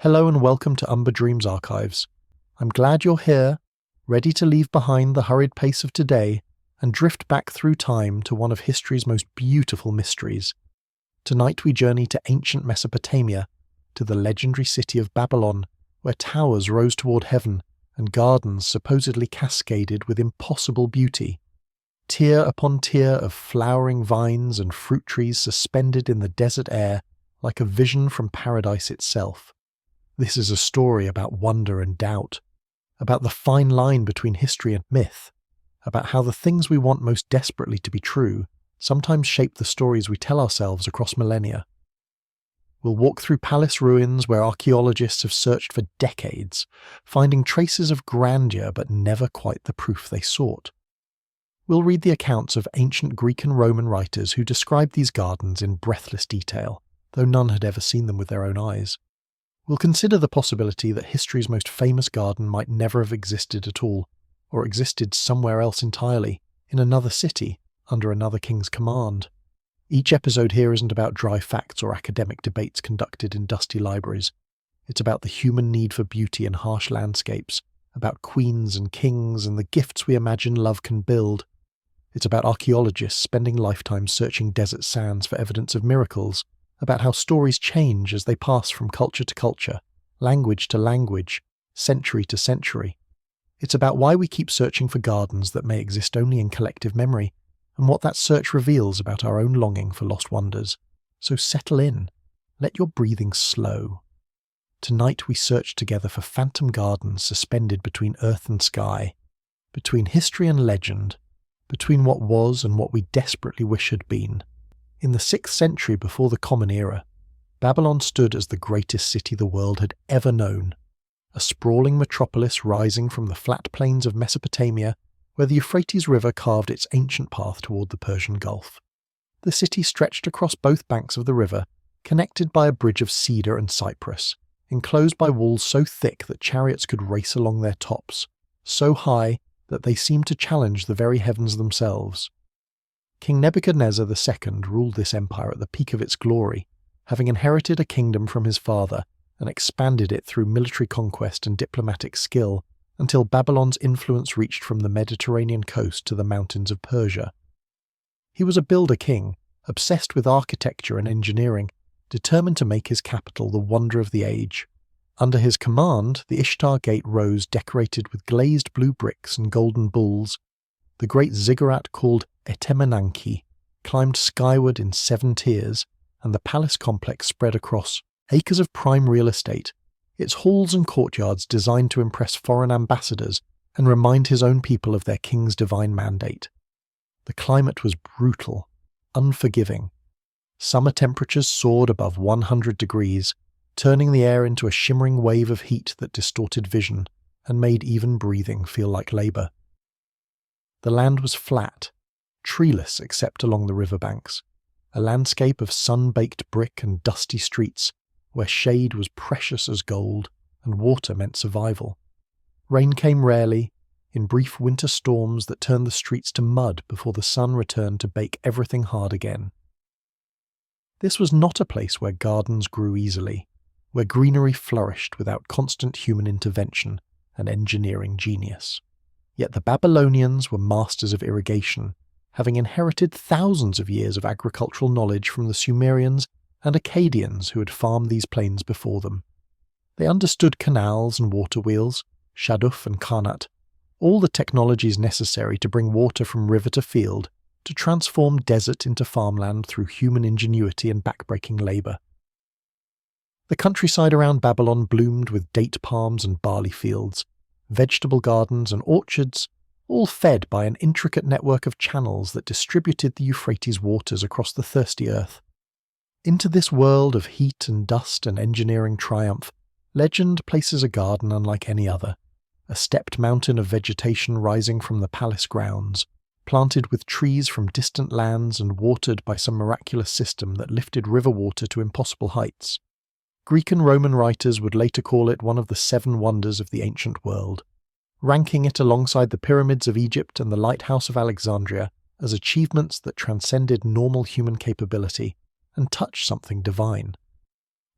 Hello and welcome to Umber Dreams Archives. I'm glad you're here, ready to leave behind the hurried pace of today and drift back through time to one of history's most beautiful mysteries. Tonight we journey to ancient Mesopotamia, to the legendary city of Babylon, where towers rose toward heaven and gardens supposedly cascaded with impossible beauty. Tier upon tier of flowering vines and fruit trees suspended in the desert air like a vision from paradise itself. This is a story about wonder and doubt, about the fine line between history and myth, about how the things we want most desperately to be true sometimes shape the stories we tell ourselves across millennia. We'll walk through palace ruins where archaeologists have searched for decades, finding traces of grandeur but never quite the proof they sought. We'll read the accounts of ancient Greek and Roman writers who described these gardens in breathless detail, though none had ever seen them with their own eyes. We'll consider the possibility that history's most famous garden might never have existed at all, or existed somewhere else entirely, in another city, under another king's command. Each episode here isn't about dry facts or academic debates conducted in dusty libraries. It's about the human need for beauty in harsh landscapes, about queens and kings and the gifts we imagine love can build. It's about archaeologists spending lifetimes searching desert sands for evidence of miracles, about how stories change as they pass from culture to culture, language to language, century to century. It's about why we keep searching for gardens that may exist only in collective memory, and what that search reveals about our own longing for lost wonders. So settle in. Let your breathing slow. Tonight we search together for phantom gardens suspended between earth and sky, between history and legend, between what was and what we desperately wish had been. In the 6th century before the Common Era, Babylon stood as the greatest city the world had ever known, a sprawling metropolis rising from the flat plains of Mesopotamia where the Euphrates River carved its ancient path toward the Persian Gulf. The city stretched across both banks of the river, connected by a bridge of cedar and cypress, enclosed by walls so thick that chariots could race along their tops, so high that they seemed to challenge the very heavens themselves. King Nebuchadnezzar II ruled this empire at the peak of its glory, having inherited a kingdom from his father and expanded it through military conquest and diplomatic skill until Babylon's influence reached from the Mediterranean coast to the mountains of Persia. He was a builder king, obsessed with architecture and engineering, determined to make his capital the wonder of the age. Under his command, the Ishtar Gate rose decorated with glazed blue bricks and golden bulls. The great ziggurat called Etemenanki climbed skyward in 7 tiers, and the palace complex spread across acres of prime real estate, its halls and courtyards designed to impress foreign ambassadors and remind his own people of their king's divine mandate. The climate was brutal, unforgiving. Summer temperatures soared above 100 degrees, turning the air into a shimmering wave of heat that distorted vision and made even breathing feel like labor. The land was flat, treeless except along the riverbanks, a landscape of sun-baked brick and dusty streets where shade was precious as gold and water meant survival. Rain came rarely, in brief winter storms that turned the streets to mud before the sun returned to bake everything hard again. This was not a place where gardens grew easily, where greenery flourished without constant human intervention and engineering genius. Yet the Babylonians were masters of irrigation, having inherited thousands of years of agricultural knowledge from the Sumerians and Akkadians who had farmed these plains before them. They understood canals and water wheels, shaduf and karnat, all the technologies necessary to bring water from river to field, to transform desert into farmland through human ingenuity and backbreaking labor. The countryside around Babylon bloomed with date palms and barley fields, vegetable gardens and orchards, all fed by an intricate network of channels that distributed the Euphrates waters across the thirsty earth. Into this world of heat and dust and engineering triumph, legend places a garden unlike any other, a stepped mountain of vegetation rising from the palace grounds, planted with trees from distant lands and watered by some miraculous system that lifted river water to impossible heights. Greek and Roman writers would later call it one of the 7 wonders of the ancient world, ranking it alongside the pyramids of Egypt and the lighthouse of Alexandria as achievements that transcended normal human capability and touched something divine.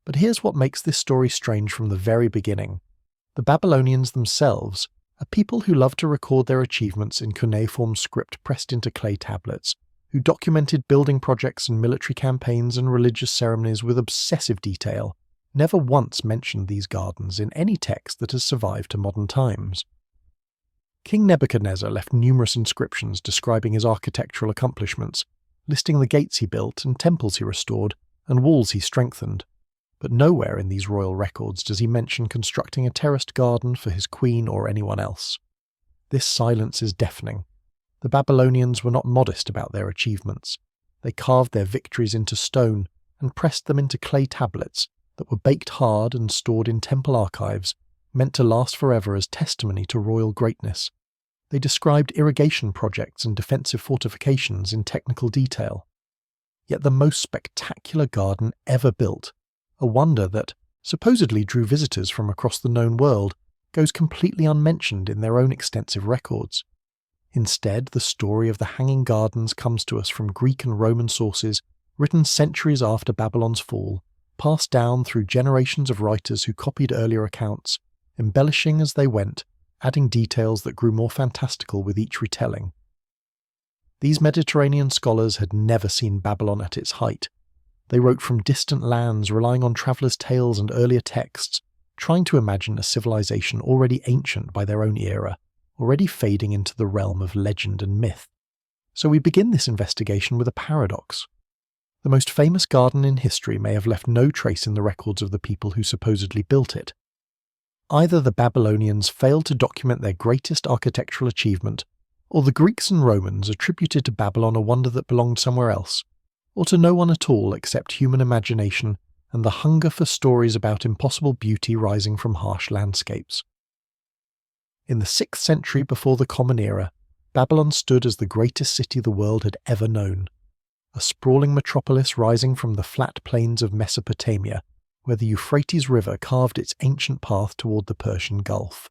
But here's what makes this story strange from the very beginning. The Babylonians themselves are people who love to record their achievements in cuneiform script pressed into clay tablets, who documented building projects and military campaigns and religious ceremonies with obsessive detail, never once mentioned these gardens in any text that has survived to modern times. King Nebuchadnezzar left numerous inscriptions describing his architectural accomplishments, listing the gates he built and temples he restored and walls he strengthened. But nowhere in these royal records does he mention constructing a terraced garden for his queen or anyone else. This silence is deafening. The Babylonians were not modest about their achievements. They carved their victories into stone and pressed them into clay tablets that were baked hard and stored in temple archives, meant to last forever as testimony to royal greatness. They described irrigation projects and defensive fortifications in technical detail. Yet the most spectacular garden ever built, a wonder that supposedly drew visitors from across the known world, goes completely unmentioned in their own extensive records. Instead, the story of the Hanging Gardens comes to us from Greek and Roman sources, written centuries after Babylon's fall, passed down through generations of writers who copied earlier accounts, embellishing as they went, adding details that grew more fantastical with each retelling. These Mediterranean scholars had never seen Babylon at its height. They wrote from distant lands, relying on travellers' tales and earlier texts, trying to imagine a civilization already ancient by their own era, already fading into the realm of legend and myth. So we begin this investigation with a paradox. The most famous garden in history may have left no trace in the records of the people who supposedly built it. Either the Babylonians failed to document their greatest architectural achievement, or the Greeks and Romans attributed to Babylon a wonder that belonged somewhere else, or to no one at all except human imagination and the hunger for stories about impossible beauty rising from harsh landscapes. In the 6th century before the Common Era, Babylon stood as the greatest city the world had ever known, a sprawling metropolis rising from the flat plains of Mesopotamia, where the Euphrates River carved its ancient path toward the Persian Gulf.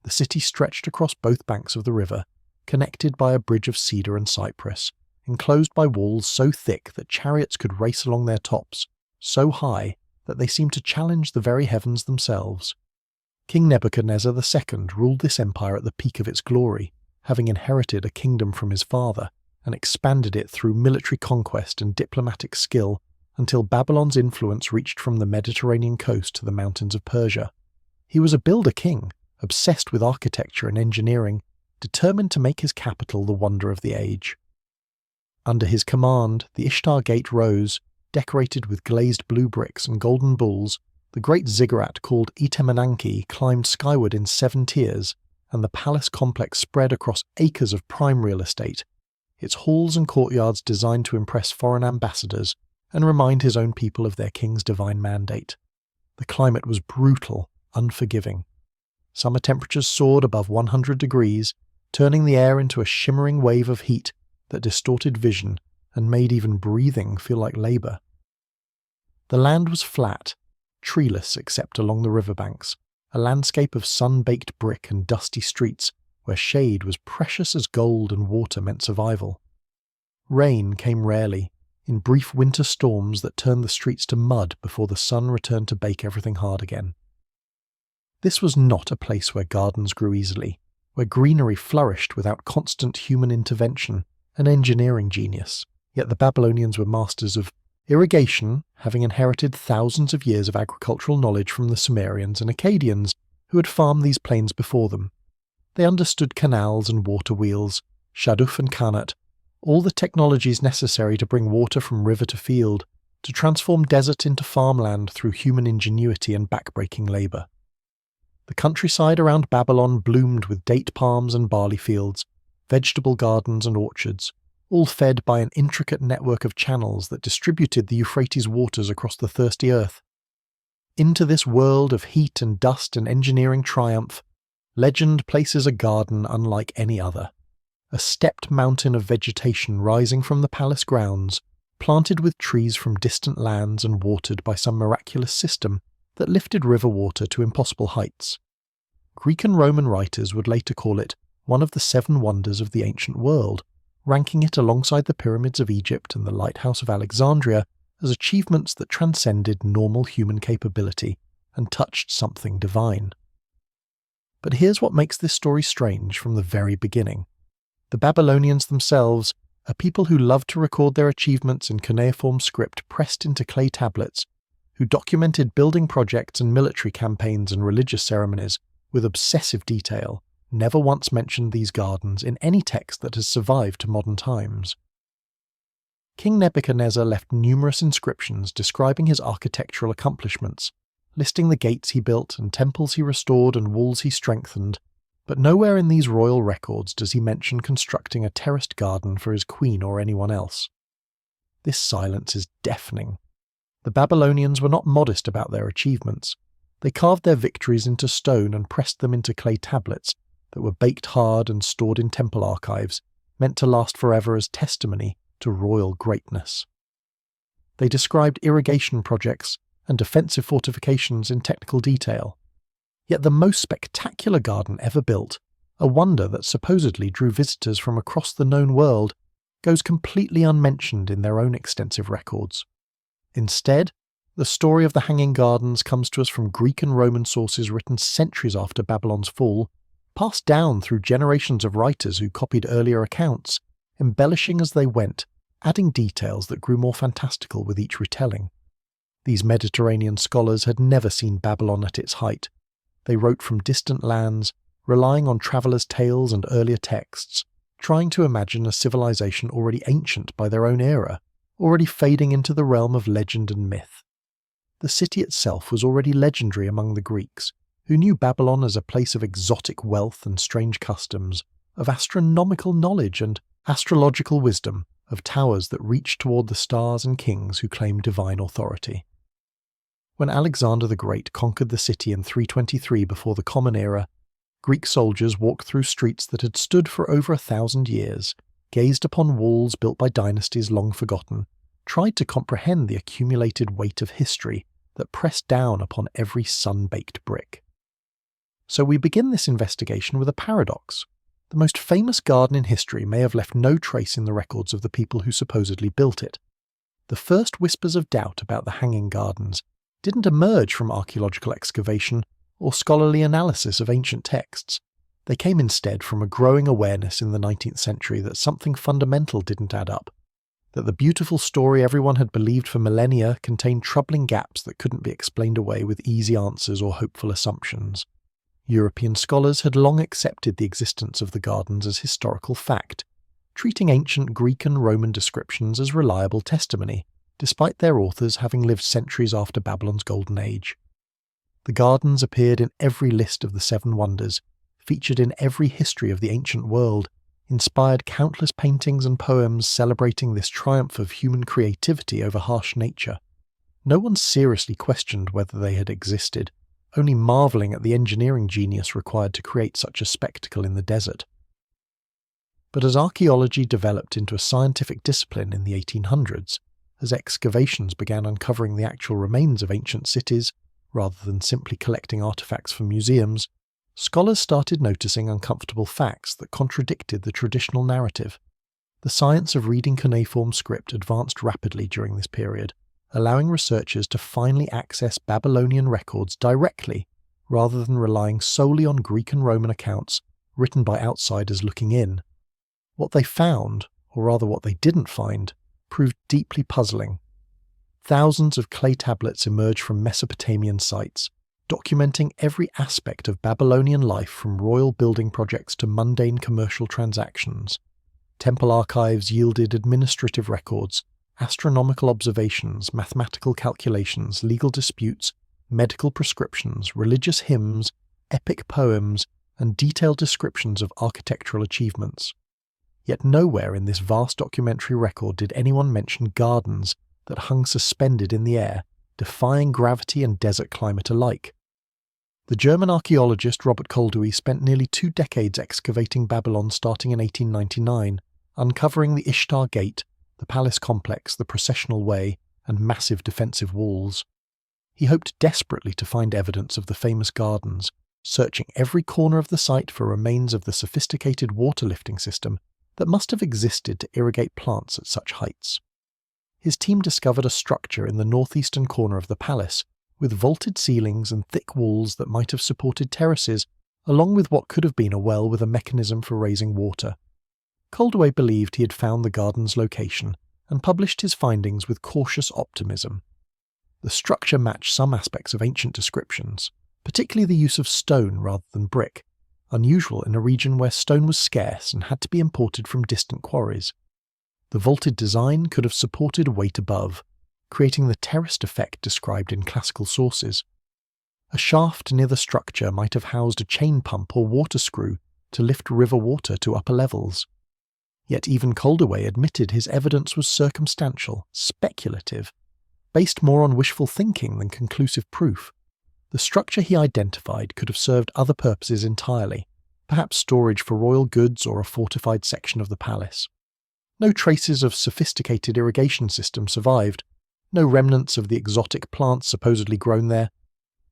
The city stretched across both banks of the river, connected by a bridge of cedar and cypress, enclosed by walls so thick that chariots could race along their tops, so high that they seemed to challenge the very heavens themselves. King Nebuchadnezzar II ruled this empire at the peak of its glory, having inherited a kingdom from his father, and expanded it through military conquest and diplomatic skill until Babylon's influence reached from the Mediterranean coast to the mountains of Persia. He was a builder king, obsessed with architecture and engineering, determined to make his capital the wonder of the age. Under his command, the Ishtar Gate rose, decorated with glazed blue bricks and golden bulls. The great ziggurat called Itemenanki climbed skyward in 7 tiers, and the palace complex spread across acres of prime real estate, its halls and courtyards designed to impress foreign ambassadors and remind his own people of their king's divine mandate. The climate was brutal, unforgiving. Summer temperatures soared above 100 degrees, turning the air into a shimmering wave of heat that distorted vision and made even breathing feel like labour. The land was flat, treeless except along the riverbanks, a landscape of sun-baked brick and dusty streets where shade was precious as gold and water meant survival. Rain came rarely, in brief winter storms that turned the streets to mud before the sun returned to bake everything hard again. This was not a place where gardens grew easily, where greenery flourished without constant human intervention and engineering genius, yet the Babylonians were masters of irrigation, having inherited thousands of years of agricultural knowledge from the Sumerians and Akkadians who had farmed these plains before them. They understood canals and water wheels, shaduf and kanat, all the technologies necessary to bring water from river to field, to transform desert into farmland through human ingenuity and backbreaking labour. The countryside around Babylon bloomed with date palms and barley fields, vegetable gardens and orchards, all fed by an intricate network of channels that distributed the Euphrates waters across the thirsty earth. Into this world of heat and dust and engineering triumph, legend places a garden unlike any other. A stepped mountain of vegetation rising from the palace grounds, planted with trees from distant lands and watered by some miraculous system that lifted river water to impossible heights. Greek and Roman writers would later call it one of the 7 wonders of the ancient world, ranking it alongside the pyramids of Egypt and the lighthouse of Alexandria as achievements that transcended normal human capability and touched something divine. But here's what makes this story strange from the very beginning. The Babylonians themselves, a people who loved to record their achievements in cuneiform script pressed into clay tablets, who documented building projects and military campaigns and religious ceremonies with obsessive detail, never once mentioned these gardens in any text that has survived to modern times. King Nebuchadnezzar left numerous inscriptions describing his architectural accomplishments, listing the gates he built and temples he restored and walls he strengthened, but nowhere in these royal records does he mention constructing a terraced garden for his queen or anyone else. This silence is deafening. The Babylonians were not modest about their achievements. They carved their victories into stone and pressed them into clay tablets that were baked hard and stored in temple archives, meant to last forever as testimony to royal greatness. They described irrigation projects and defensive fortifications in technical detail. Yet the most spectacular garden ever built, a wonder that supposedly drew visitors from across the known world, goes completely unmentioned in their own extensive records. Instead, the story of the Hanging Gardens comes to us from Greek and Roman sources written centuries after Babylon's fall, passed down through generations of writers who copied earlier accounts, embellishing as they went, adding details that grew more fantastical with each retelling. These Mediterranean scholars had never seen Babylon at its height. They wrote from distant lands, relying on travellers' tales and earlier texts, trying to imagine a civilization already ancient by their own era, already fading into the realm of legend and myth. The city itself was already legendary among the Greeks, who knew Babylon as a place of exotic wealth and strange customs, of astronomical knowledge and astrological wisdom, of towers that reached toward the stars and kings who claimed divine authority. When Alexander the Great conquered the city in 323 before the Common Era, Greek soldiers walked through streets that had stood for over 1,000 years, gazed upon walls built by dynasties long forgotten, tried to comprehend the accumulated weight of history that pressed down upon every sun-baked brick. So we begin this investigation with a paradox. The most famous garden in history may have left no trace in the records of the people who supposedly built it. The first whispers of doubt about the Hanging Gardens didn't emerge from archaeological excavation or scholarly analysis of ancient texts. They came instead from a growing awareness in the 19th century that something fundamental didn't add up, that the beautiful story everyone had believed for millennia contained troubling gaps that couldn't be explained away with easy answers or hopeful assumptions. European scholars had long accepted the existence of the gardens as historical fact, treating ancient Greek and Roman descriptions as reliable testimony, despite their authors having lived centuries after Babylon's golden age. The gardens appeared in every list of the Seven Wonders, featured in every history of the ancient world, inspired countless paintings and poems celebrating this triumph of human creativity over harsh nature. No one seriously questioned whether they had existed, only marvelling at the engineering genius required to create such a spectacle in the desert. But as archaeology developed into a scientific discipline in the 1800s, as excavations began uncovering the actual remains of ancient cities, rather than simply collecting artifacts for museums, scholars started noticing uncomfortable facts that contradicted the traditional narrative. The science of reading cuneiform script advanced rapidly during this period, allowing researchers to finally access Babylonian records directly, rather than relying solely on Greek and Roman accounts written by outsiders looking in. What they found, or rather what they didn't find, proved deeply puzzling. Thousands of clay tablets emerged from Mesopotamian sites, documenting every aspect of Babylonian life from royal building projects to mundane commercial transactions. Temple archives yielded administrative records, astronomical observations, mathematical calculations, legal disputes, medical prescriptions, religious hymns, epic poems, and detailed descriptions of architectural achievements. Yet nowhere in this vast documentary record did anyone mention gardens that hung suspended in the air, defying gravity and desert climate alike. The German archaeologist Robert Koldewey spent nearly 2 decades excavating Babylon starting in 1899, uncovering the Ishtar Gate, the palace complex, the processional way, and massive defensive walls. He hoped desperately to find evidence of the famous gardens, searching every corner of the site for remains of the sophisticated water lifting system that must have existed to irrigate plants at such heights. his team discovered a structure in the northeastern corner of the palace, with vaulted ceilings and thick walls that might have supported terraces, along with what could have been a well with a mechanism for raising water. Koldewey believed he had found the garden's location, and published his findings with cautious optimism. The structure matched some aspects of ancient descriptions, particularly the use of stone rather than brick, unusual in a region where stone was scarce and had to be imported from distant quarries. The vaulted design could have supported weight above, creating the terraced effect described in classical sources. A shaft near the structure might have housed a chain pump or water screw to lift river water to upper levels. Yet even Koldewey admitted his evidence was circumstantial, speculative, based more on wishful thinking than conclusive proof. The structure he identified could have served other purposes entirely, perhaps storage for royal goods or a fortified section of the palace. No traces of sophisticated irrigation systems survived, no remnants of the exotic plants supposedly grown there,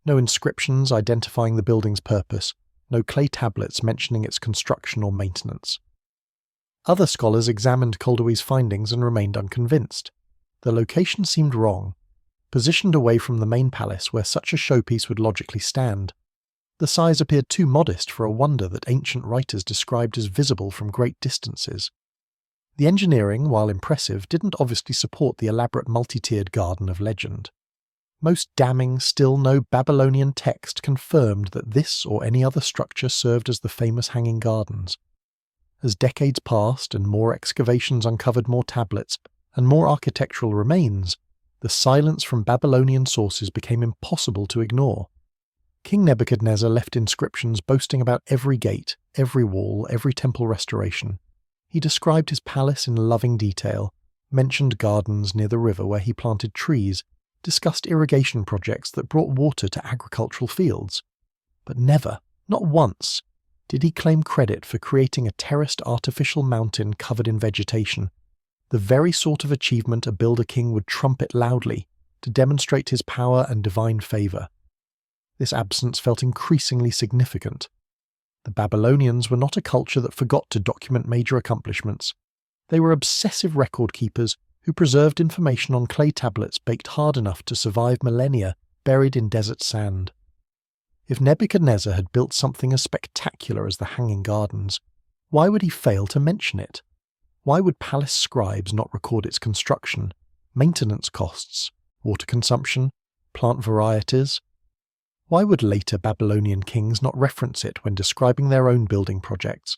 no inscriptions identifying the building's purpose, no clay tablets mentioning its construction or maintenance. Other scholars examined Koldewey's findings and remained unconvinced. The location seemed wrong, positioned away from the main palace where such a showpiece would logically stand. The size appeared too modest for a wonder that ancient writers described as visible from great distances. The engineering, while impressive, didn't obviously support the elaborate multi-tiered garden of legend. Most damning, still no Babylonian text confirmed that this or any other structure served as the famous Hanging Gardens. As decades passed and more excavations uncovered more tablets and more architectural remains, the silence from Babylonian sources became impossible to ignore. King Nebuchadnezzar left inscriptions boasting about every gate, every wall, every temple restoration. He described his palace in loving detail, mentioned gardens near the river where he planted trees, discussed irrigation projects that brought water to agricultural fields. But never, not once, did he claim credit for creating a terraced artificial mountain covered in vegetation, the very sort of achievement a builder king would trumpet loudly to demonstrate his power and divine favour. This absence felt increasingly significant. The Babylonians were not a culture that forgot to document major accomplishments. They were obsessive record keepers who preserved information on clay tablets baked hard enough to survive millennia buried in desert sand. If Nebuchadnezzar had built something as spectacular as the Hanging Gardens, why would he fail to mention it? Why would palace scribes not record its construction, maintenance costs, water consumption, plant varieties? Why would later Babylonian kings not reference it when describing their own building projects?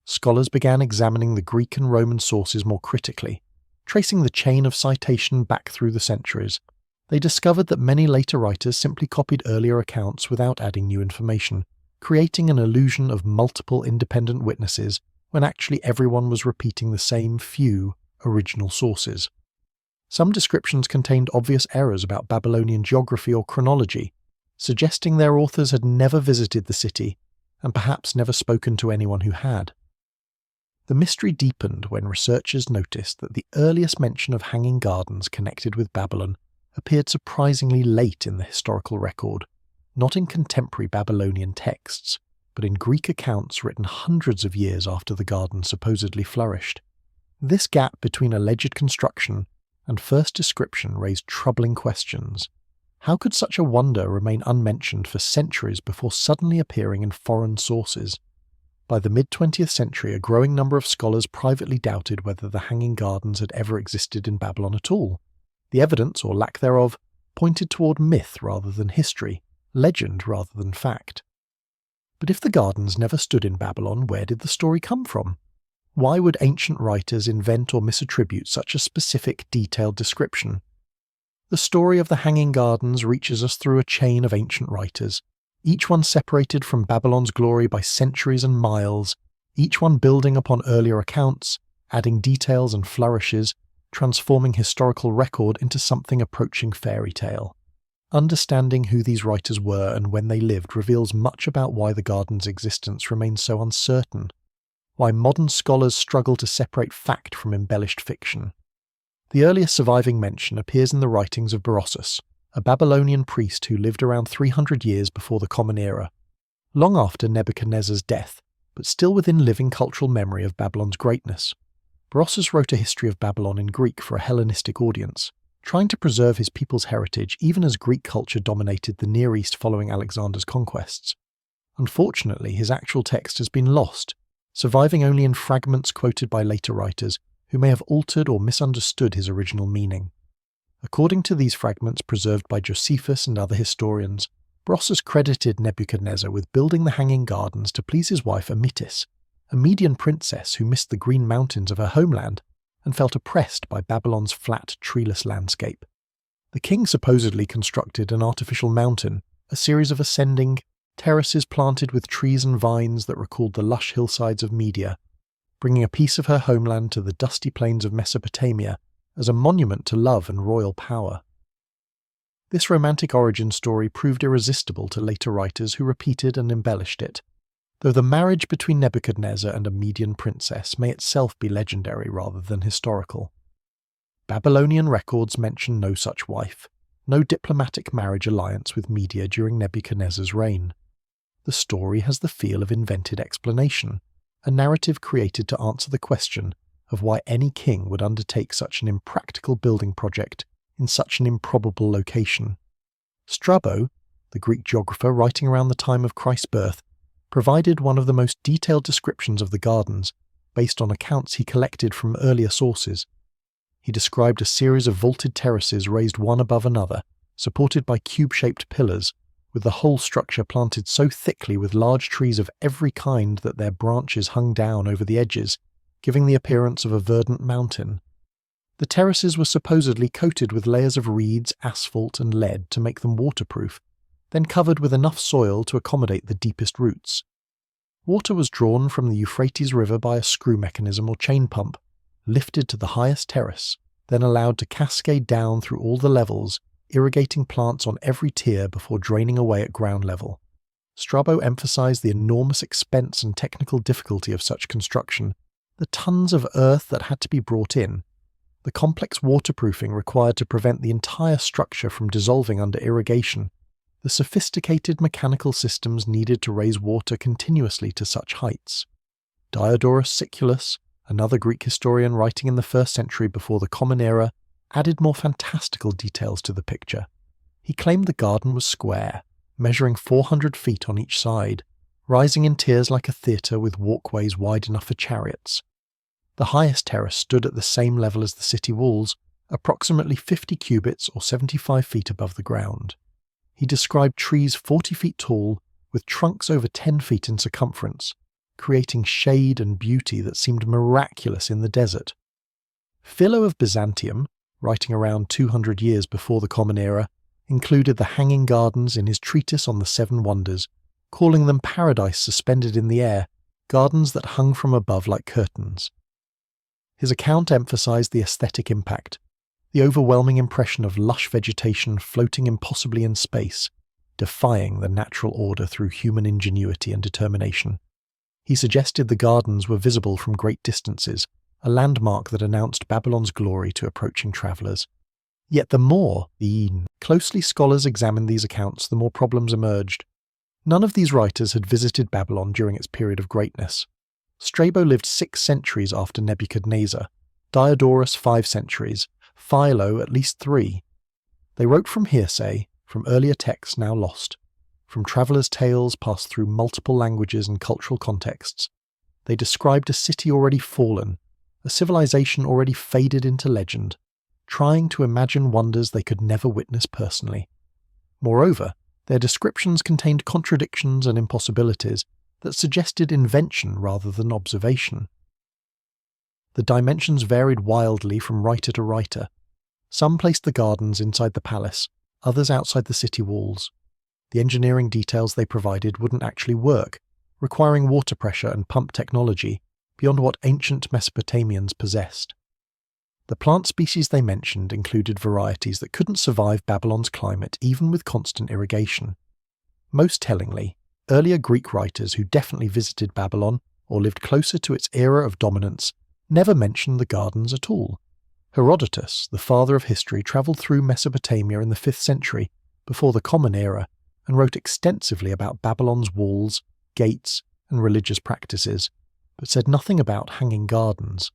Scholars began examining the Greek and Roman sources more critically, tracing the chain of citation back through the centuries. They discovered that many later writers simply copied earlier accounts without adding new information, creating an illusion of multiple independent witnesses when actually everyone was repeating the same few original sources. Some descriptions contained obvious errors about Babylonian geography or chronology, suggesting their authors had never visited the city and perhaps never spoken to anyone who had. The mystery deepened when researchers noticed that the earliest mention of hanging gardens connected with Babylon appeared surprisingly late in the historical record, not in contemporary Babylonian texts, but in Greek accounts written hundreds of years after the garden supposedly flourished. This gap between alleged construction and first description raised troubling questions. How could such a wonder remain unmentioned for centuries before suddenly appearing in foreign sources? By the mid-20th century, a growing number of scholars privately doubted whether the Hanging Gardens had ever existed in Babylon at all. The evidence, or lack thereof, pointed toward myth rather than history, legend rather than fact. But if the gardens never stood in Babylon, where did the story come from? Why would ancient writers invent or misattribute such a specific, detailed description? The story of the Hanging Gardens reaches us through a chain of ancient writers, each one separated from Babylon's glory by centuries and miles, each one building upon earlier accounts, adding details and flourishes, transforming historical record into something approaching fairy tale. Understanding who these writers were and when they lived reveals much about why the garden's existence remains so uncertain, why modern scholars struggle to separate fact from embellished fiction. The earliest surviving mention appears in the writings of Berossus, a Babylonian priest who lived around 300 years before the Common Era, long after Nebuchadnezzar's death, but still within living cultural memory of Babylon's greatness. Berossus wrote a history of Babylon in Greek for a Hellenistic audience, trying to preserve his people's heritage even as Greek culture dominated the Near East following Alexander's conquests. Unfortunately, his actual text has been lost, surviving only in fragments quoted by later writers who may have altered or misunderstood his original meaning. According to these fragments preserved by Josephus and other historians, Berossus credited Nebuchadnezzar with building the Hanging Gardens to please his wife Amytis, a Median princess who missed the green mountains of her homeland and felt oppressed by Babylon's flat, treeless landscape. The king supposedly constructed an artificial mountain, a series of ascending terraces planted with trees and vines that recalled the lush hillsides of Media, bringing a piece of her homeland to the dusty plains of Mesopotamia as a monument to love and royal power. This romantic origin story proved irresistible to later writers who repeated and embellished it, though the marriage between Nebuchadnezzar and a Median princess may itself be legendary rather than historical. Babylonian records mention no such wife, no diplomatic marriage alliance with Media during Nebuchadnezzar's reign. The story has the feel of invented explanation, a narrative created to answer the question of why any king would undertake such an impractical building project in such an improbable location. Strabo, the Greek geographer writing around the time of Christ's birth, provided one of the most detailed descriptions of the gardens based on accounts he collected from earlier sources. He described a series of vaulted terraces raised one above another, supported by cube-shaped pillars, with the whole structure planted so thickly with large trees of every kind that their branches hung down over the edges, giving the appearance of a verdant mountain. The terraces were supposedly coated with layers of reeds, asphalt, and lead to make them waterproof, then covered with enough soil to accommodate the deepest roots. Water was drawn from the Euphrates River by a screw mechanism or chain pump, lifted to the highest terrace, then allowed to cascade down through all the levels, irrigating plants on every tier before draining away at ground level. Strabo emphasized the enormous expense and technical difficulty of such construction, the tons of earth that had to be brought in, the complex waterproofing required to prevent the entire structure from dissolving under irrigation, the sophisticated mechanical systems needed to raise water continuously to such heights. Diodorus Siculus, another Greek historian writing in the 1st century before the Common Era, added more fantastical details to the picture. He claimed the garden was square, measuring 400 feet on each side, rising in tiers like a theatre with walkways wide enough for chariots. The highest terrace stood at the same level as the city walls, approximately 50 cubits or 75 feet above the ground. He described trees 40 feet tall, with trunks over 10 feet in circumference, creating shade and beauty that seemed miraculous in the desert. Philo of Byzantium, writing around 200 years before the Common Era, included the Hanging Gardens in his treatise on the Seven Wonders, calling them paradise suspended in the air, gardens that hung from above like curtains. His account emphasized the aesthetic impact, the overwhelming impression of lush vegetation floating impossibly in space, defying the natural order through human ingenuity and determination. He suggested the gardens were visible from great distances, a landmark that announced Babylon's glory to approaching travelers. Yet the more closely scholars examined these accounts, the more problems emerged. None of these writers had visited Babylon during its period of greatness. Strabo lived 6 centuries after Nebuchadnezzar, Diodorus 5 centuries, Philo at least 3. They wrote from hearsay, from earlier texts now lost, from travellers' tales passed through multiple languages and cultural contexts. They described a city already fallen, a civilization already faded into legend, trying to imagine wonders they could never witness personally. Moreover, their descriptions contained contradictions and impossibilities that suggested invention rather than observation. The dimensions varied wildly from writer to writer. Some placed the gardens inside the palace, others outside the city walls. The engineering details they provided wouldn't actually work, requiring water pressure and pump technology beyond what ancient Mesopotamians possessed. The plant species they mentioned included varieties that couldn't survive Babylon's climate even with constant irrigation. Most tellingly, earlier Greek writers who definitely visited Babylon or lived closer to its era of dominance never mentioned the gardens at all. Herodotus, the father of history, travelled through Mesopotamia in the 5th century, before the Common Era, and wrote extensively about Babylon's walls, gates, and religious practices, but said nothing about hanging gardens.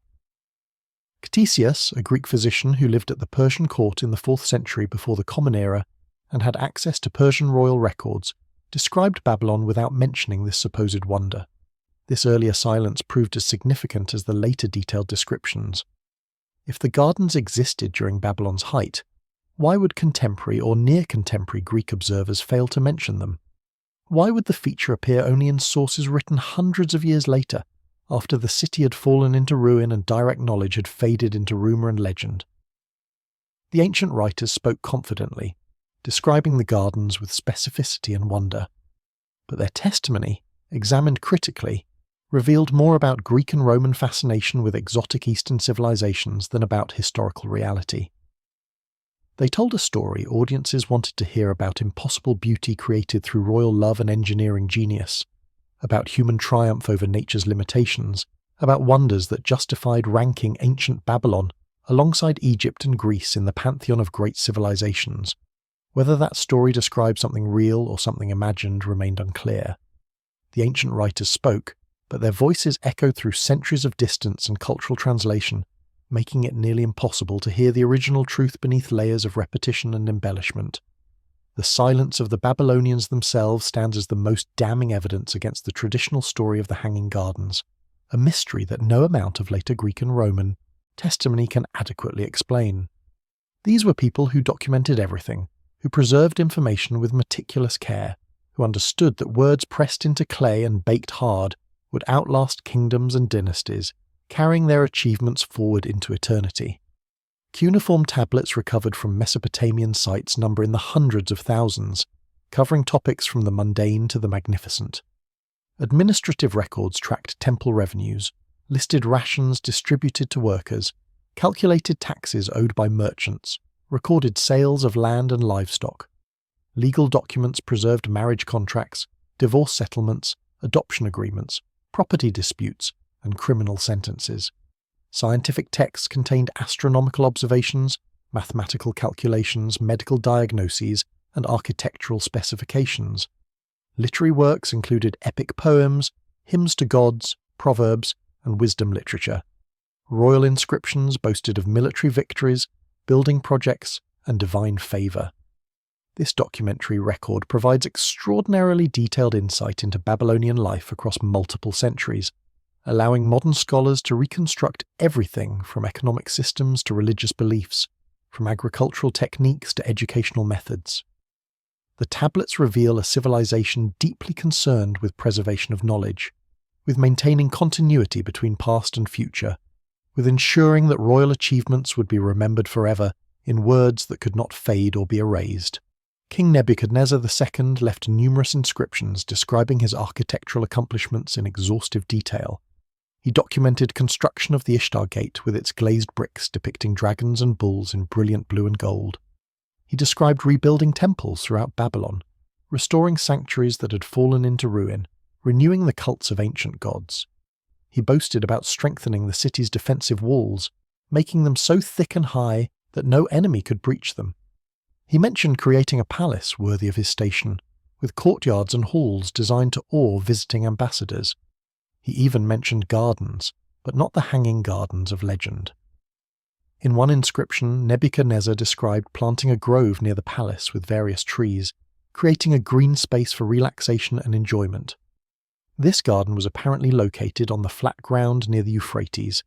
Ctesias, a Greek physician who lived at the Persian court in the 4th century before the Common Era and had access to Persian royal records, described Babylon without mentioning this supposed wonder. This earlier silence proved as significant as the later detailed descriptions. If the gardens existed during Babylon's height, why would contemporary or near-contemporary Greek observers fail to mention them? Why would the feature appear only in sources written hundreds of years later, after the city had fallen into ruin and direct knowledge had faded into rumour and legend? The ancient writers spoke confidently, describing the gardens with specificity and wonder, but their testimony, examined critically, revealed more about Greek and Roman fascination with exotic Eastern civilizations than about historical reality. They told a story audiences wanted to hear about impossible beauty created through royal love and engineering genius, about human triumph over nature's limitations, about wonders that justified ranking ancient Babylon alongside Egypt and Greece in the pantheon of great civilizations. Whether that story described something real or something imagined remained unclear. The ancient writers spoke, but their voices echoed through centuries of distance and cultural translation, making it nearly impossible to hear the original truth beneath layers of repetition and embellishment. The silence of the Babylonians themselves stands as the most damning evidence against the traditional story of the Hanging Gardens, a mystery that no amount of later Greek and Roman testimony can adequately explain. These were people who documented everything, who preserved information with meticulous care, who understood that words pressed into clay and baked hard would outlast kingdoms and dynasties, carrying their achievements forward into eternity. Cuneiform tablets recovered from Mesopotamian sites number in the hundreds of thousands, covering topics from the mundane to the magnificent. Administrative records tracked temple revenues, listed rations distributed to workers, calculated taxes owed by merchants, recorded sales of land and livestock. Legal documents preserved marriage contracts, divorce settlements, adoption agreements, property disputes, and criminal sentences. Scientific texts contained astronomical observations, mathematical calculations, medical diagnoses, and architectural specifications. Literary works included epic poems, hymns to gods, proverbs, and wisdom literature. Royal inscriptions boasted of military victories, building projects, and divine favour. This documentary record provides extraordinarily detailed insight into Babylonian life across multiple centuries, allowing modern scholars to reconstruct everything from economic systems to religious beliefs, from agricultural techniques to educational methods. The tablets reveal a civilization deeply concerned with preservation of knowledge, with maintaining continuity between past and future, with ensuring that royal achievements would be remembered forever in words that could not fade or be erased. King Nebuchadnezzar II left numerous inscriptions describing his architectural accomplishments in exhaustive detail. He documented construction of the Ishtar Gate with its glazed bricks depicting dragons and bulls in brilliant blue and gold. He described rebuilding temples throughout Babylon, restoring sanctuaries that had fallen into ruin, renewing the cults of ancient gods. He boasted about strengthening the city's defensive walls, making them so thick and high that no enemy could breach them. He mentioned creating a palace worthy of his station, with courtyards and halls designed to awe visiting ambassadors. He even mentioned gardens, but not the hanging gardens of legend. In one inscription, Nebuchadnezzar described planting a grove near the palace with various trees, creating a green space for relaxation and enjoyment. This garden was apparently located on the flat ground near the Euphrates,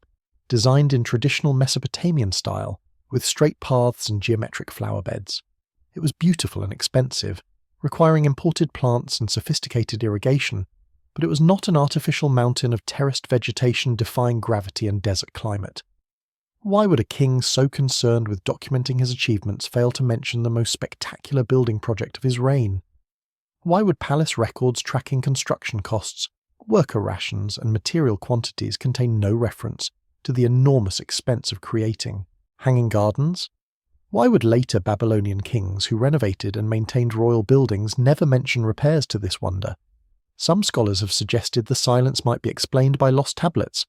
designed in traditional Mesopotamian style, with straight paths and geometric flower beds. It was beautiful and expensive, requiring imported plants and sophisticated irrigation, but it was not an artificial mountain of terraced vegetation defying gravity and desert climate. Why would a king so concerned with documenting his achievements fail to mention the most spectacular building project of his reign? Why would palace records tracking construction costs, worker rations, and material quantities contain no reference to the enormous expense of creating hanging gardens? Why would later Babylonian kings who renovated and maintained royal buildings never mention repairs to this wonder? Some scholars have suggested the silence might be explained by lost tablets,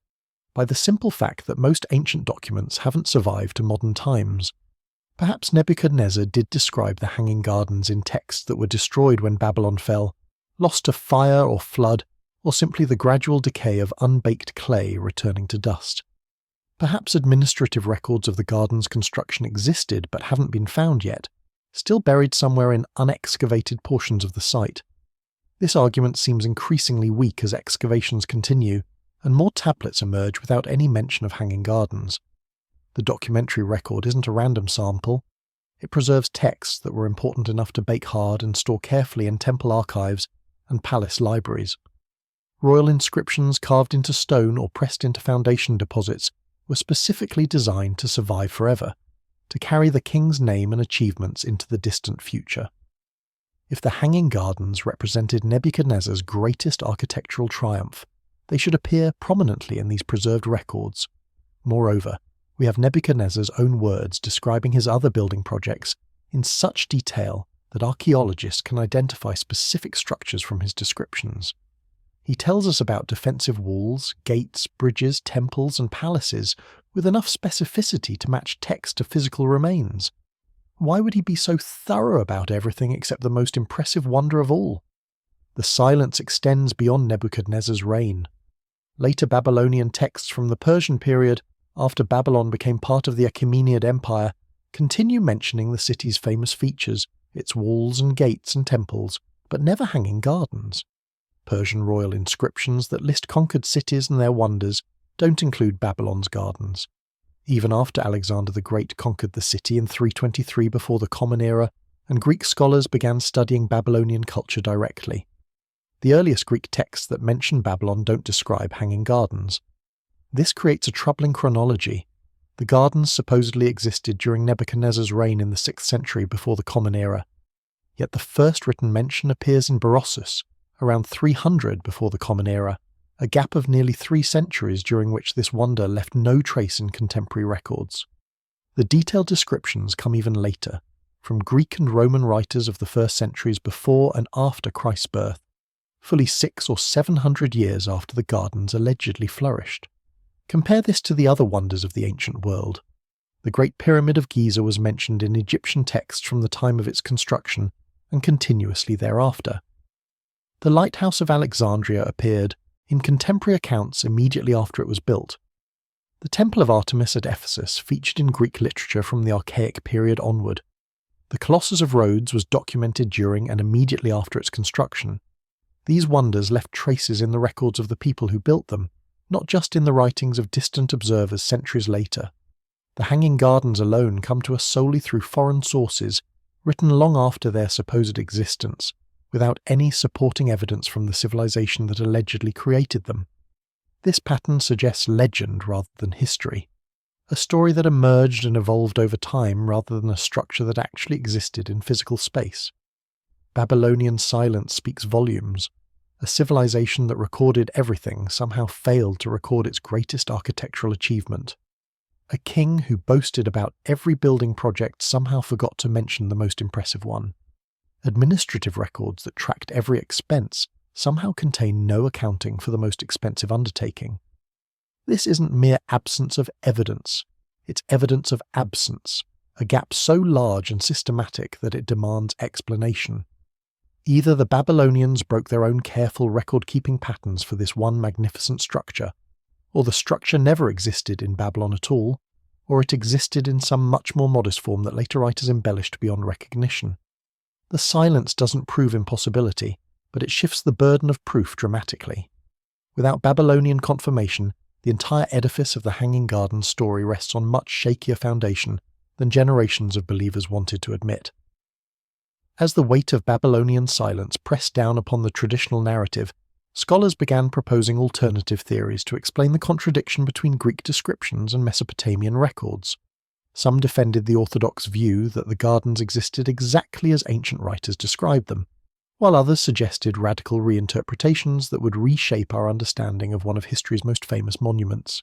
by the simple fact that most ancient documents haven't survived to modern times. Perhaps Nebuchadnezzar did describe the hanging gardens in texts that were destroyed when Babylon fell, lost to fire or flood, or simply the gradual decay of unbaked clay returning to dust. Perhaps administrative records of the garden's construction existed but haven't been found yet, still buried somewhere in unexcavated portions of the site. This argument seems increasingly weak as excavations continue, and more tablets emerge without any mention of hanging gardens. The documentary record isn't a random sample. It preserves texts that were important enough to bake hard and store carefully in temple archives and palace libraries. Royal inscriptions carved into stone or pressed into foundation deposits were specifically designed to survive forever, to carry the king's name and achievements into the distant future. If the Hanging Gardens represented Nebuchadnezzar's greatest architectural triumph, they should appear prominently in these preserved records. Moreover, we have Nebuchadnezzar's own words describing his other building projects in such detail that archaeologists can identify specific structures from his descriptions. He tells us about defensive walls, gates, bridges, temples, and palaces with enough specificity to match text to physical remains. Why would he be so thorough about everything except the most impressive wonder of all? The silence extends beyond Nebuchadnezzar's reign. Later Babylonian texts from the Persian period, after Babylon became part of the Achaemenid Empire, continue mentioning the city's famous features, its walls and gates and temples, but never hanging gardens. Persian royal inscriptions that list conquered cities and their wonders don't include Babylon's gardens. Even after Alexander the Great conquered the city in 323 before the Common Era, and Greek scholars began studying Babylonian culture directly. The earliest Greek texts that mention Babylon don't describe hanging gardens. This creates a troubling chronology. The gardens supposedly existed during Nebuchadnezzar's reign in the 6th century before the Common Era. Yet the first written mention appears in Berossus, around 300 before the Common Era, a gap of nearly 3 centuries during which this wonder left no trace in contemporary records. The detailed descriptions come even later, from Greek and Roman writers of the first centuries before and after Christ's birth, fully 600 or 700 years after the gardens allegedly flourished. Compare this to the other wonders of the ancient world. The Great Pyramid of Giza was mentioned in Egyptian texts from the time of its construction and continuously thereafter. The Lighthouse of Alexandria appeared in contemporary accounts immediately after it was built. The Temple of Artemis at Ephesus featured in Greek literature from the Archaic period onward. The Colossus of Rhodes was documented during and immediately after its construction. These wonders left traces in the records of the people who built them, not just in the writings of distant observers centuries later. The Hanging Gardens alone come to us solely through foreign sources, written long after their supposed existence, without any supporting evidence from the civilization that allegedly created them. This pattern suggests legend rather than history, a story that emerged and evolved over time rather than a structure that actually existed in physical space. Babylonian silence speaks volumes. A civilization that recorded everything somehow failed to record its greatest architectural achievement. A king who boasted about every building project somehow forgot to mention the most impressive one. Administrative records that tracked every expense somehow contain no accounting for the most expensive undertaking. This isn't mere absence of evidence, it's evidence of absence, a gap so large and systematic that it demands explanation. Either the Babylonians broke their own careful record-keeping patterns for this one magnificent structure, or the structure never existed in Babylon at all, or it existed in some much more modest form that later writers embellished beyond recognition. The silence doesn't prove impossibility, but it shifts the burden of proof dramatically. Without Babylonian confirmation, the entire edifice of the Hanging Gardens story rests on much shakier foundation than generations of believers wanted to admit. As the weight of Babylonian silence pressed down upon the traditional narrative, scholars began proposing alternative theories to explain the contradiction between Greek descriptions and Mesopotamian records. Some defended the orthodox view that the gardens existed exactly as ancient writers described them, while others suggested radical reinterpretations that would reshape our understanding of one of history's most famous monuments.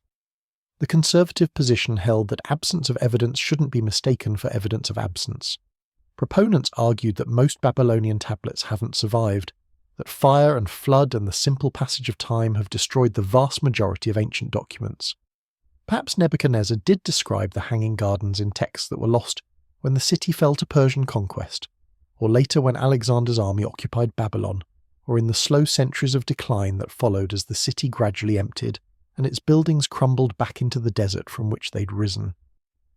The conservative position held that absence of evidence shouldn't be mistaken for evidence of absence. Proponents argued that most Babylonian tablets haven't survived, that fire and flood and the simple passage of time have destroyed the vast majority of ancient documents. Perhaps Nebuchadnezzar did describe the Hanging Gardens in texts that were lost when the city fell to Persian conquest, or later when Alexander's army occupied Babylon, or in the slow centuries of decline that followed as the city gradually emptied and its buildings crumbled back into the desert from which they'd risen.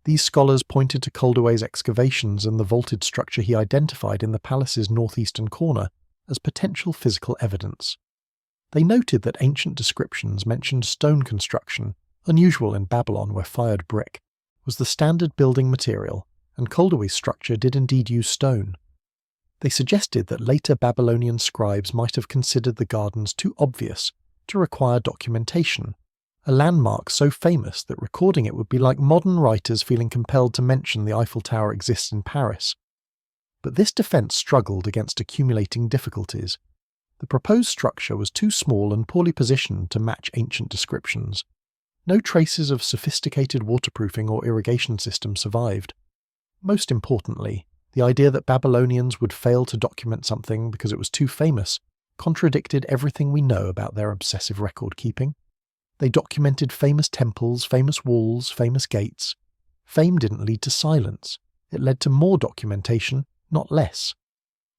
These scholars pointed to Koldewey's excavations and the vaulted structure he identified in the palace's northeastern corner as potential physical evidence. They noted that ancient descriptions mentioned stone construction, unusual in Babylon where fired brick was the standard building material, and Koldewey's structure did indeed use stone. They suggested that later Babylonian scribes might have considered the gardens too obvious to require documentation, a landmark so famous that recording it would be like modern writers feeling compelled to mention the Eiffel Tower exists in Paris. But this defence struggled against accumulating difficulties. The proposed structure was too small and poorly positioned to match ancient descriptions. No traces of sophisticated waterproofing or irrigation system survived. Most importantly, the idea that Babylonians would fail to document something because it was too famous contradicted everything we know about their obsessive record-keeping. They documented famous temples, famous walls, famous gates. Fame didn't lead to silence. It led to more documentation, not less.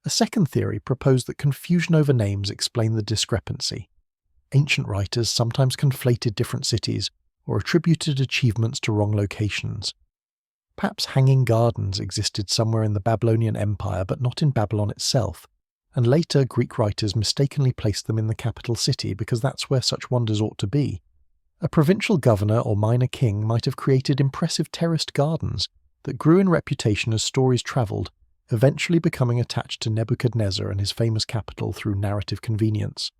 A second theory proposed that confusion over names explained the discrepancy. Ancient writers sometimes conflated different cities or attributed achievements to wrong locations. Perhaps hanging gardens existed somewhere in the Babylonian Empire but not in Babylon itself, and later Greek writers mistakenly placed them in the capital city because that's where such wonders ought to be. A provincial governor or minor king might have created impressive terraced gardens that grew in reputation as stories travelled, eventually becoming attached to Nebuchadnezzar and his famous capital through narrative convenience.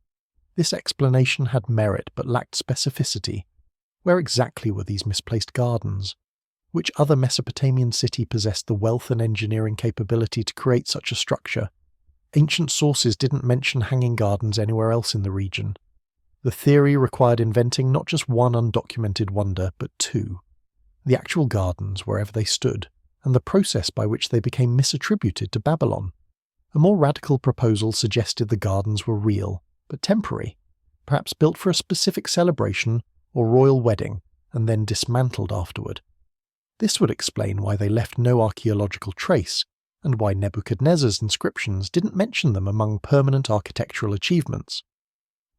This explanation had merit but lacked specificity. Where exactly were these misplaced gardens? Which other Mesopotamian city possessed the wealth and engineering capability to create such a structure? Ancient sources didn't mention hanging gardens anywhere else in the region. The theory required inventing not just one undocumented wonder, but two. The actual gardens, wherever they stood, and the process by which they became misattributed to Babylon. A more radical proposal suggested the gardens were real, but temporary, perhaps built for a specific celebration or royal wedding, and then dismantled afterward. This would explain why they left no archaeological trace, and why Nebuchadnezzar's inscriptions didn't mention them among permanent architectural achievements.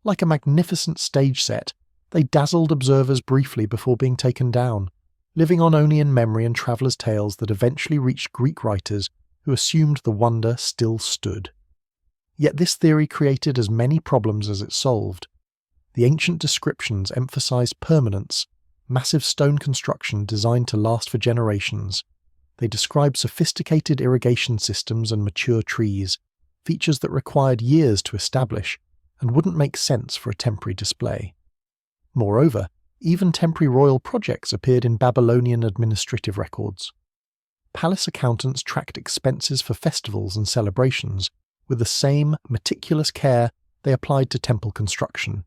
Like a magnificent stage set, they dazzled observers briefly before being taken down, living on only in memory and travellers' tales that eventually reached Greek writers who assumed the wonder still stood. Yet this theory created as many problems as it solved. The ancient descriptions emphasized permanence, massive stone construction designed to last for generations. They described sophisticated irrigation systems and mature trees, features that required years to establish and wouldn't make sense for a temporary display. Moreover, even temporary royal projects appeared in Babylonian administrative records. Palace accountants tracked expenses for festivals and celebrations with the same meticulous care they applied to temple construction.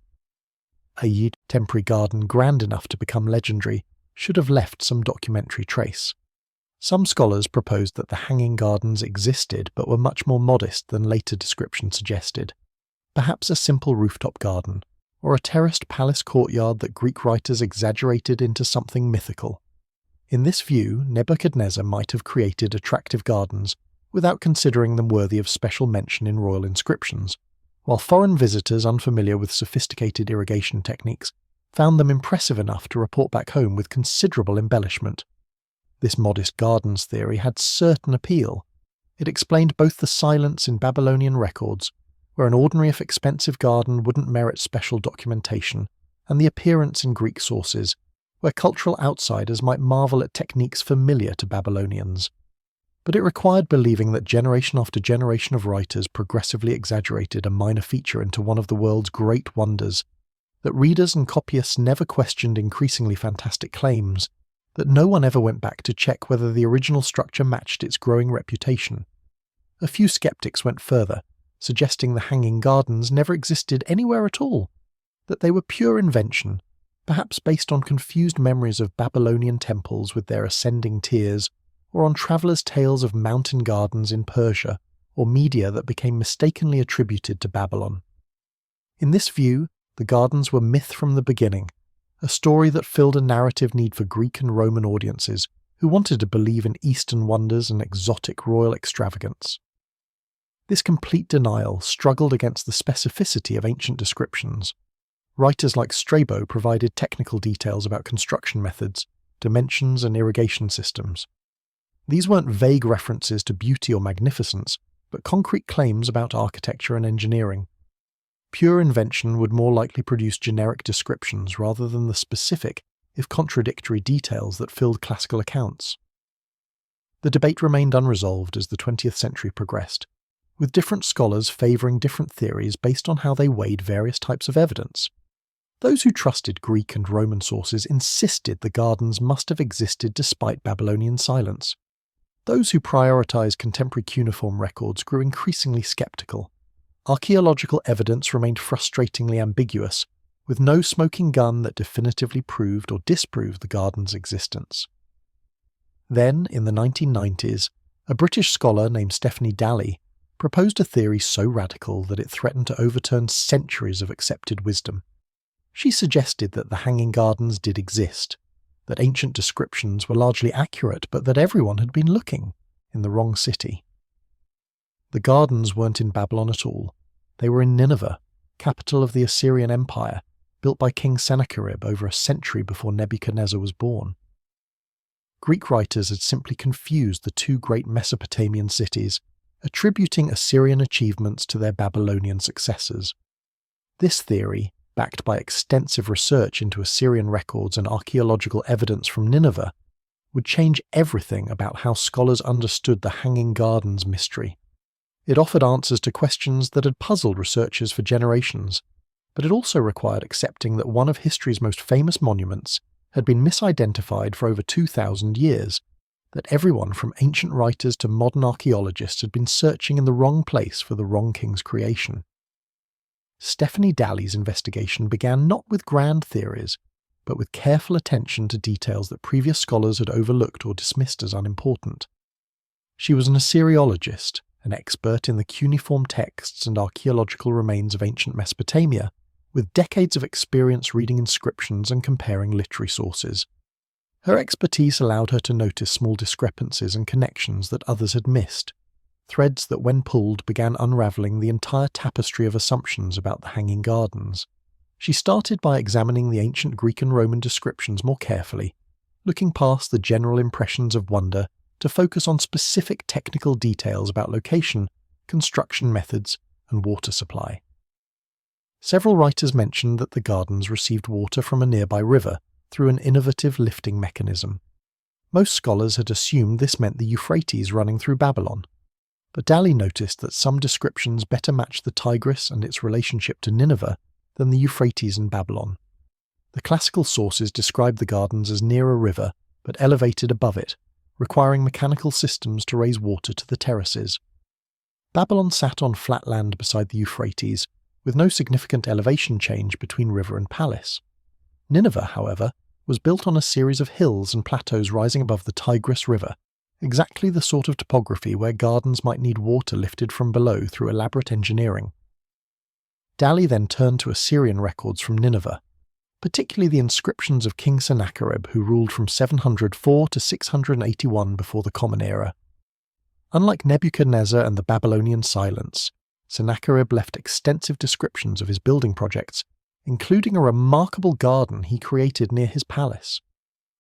A temporary garden grand enough to become legendary should have left some documentary trace. Some scholars proposed that the hanging gardens existed but were much more modest than later description suggested. Perhaps a simple rooftop garden, or a terraced palace courtyard that Greek writers exaggerated into something mythical. In this view, Nebuchadnezzar might have created attractive gardens without considering them worthy of special mention in royal inscriptions, while foreign visitors unfamiliar with sophisticated irrigation techniques found them impressive enough to report back home with considerable embellishment. This modest gardens theory had certain appeal. It explained both the silence in Babylonian records, where an ordinary if expensive garden wouldn't merit special documentation, and the appearance in Greek sources, where cultural outsiders might marvel at techniques familiar to Babylonians. But it required believing that generation after generation of writers progressively exaggerated a minor feature into one of the world's great wonders, that readers and copyists never questioned increasingly fantastic claims, that no one ever went back to check whether the original structure matched its growing reputation. A few skeptics went further, suggesting the hanging gardens never existed anywhere at all, that they were pure invention, perhaps based on confused memories of Babylonian temples with their ascending tiers, or on travellers' tales of mountain gardens in Persia, or media that became mistakenly attributed to Babylon. In this view, the gardens were myth from the beginning, a story that filled a narrative need for Greek and Roman audiences who wanted to believe in Eastern wonders and exotic royal extravagance. This complete denial struggled against the specificity of ancient descriptions. Writers like Strabo provided technical details about construction methods, dimensions, and irrigation systems. These weren't vague references to beauty or magnificence, but concrete claims about architecture and engineering. Pure invention would more likely produce generic descriptions rather than the specific, if contradictory, details that filled classical accounts. The debate remained unresolved as the 20th century progressed, with different scholars favouring different theories based on how they weighed various types of evidence. Those who trusted Greek and Roman sources insisted the gardens must have existed despite Babylonian silence. Those who prioritised contemporary cuneiform records grew increasingly sceptical. Archaeological evidence remained frustratingly ambiguous, with no smoking gun that definitively proved or disproved the gardens' existence. Then, in the 1990s, a British scholar named Stephanie Dalley proposed a theory so radical that it threatened to overturn centuries of accepted wisdom. She suggested that the Hanging Gardens did exist, that ancient descriptions were largely accurate, but that everyone had been looking in the wrong city. The gardens weren't in Babylon at all. They were in Nineveh, capital of the Assyrian Empire, built by King Sennacherib over a century before Nebuchadnezzar was born. Greek writers had simply confused the two great Mesopotamian cities, attributing Assyrian achievements to their Babylonian successors. This theory, backed by extensive research into Assyrian records and archaeological evidence from Nineveh, would change everything about how scholars understood the Hanging Gardens mystery. It offered answers to questions that had puzzled researchers for generations, but it also required accepting that one of history's most famous monuments had been misidentified for over 2,000 years, that everyone from ancient writers to modern archaeologists had been searching in the wrong place for the wrong king's creation. Stephanie Dalley's investigation began not with grand theories, but with careful attention to details that previous scholars had overlooked or dismissed as unimportant. She was an Assyriologist, an expert in the cuneiform texts and archaeological remains of ancient Mesopotamia, with decades of experience reading inscriptions and comparing literary sources. Her expertise allowed her to notice small discrepancies and connections that others had missed, threads that when pulled began unravelling the entire tapestry of assumptions about the Hanging Gardens. She started by examining the ancient Greek and Roman descriptions more carefully, looking past the general impressions of wonder to focus on specific technical details about location, construction methods, and water supply. Several writers mentioned that the gardens received water from a nearby river through an innovative lifting mechanism. Most scholars had assumed this meant the Euphrates running through Babylon, but Dalley noticed that some descriptions better matched the Tigris and its relationship to Nineveh than the Euphrates and Babylon. The classical sources described the gardens as near a river, but elevated above it, requiring mechanical systems to raise water to the terraces. Babylon sat on flat land beside the Euphrates, with no significant elevation change between river and palace. Nineveh, however, was built on a series of hills and plateaus rising above the Tigris River, exactly the sort of topography where gardens might need water lifted from below through elaborate engineering. Dalley then turned to Assyrian records from Nineveh, particularly the inscriptions of King Sennacherib, who ruled from 704 to 681 before the Common Era. Unlike Nebuchadnezzar and the Babylonian silence, Sennacherib left extensive descriptions of his building projects, including a remarkable garden he created near his palace.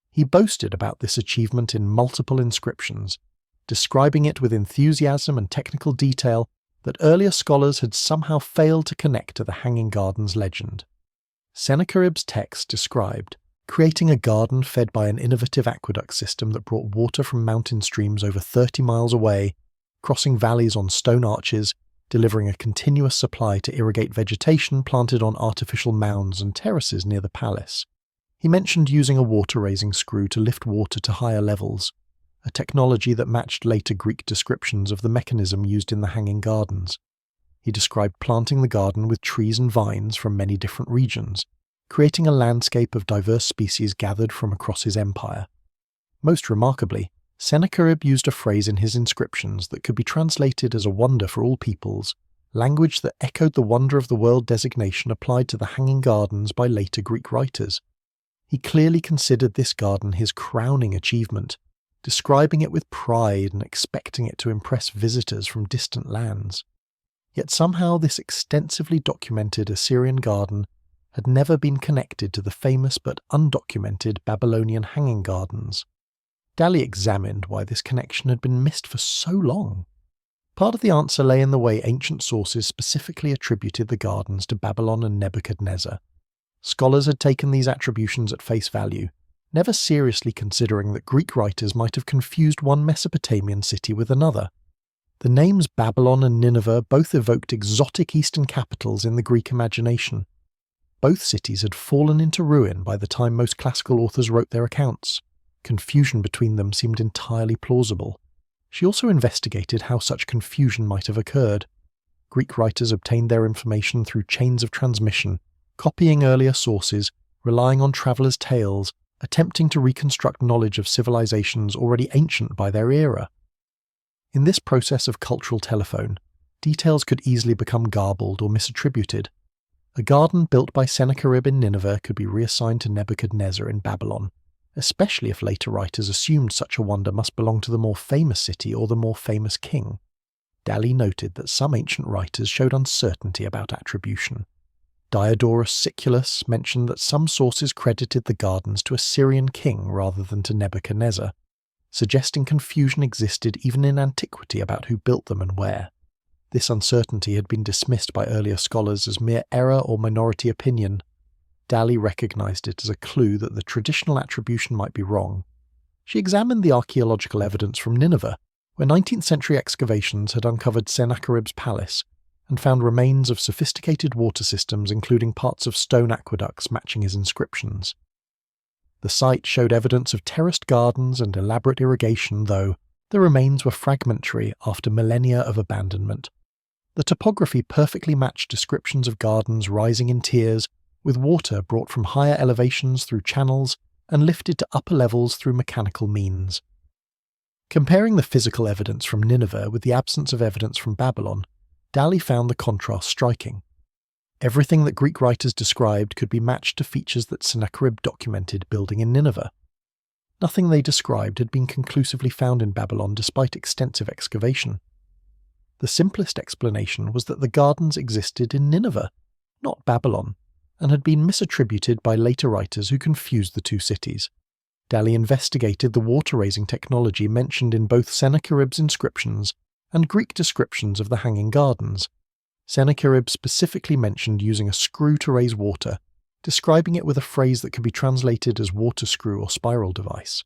He boasted about this achievement in multiple inscriptions, describing it with enthusiasm and technical detail that earlier scholars had somehow failed to connect to the Hanging Gardens legend. Sennacherib's text described creating a garden fed by an innovative aqueduct system that brought water from mountain streams over 30 miles away, crossing valleys on stone arches, delivering a continuous supply to irrigate vegetation planted on artificial mounds and terraces near the palace. He mentioned using a water-raising screw to lift water to higher levels, a technology that matched later Greek descriptions of the mechanism used in the Hanging Gardens. He described planting the garden with trees and vines from many different regions, creating a landscape of diverse species gathered from across his empire. Most remarkably, Sennacherib used a phrase in his inscriptions that could be translated as a wonder for all peoples, language that echoed the wonder of the world designation applied to the Hanging Gardens by later Greek writers. He clearly considered this garden his crowning achievement, describing it with pride and expecting it to impress visitors from distant lands. Yet somehow this extensively documented Assyrian garden had never been connected to the famous but undocumented Babylonian hanging gardens. Dalley examined why this connection had been missed for so long. Part of the answer lay in the way ancient sources specifically attributed the gardens to Babylon and Nebuchadnezzar. Scholars had taken these attributions at face value, never seriously considering that Greek writers might have confused one Mesopotamian city with another. The names Babylon and Nineveh both evoked exotic eastern capitals in the Greek imagination. Both cities had fallen into ruin by the time most classical authors wrote their accounts. Confusion between them seemed entirely plausible. She also investigated how such confusion might have occurred. Greek writers obtained their information through chains of transmission, copying earlier sources, relying on travellers' tales, attempting to reconstruct knowledge of civilizations already ancient by their era. In this process of cultural telephone, details could easily become garbled or misattributed. A garden built by Sennacherib in Nineveh could be reassigned to Nebuchadnezzar in Babylon, especially if later writers assumed such a wonder must belong to the more famous city or the more famous king. Dalley noted that some ancient writers showed uncertainty about attribution. Diodorus Siculus mentioned that some sources credited the gardens to a Syrian king rather than to Nebuchadnezzar, suggesting confusion existed even in antiquity about who built them and where. This uncertainty had been dismissed by earlier scholars as mere error or minority opinion. Dalley recognized it as a clue that the traditional attribution might be wrong. She examined the archaeological evidence from Nineveh, where 19th century excavations had uncovered Sennacherib's palace and found remains of sophisticated water systems including parts of stone aqueducts matching his inscriptions. The site showed evidence of terraced gardens and elaborate irrigation, though the remains were fragmentary after millennia of abandonment. The topography perfectly matched descriptions of gardens rising in tiers, with water brought from higher elevations through channels and lifted to upper levels through mechanical means. Comparing the physical evidence from Nineveh with the absence of evidence from Babylon, Dalley found the contrast striking. Everything that Greek writers described could be matched to features that Sennacherib documented building in Nineveh. Nothing they described had been conclusively found in Babylon despite extensive excavation. The simplest explanation was that the gardens existed in Nineveh, not Babylon, and had been misattributed by later writers who confused the two cities. Dalley investigated the water-raising technology mentioned in both Sennacherib's inscriptions and Greek descriptions of the hanging gardens. Sennacherib specifically mentioned using a screw to raise water, describing it with a phrase that could be translated as water screw or spiral device.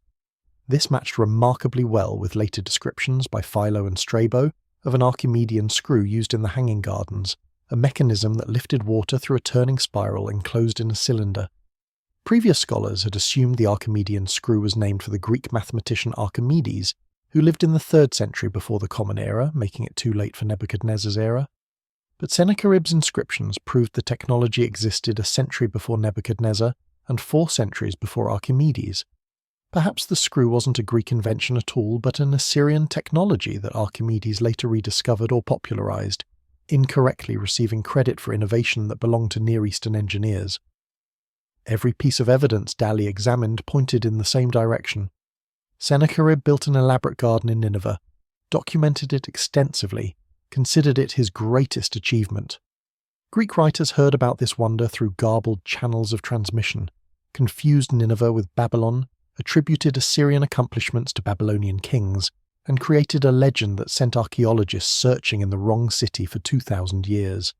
This matched remarkably well with later descriptions by Philo and Strabo of an Archimedean screw used in the hanging gardens, a mechanism that lifted water through a turning spiral enclosed in a cylinder. Previous scholars had assumed the Archimedean screw was named for the Greek mathematician Archimedes, who lived in the 3rd century before the Common Era, making it too late for Nebuchadnezzar's era. But Sennacherib's inscriptions proved the technology existed a century before Nebuchadnezzar and 4 centuries before Archimedes. Perhaps the screw wasn't a Greek invention at all, but an Assyrian technology that Archimedes later rediscovered or popularized, incorrectly receiving credit for innovation that belonged to Near Eastern engineers. Every piece of evidence Dalley examined pointed in the same direction. Sennacherib built an elaborate garden in Nineveh, documented it extensively, considered it his greatest achievement. Greek writers heard about this wonder through garbled channels of transmission, confused Nineveh with Babylon, attributed Assyrian accomplishments to Babylonian kings, and created a legend that sent archaeologists searching in the wrong city for 2,000 years.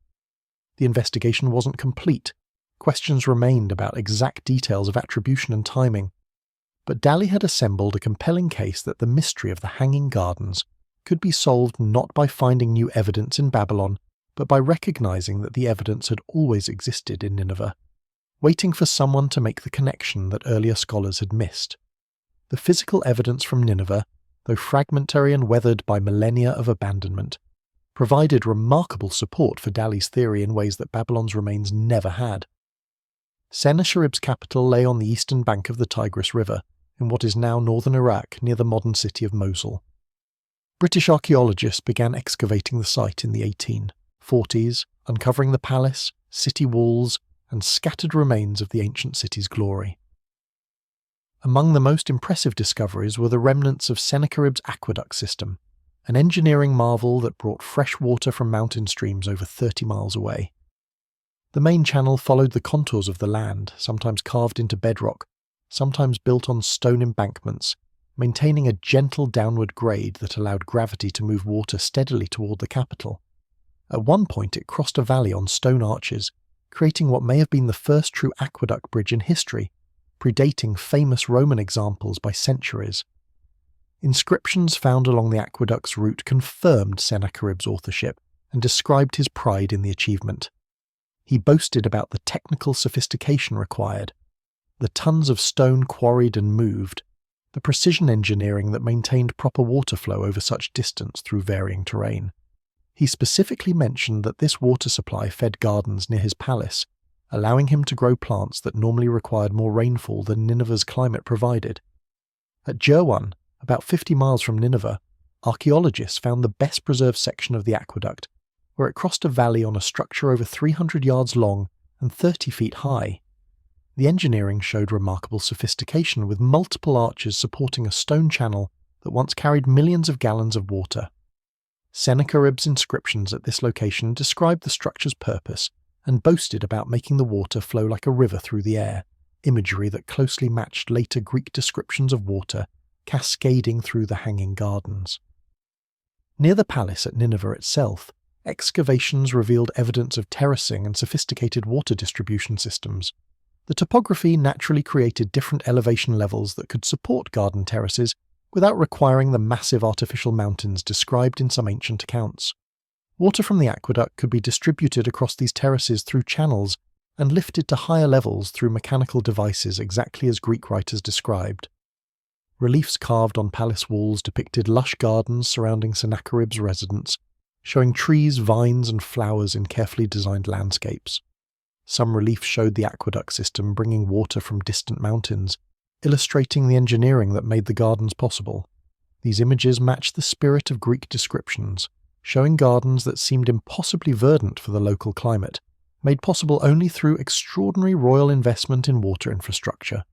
The investigation wasn't complete. Questions remained about exact details of attribution and timing. But Dalley had assembled a compelling case that the mystery of the hanging gardens could be solved not by finding new evidence in Babylon, but by recognizing that the evidence had always existed in Nineveh, waiting for someone to make the connection that earlier scholars had missed. The physical evidence from Nineveh, though fragmentary and weathered by millennia of abandonment, provided remarkable support for Dalley's theory in ways that Babylon's remains never had. Sennacherib's capital lay on the eastern bank of the Tigris River, in what is now northern Iraq near the modern city of Mosul. British archaeologists began excavating the site in the 1840s, uncovering the palace, city walls, and scattered remains of the ancient city's glory. Among the most impressive discoveries were the remnants of Sennacherib's aqueduct system, an engineering marvel that brought fresh water from mountain streams over 30 miles away. The main channel followed the contours of the land, sometimes carved into bedrock, sometimes built on stone embankments, maintaining a gentle downward grade that allowed gravity to move water steadily toward the capital. At one point it crossed a valley on stone arches, creating what may have been the first true aqueduct bridge in history, predating famous Roman examples by centuries. Inscriptions found along the aqueduct's route confirmed Sennacherib's authorship and described his pride in the achievement. He boasted about the technical sophistication required, the tons of stone quarried and moved, the precision engineering that maintained proper water flow over such distance through varying terrain. He specifically mentioned that this water supply fed gardens near his palace, allowing him to grow plants that normally required more rainfall than Nineveh's climate provided. At Jerwan, about 50 miles from Nineveh, archaeologists found the best preserved section of the aqueduct, where it crossed a valley on a structure over 300 yards long and 30 feet high. The engineering showed remarkable sophistication, with multiple arches supporting a stone channel that once carried millions of gallons of water. Sennacherib's inscriptions at this location described the structure's purpose and boasted about making the water flow like a river through the air, imagery that closely matched later Greek descriptions of water cascading through the hanging gardens. Near the palace at Nineveh itself, excavations revealed evidence of terracing and sophisticated water distribution systems. The topography naturally created different elevation levels that could support garden terraces without requiring the massive artificial mountains described in some ancient accounts. Water from the aqueduct could be distributed across these terraces through channels and lifted to higher levels through mechanical devices exactly as Greek writers described. Reliefs carved on palace walls depicted lush gardens surrounding Sennacherib's residence, showing trees, vines, and flowers in carefully designed landscapes. Some reliefs showed the aqueduct system bringing water from distant mountains, illustrating the engineering that made the gardens possible. These images matched the spirit of Greek descriptions, showing gardens that seemed impossibly verdant for the local climate, made possible only through extraordinary royal investment in water infrastructure.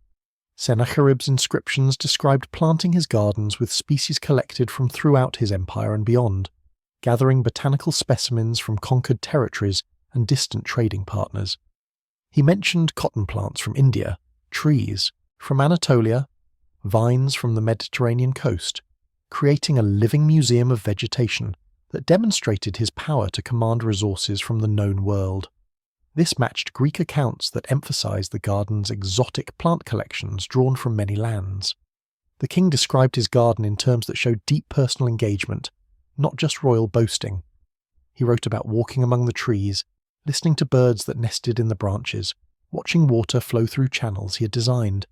Sennacherib's inscriptions described planting his gardens with species collected from throughout his empire and beyond, gathering botanical specimens from conquered territories and distant trading partners. He mentioned cotton plants from India, trees from Anatolia, vines from the Mediterranean coast, creating a living museum of vegetation that demonstrated his power to command resources from the known world. This matched Greek accounts that emphasized the garden's exotic plant collections drawn from many lands. The king described his garden in terms that showed deep personal engagement, not just royal boasting. He wrote about walking among the trees, listening to birds that nested in the branches, watching water flow through channels he had designed.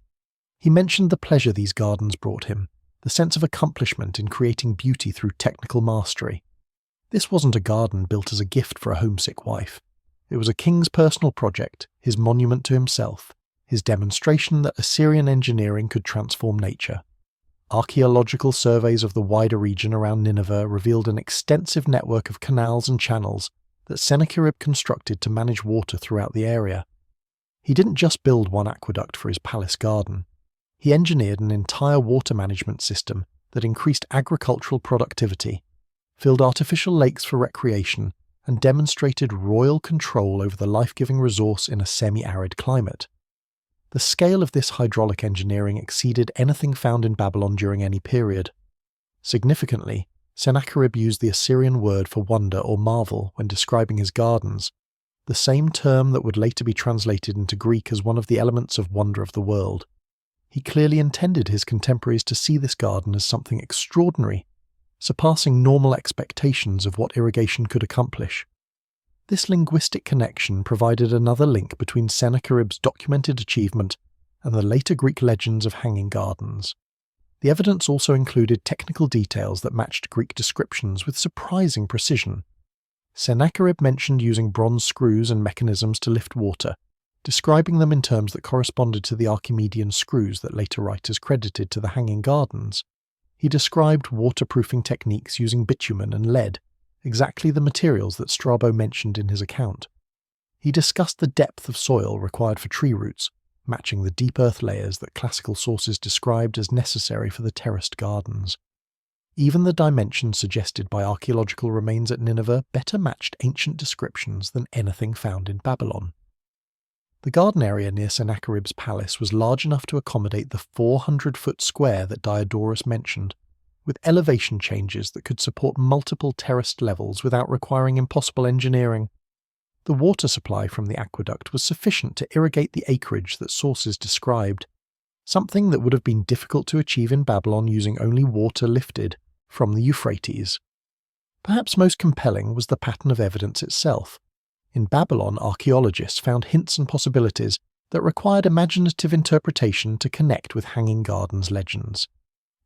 He mentioned the pleasure these gardens brought him, the sense of accomplishment in creating beauty through technical mastery. This wasn't a garden built as a gift for a homesick wife. It was a king's personal project, his monument to himself, his demonstration that Assyrian engineering could transform nature. Archaeological surveys of the wider region around Nineveh revealed an extensive network of canals and channels that Sennacherib constructed to manage water throughout the area. He didn't just build one aqueduct for his palace garden. He engineered an entire water management system that increased agricultural productivity, filled artificial lakes for recreation, and demonstrated royal control over the life-giving resource in a semi-arid climate. The scale of this hydraulic engineering exceeded anything found in Babylon during any period. Significantly, Sennacherib used the Assyrian word for wonder or marvel when describing his gardens, the same term that would later be translated into Greek as one of the elements of wonder of the world. He clearly intended his contemporaries to see this garden as something extraordinary, surpassing normal expectations of what irrigation could accomplish. This linguistic connection provided another link between Sennacherib's documented achievement and the later Greek legends of hanging gardens. The evidence also included technical details that matched Greek descriptions with surprising precision. Sennacherib mentioned using bronze screws and mechanisms to lift water, describing them in terms that corresponded to the Archimedean screws that later writers credited to the hanging gardens. He described waterproofing techniques using bitumen and lead, exactly the materials that Strabo mentioned in his account. He discussed the depth of soil required for tree roots, matching the deep earth layers that classical sources described as necessary for the terraced gardens. Even the dimensions suggested by archaeological remains at Nineveh better matched ancient descriptions than anything found in Babylon. The garden area near Sennacherib's palace was large enough to accommodate the 400-foot square that Diodorus mentioned, with elevation changes that could support multiple terraced levels without requiring impossible engineering. The water supply from the aqueduct was sufficient to irrigate the acreage that sources described, something that would have been difficult to achieve in Babylon using only water lifted from the Euphrates. Perhaps most compelling was the pattern of evidence itself. In Babylon, archaeologists found hints and possibilities that required imaginative interpretation to connect with Hanging Gardens legends.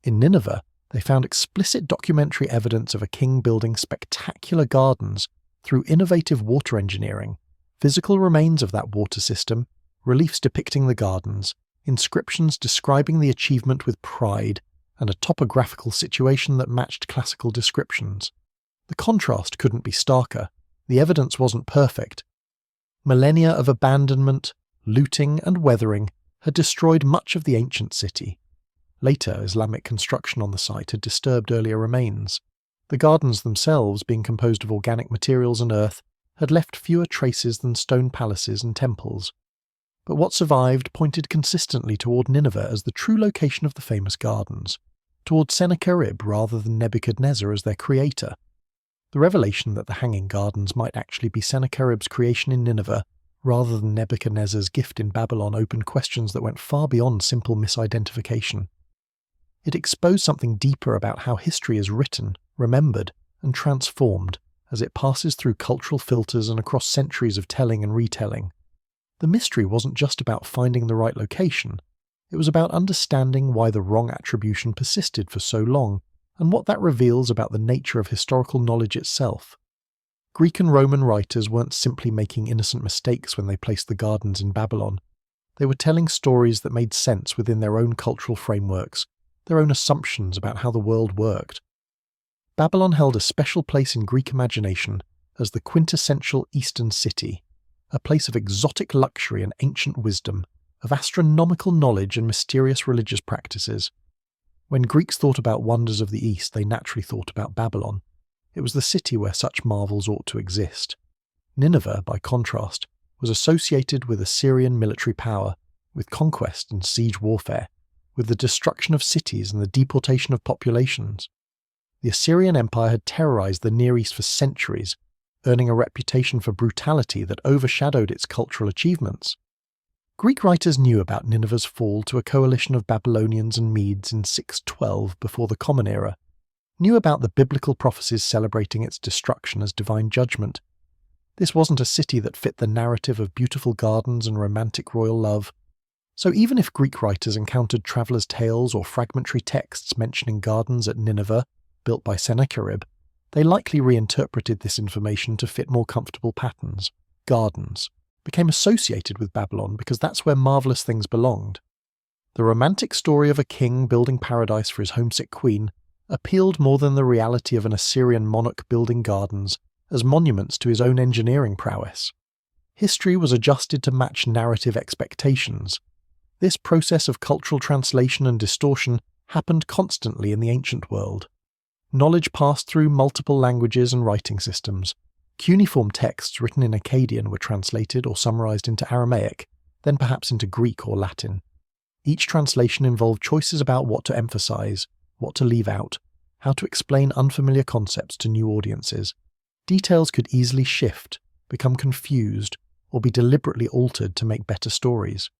In Nineveh, they found explicit documentary evidence of a king building spectacular gardens through innovative water engineering, physical remains of that water system, reliefs depicting the gardens, inscriptions describing the achievement with pride, and a topographical situation that matched classical descriptions. The contrast couldn't be starker. The evidence wasn't perfect. Millennia of abandonment, looting, and weathering had destroyed much of the ancient city. Later, Islamic construction on the site had disturbed earlier remains. The gardens themselves, being composed of organic materials and earth, had left fewer traces than stone palaces and temples. But what survived pointed consistently toward Nineveh as the true location of the famous gardens, toward Sennacherib rather than Nebuchadnezzar as their creator. The revelation that the Hanging Gardens might actually be Sennacherib's creation in Nineveh rather than Nebuchadnezzar's gift in Babylon opened questions that went far beyond simple misidentification. It exposed something deeper about how history is written, remembered, and transformed as it passes through cultural filters and across centuries of telling and retelling. The mystery wasn't just about finding the right location, it was about understanding why the wrong attribution persisted for so long, and what that reveals about the nature of historical knowledge itself. Greek and Roman writers weren't simply making innocent mistakes when they placed the gardens in Babylon. They were telling stories that made sense within their own cultural frameworks, their own assumptions about how the world worked. Babylon held a special place in Greek imagination as the quintessential Eastern city, a place of exotic luxury and ancient wisdom, of astronomical knowledge and mysterious religious practices. When Greeks thought about wonders of the East, they naturally thought about Babylon. It was the city where such marvels ought to exist. Nineveh, by contrast, was associated with Assyrian military power, with conquest and siege warfare, with the destruction of cities and the deportation of populations. The Assyrian Empire had terrorized the Near East for centuries, earning a reputation for brutality that overshadowed its cultural achievements. Greek writers knew about Nineveh's fall to a coalition of Babylonians and Medes in 612 before the Common Era, knew about the biblical prophecies celebrating its destruction as divine judgment. This wasn't a city that fit the narrative of beautiful gardens and romantic royal love. So even if Greek writers encountered travelers' tales or fragmentary texts mentioning gardens at Nineveh, built by Sennacherib, they likely reinterpreted this information to fit more comfortable patterns. Gardens became associated with Babylon because that's where marvelous things belonged. The romantic story of a king building paradise for his homesick queen appealed more than the reality of an Assyrian monarch building gardens as monuments to his own engineering prowess. History was adjusted to match narrative expectations. This process of cultural translation and distortion happened constantly in the ancient world. Knowledge passed through multiple languages and writing systems. Cuneiform texts written in Akkadian were translated or summarized into Aramaic, then perhaps into Greek or Latin. Each translation involved choices about what to emphasize, what to leave out, how to explain unfamiliar concepts to new audiences. Details could easily shift, become confused, or be deliberately altered to make better stories.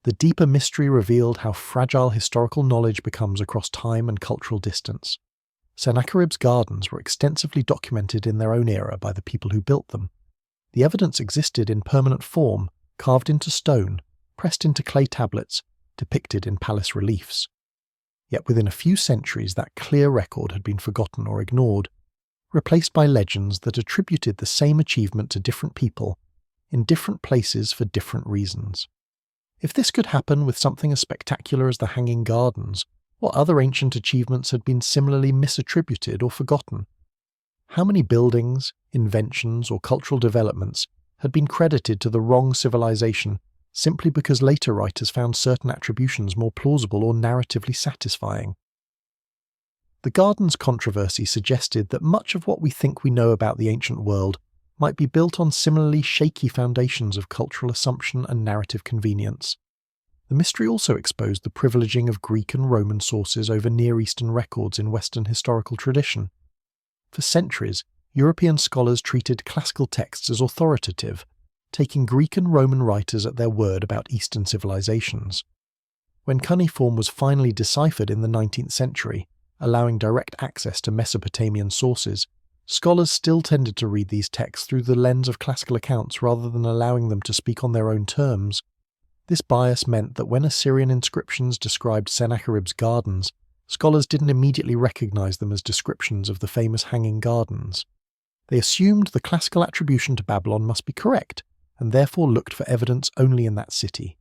The deeper mystery revealed how fragile historical knowledge becomes across time and cultural distance. Sennacherib's gardens were extensively documented in their own era by the people who built them. The evidence existed in permanent form, carved into stone, pressed into clay tablets, depicted in palace reliefs. Yet within a few centuries that clear record had been forgotten or ignored, replaced by legends that attributed the same achievement to different people, in different places for different reasons. If this could happen with something as spectacular as the Hanging Gardens, what other ancient achievements had been similarly misattributed or forgotten? How many buildings, inventions, or cultural developments had been credited to the wrong civilization simply because later writers found certain attributions more plausible or narratively satisfying? The Gardens controversy suggested that much of what we think we know about the ancient world might be built on similarly shaky foundations of cultural assumption and narrative convenience. The mystery also exposed the privileging of Greek and Roman sources over Near Eastern records in Western historical tradition. For centuries, European scholars treated classical texts as authoritative, taking Greek and Roman writers at their word about Eastern civilizations. When cuneiform was finally deciphered in the 19th century, allowing direct access to Mesopotamian sources, scholars still tended to read these texts through the lens of classical accounts rather than allowing them to speak on their own terms. This bias meant that when Assyrian inscriptions described Sennacherib's gardens, scholars didn't immediately recognize them as descriptions of the famous Hanging Gardens. They assumed the classical attribution to Babylon must be correct, and therefore looked for evidence only in that city.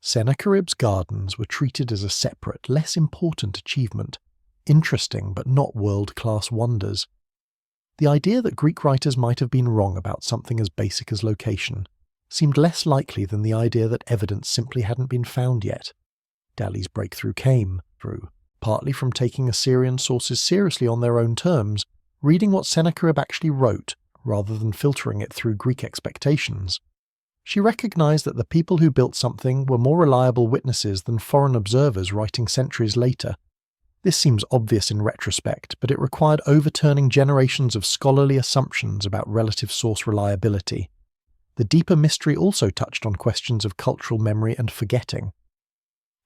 Sennacherib's gardens were treated as a separate, less important achievement, interesting but not world-class wonders. The idea that Greek writers might have been wrong about something as basic as location seemed less likely than the idea that evidence simply hadn't been found yet. Dalley's breakthrough came through, partly from taking Assyrian sources seriously on their own terms, reading what Sennacherib actually wrote, rather than filtering it through Greek expectations. She recognized that the people who built something were more reliable witnesses than foreign observers writing centuries later. This seems obvious in retrospect, but it required overturning generations of scholarly assumptions about relative source reliability. The deeper mystery also touched on questions of cultural memory and forgetting.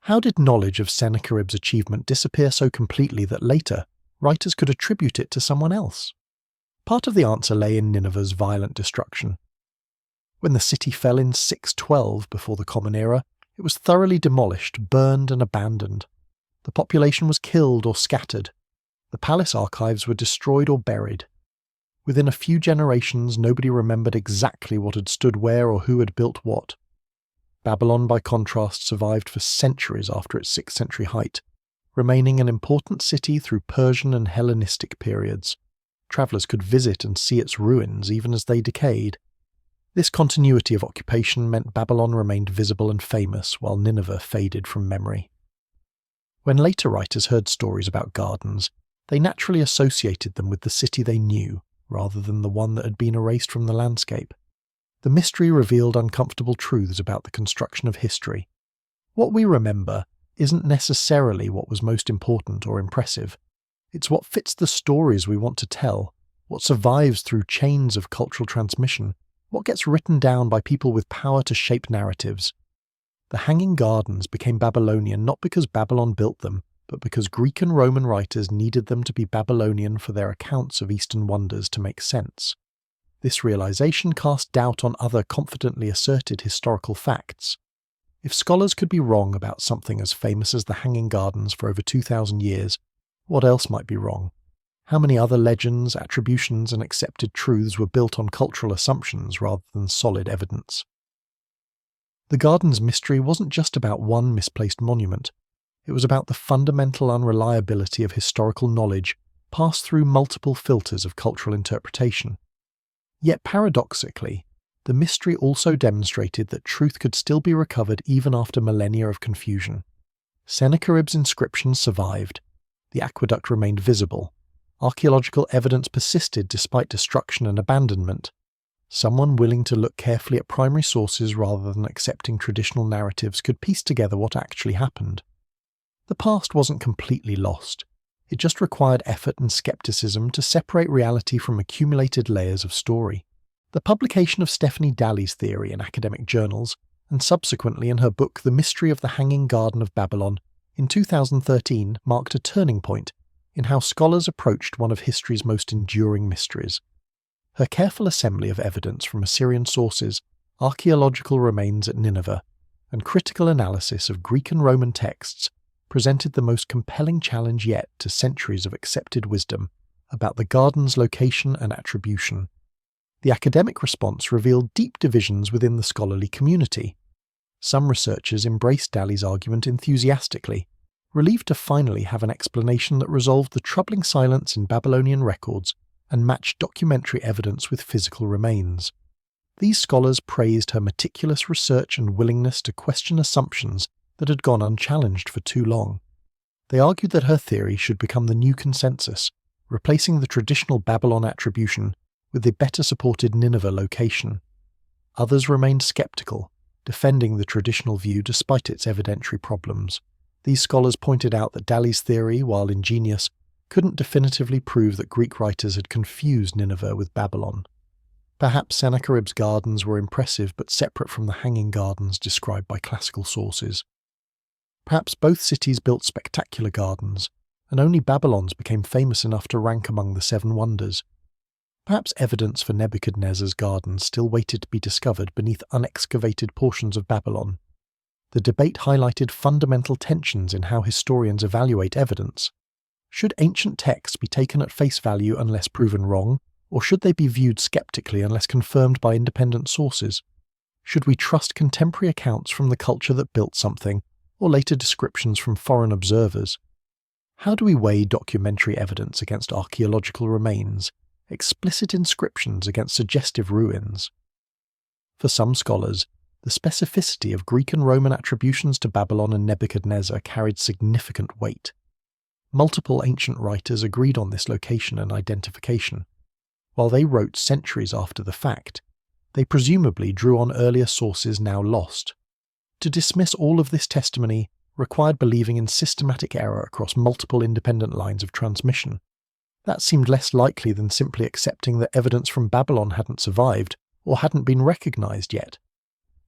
How did knowledge of Sennacherib's achievement disappear so completely that later, writers could attribute it to someone else? Part of the answer lay in Nineveh's violent destruction. When the city fell in 612 before the Common Era, it was thoroughly demolished, burned and abandoned. The population was killed or scattered. The palace archives were destroyed or buried. Within a few generations, nobody remembered exactly what had stood where or who had built what. Babylon, by contrast, survived for centuries after its 6th century height, remaining an important city through Persian and Hellenistic periods. Travellers could visit and see its ruins even as they decayed. This continuity of occupation meant Babylon remained visible and famous while Nineveh faded from memory. When later writers heard stories about gardens, they naturally associated them with the city they knew, rather than the one that had been erased from the landscape. The mystery revealed uncomfortable truths about the construction of history. What we remember isn't necessarily what was most important or impressive. It's what fits the stories we want to tell, what survives through chains of cultural transmission, what gets written down by people with power to shape narratives. The Hanging Gardens became Babylonian not because Babylon built them, but because Greek and Roman writers needed them to be Babylonian for their accounts of Eastern wonders to make sense. This realization cast doubt on other confidently asserted historical facts. If scholars could be wrong about something as famous as the Hanging Gardens for over 2,000 years, what else might be wrong? How many other legends, attributions, and accepted truths were built on cultural assumptions rather than solid evidence? The garden's mystery wasn't just about one misplaced monument. It was about the fundamental unreliability of historical knowledge passed through multiple filters of cultural interpretation. Yet paradoxically, the mystery also demonstrated that truth could still be recovered even after millennia of confusion. Sennacherib's inscriptions survived. The aqueduct remained visible. Archaeological evidence persisted despite destruction and abandonment. Someone willing to look carefully at primary sources rather than accepting traditional narratives could piece together what actually happened. The past wasn't completely lost. It just required effort and skepticism to separate reality from accumulated layers of story. The publication of Stephanie Dalley's theory in academic journals, and subsequently in her book The Mystery of the Hanging Garden of Babylon, in 2013 marked a turning point in how scholars approached one of history's most enduring mysteries. Her careful assembly of evidence from Assyrian sources, archaeological remains at Nineveh, and critical analysis of Greek and Roman texts presented the most compelling challenge yet to centuries of accepted wisdom about the garden's location and attribution. The academic response revealed deep divisions within the scholarly community. Some researchers embraced Dalley's argument enthusiastically, relieved to finally have an explanation that resolved the troubling silence in Babylonian records and matched documentary evidence with physical remains. These scholars praised her meticulous research and willingness to question assumptions that had gone unchallenged for too long. They argued that her theory should become the new consensus, replacing the traditional Babylon attribution with the better supported Nineveh location. Others remained skeptical, defending the traditional view despite its evidentiary problems. These scholars pointed out that Dalley's theory, while ingenious, couldn't definitively prove that Greek writers had confused Nineveh with Babylon. Perhaps Sennacherib's gardens were impressive but separate from the hanging gardens described by classical sources. Perhaps both cities built spectacular gardens, and only Babylon's became famous enough to rank among the Seven Wonders. Perhaps evidence for Nebuchadnezzar's gardens still waited to be discovered beneath unexcavated portions of Babylon. The debate highlighted fundamental tensions in how historians evaluate evidence. Should ancient texts be taken at face value unless proven wrong, or should they be viewed skeptically unless confirmed by independent sources? Should we trust contemporary accounts from the culture that built something, or later descriptions from foreign observers? How do we weigh documentary evidence against archaeological remains, explicit inscriptions against suggestive ruins? For some scholars, the specificity of Greek and Roman attributions to Babylon and Nebuchadnezzar carried significant weight. Multiple ancient writers agreed on this location and identification. While they wrote centuries after the fact, they presumably drew on earlier sources now lost. To dismiss all of this testimony required believing in systematic error across multiple independent lines of transmission. That seemed less likely than simply accepting that evidence from Babylon hadn't survived or hadn't been recognized yet.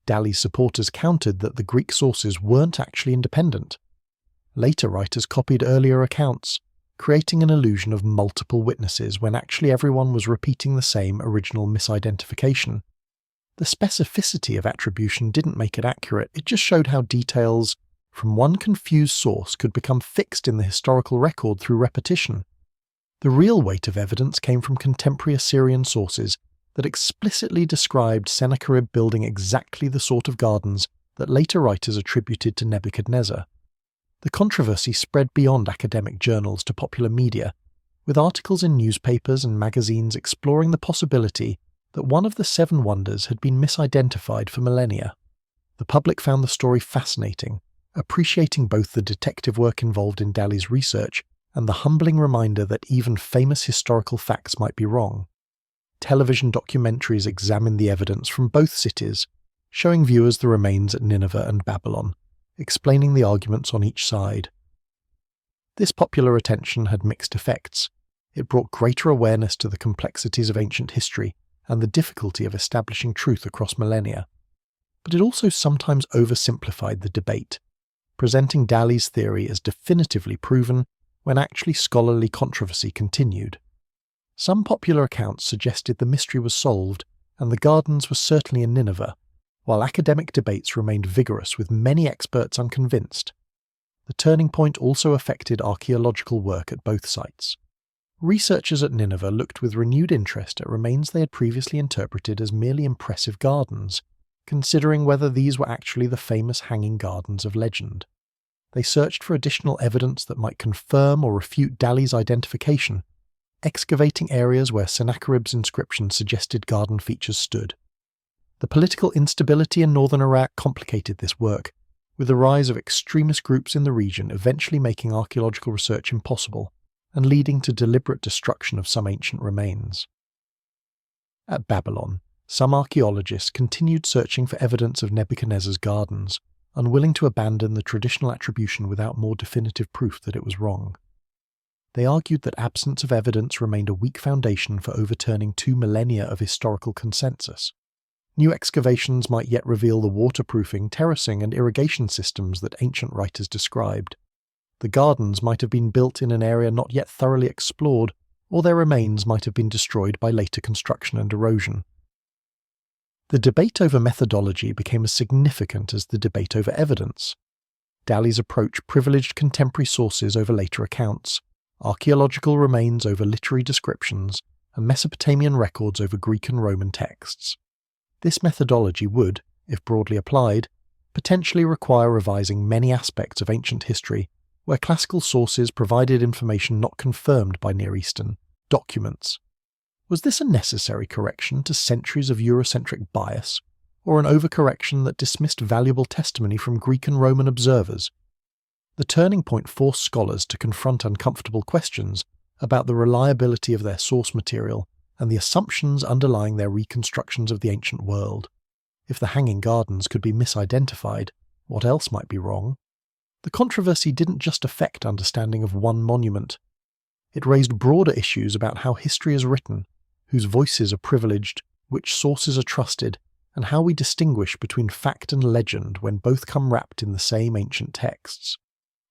Dalley's supporters countered that the Greek sources weren't actually independent. Later writers copied earlier accounts, creating an illusion of multiple witnesses when actually everyone was repeating the same original misidentification. The specificity of attribution didn't make it accurate, it just showed how details from one confused source could become fixed in the historical record through repetition. The real weight of evidence came from contemporary Assyrian sources that explicitly described Sennacherib building exactly the sort of gardens that later writers attributed to Nebuchadnezzar. The controversy spread beyond academic journals to popular media, with articles in newspapers and magazines exploring the possibility that one of the Seven Wonders had been misidentified for millennia. The public found the story fascinating, appreciating both the detective work involved in Dalley's research and the humbling reminder that even famous historical facts might be wrong. Television documentaries examined the evidence from both cities, showing viewers the remains at Nineveh and Babylon, explaining the arguments on each side. This popular attention had mixed effects. It brought greater awareness to the complexities of ancient history and the difficulty of establishing truth across millennia. But it also sometimes oversimplified the debate, presenting Dalley's theory as definitively proven when actually scholarly controversy continued. Some popular accounts suggested the mystery was solved and the gardens were certainly in Nineveh, while academic debates remained vigorous with many experts unconvinced. The turning point also affected archaeological work at both sites. Researchers at Nineveh looked with renewed interest at remains they had previously interpreted as merely impressive gardens, considering whether these were actually the famous hanging gardens of legend. They searched for additional evidence that might confirm or refute Dalley's identification, excavating areas where Sennacherib's inscription suggested garden features stood. The political instability in northern Iraq complicated this work, with the rise of extremist groups in the region eventually making archaeological research impossible and leading to deliberate destruction of some ancient remains. At Babylon, some archaeologists continued searching for evidence of Nebuchadnezzar's gardens, unwilling to abandon the traditional attribution without more definitive proof that it was wrong. They argued that absence of evidence remained a weak foundation for overturning 2 millennia of historical consensus. New excavations might yet reveal the waterproofing, terracing, and irrigation systems that ancient writers described. The gardens might have been built in an area not yet thoroughly explored, or their remains might have been destroyed by later construction and erosion. The debate over methodology became as significant as the debate over evidence. Dalley's approach privileged contemporary sources over later accounts, archaeological remains over literary descriptions, and Mesopotamian records over Greek and Roman texts. This methodology would, if broadly applied, potentially require revising many aspects of ancient history where classical sources provided information not confirmed by Near Eastern documents. Was this a necessary correction to centuries of Eurocentric bias, or an overcorrection that dismissed valuable testimony from Greek and Roman observers? The turning point forced scholars to confront uncomfortable questions about the reliability of their source material and the assumptions underlying their reconstructions of the ancient world. If the Hanging Gardens could be misidentified, what else might be wrong? The controversy didn't just affect understanding of one monument. It raised broader issues about how history is written, whose voices are privileged, which sources are trusted, and how we distinguish between fact and legend when both come wrapped in the same ancient texts.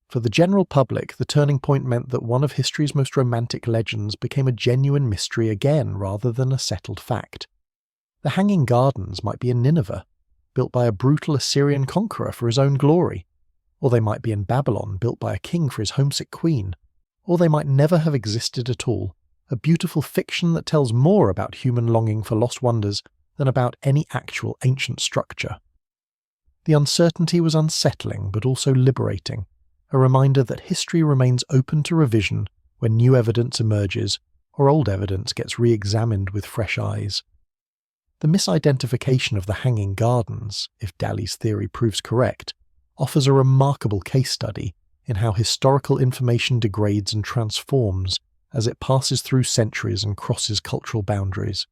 For the general public, the turning point meant that one of history's most romantic legends became a genuine mystery again rather than a settled fact. The Hanging Gardens might be in Nineveh, built by a brutal Assyrian conqueror for his own glory, or they might be in Babylon, built by a king for his homesick queen, or they might never have existed at all, a beautiful fiction that tells more about human longing for lost wonders than about any actual ancient structure. The uncertainty was unsettling but also liberating, a reminder that history remains open to revision when new evidence emerges or old evidence gets re-examined with fresh eyes. The misidentification of the Hanging Gardens, if Dalley's theory proves correct, offers a remarkable case study in how historical information degrades and transforms as it passes through centuries and crosses cultural boundaries.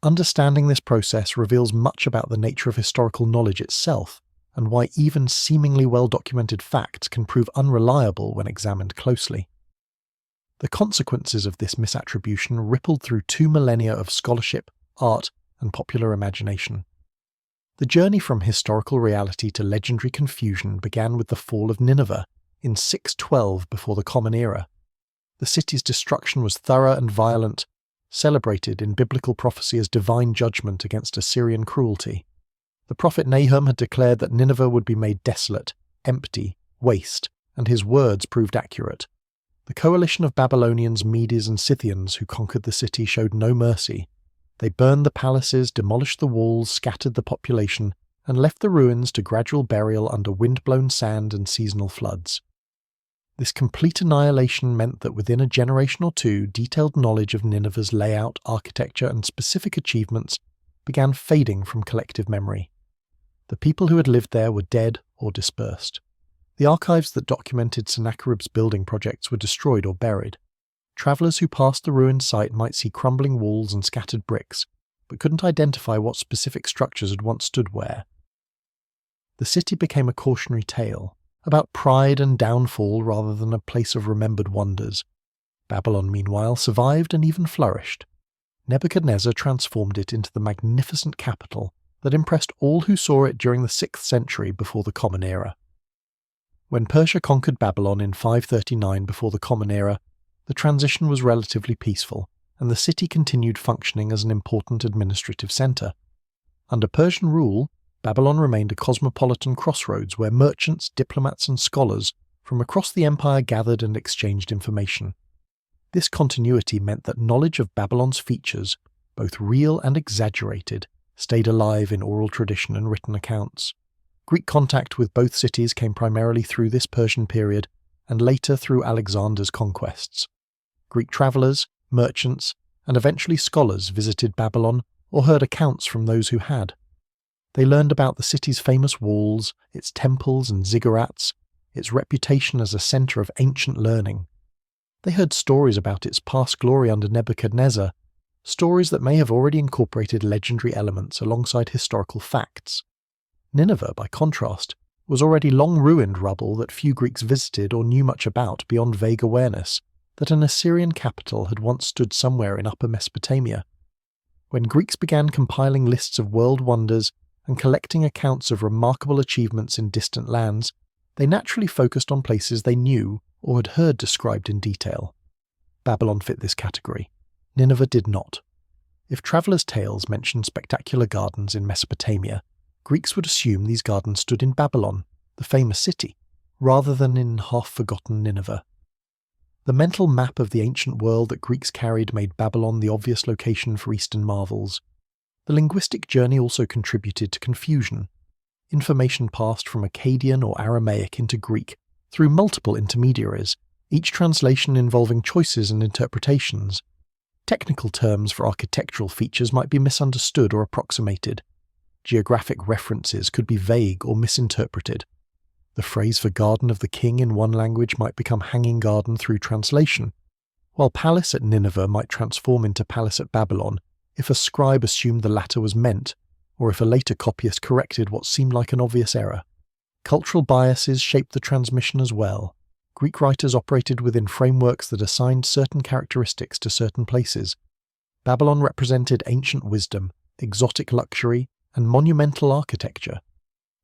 Understanding this process reveals much about the nature of historical knowledge itself, and why even seemingly well-documented facts can prove unreliable when examined closely. The consequences of this misattribution rippled through 2 millennia of scholarship, art, and popular imagination. The journey from historical reality to legendary confusion began with the fall of Nineveh in 612 before the Common Era. The city's destruction was thorough and violent, celebrated in biblical prophecy as divine judgment against Assyrian cruelty. The prophet Nahum had declared that Nineveh would be made desolate, empty, waste, and his words proved accurate. The coalition of Babylonians, Medes, and Scythians who conquered the city showed no mercy. They burned the palaces, demolished the walls, scattered the population, and left the ruins to gradual burial under wind-blown sand and seasonal floods. This complete annihilation meant that within a generation or two, detailed knowledge of Nineveh's layout, architecture, and specific achievements began fading from collective memory. The people who had lived there were dead or dispersed. The archives that documented Sennacherib's building projects were destroyed or buried. Travellers who passed the ruined site might see crumbling walls and scattered bricks, but couldn't identify what specific structures had once stood where. The city became a cautionary tale, about pride and downfall rather than a place of remembered wonders. Babylon, meanwhile, survived and even flourished. Nebuchadnezzar transformed it into the magnificent capital that impressed all who saw it during the 6th century before the Common Era. When Persia conquered Babylon in 539 before the Common Era, the transition was relatively peaceful, and the city continued functioning as an important administrative centre. Under Persian rule, Babylon remained a cosmopolitan crossroads where merchants, diplomats, and scholars from across the empire gathered and exchanged information. This continuity meant that knowledge of Babylon's features, both real and exaggerated, stayed alive in oral tradition and written accounts. Greek contact with both cities came primarily through this Persian period, and later through Alexander's conquests. Greek travellers, merchants, and eventually scholars visited Babylon or heard accounts from those who had. They learned about the city's famous walls, its temples and ziggurats, its reputation as a centre of ancient learning. They heard stories about its past glory under Nebuchadnezzar, stories that may have already incorporated legendary elements alongside historical facts. Nineveh, by contrast, was already long-ruined rubble that few Greeks visited or knew much about beyond vague awareness that an Assyrian capital had once stood somewhere in Upper Mesopotamia. When Greeks began compiling lists of world wonders and collecting accounts of remarkable achievements in distant lands, they naturally focused on places they knew or had heard described in detail. Babylon fit this category. Nineveh did not. If travellers' tales mentioned spectacular gardens in Mesopotamia, Greeks would assume these gardens stood in Babylon, the famous city, rather than in half-forgotten Nineveh. The mental map of the ancient world that Greeks carried made Babylon the obvious location for Eastern marvels. The linguistic journey also contributed to confusion. Information passed from Akkadian or Aramaic into Greek through multiple intermediaries, each translation involving choices and interpretations. Technical terms for architectural features might be misunderstood or approximated. Geographic references could be vague or misinterpreted. The phrase for garden of the king in one language might become hanging garden through translation, While palace at Nineveh might transform into palace at Babylon if a scribe assumed the latter was meant, or if a later copyist corrected what seemed like an obvious error. Cultural biases shaped the transmission as well. Greek writers operated within frameworks that assigned certain characteristics to certain places. Babylon represented ancient wisdom, exotic luxury, and monumental architecture.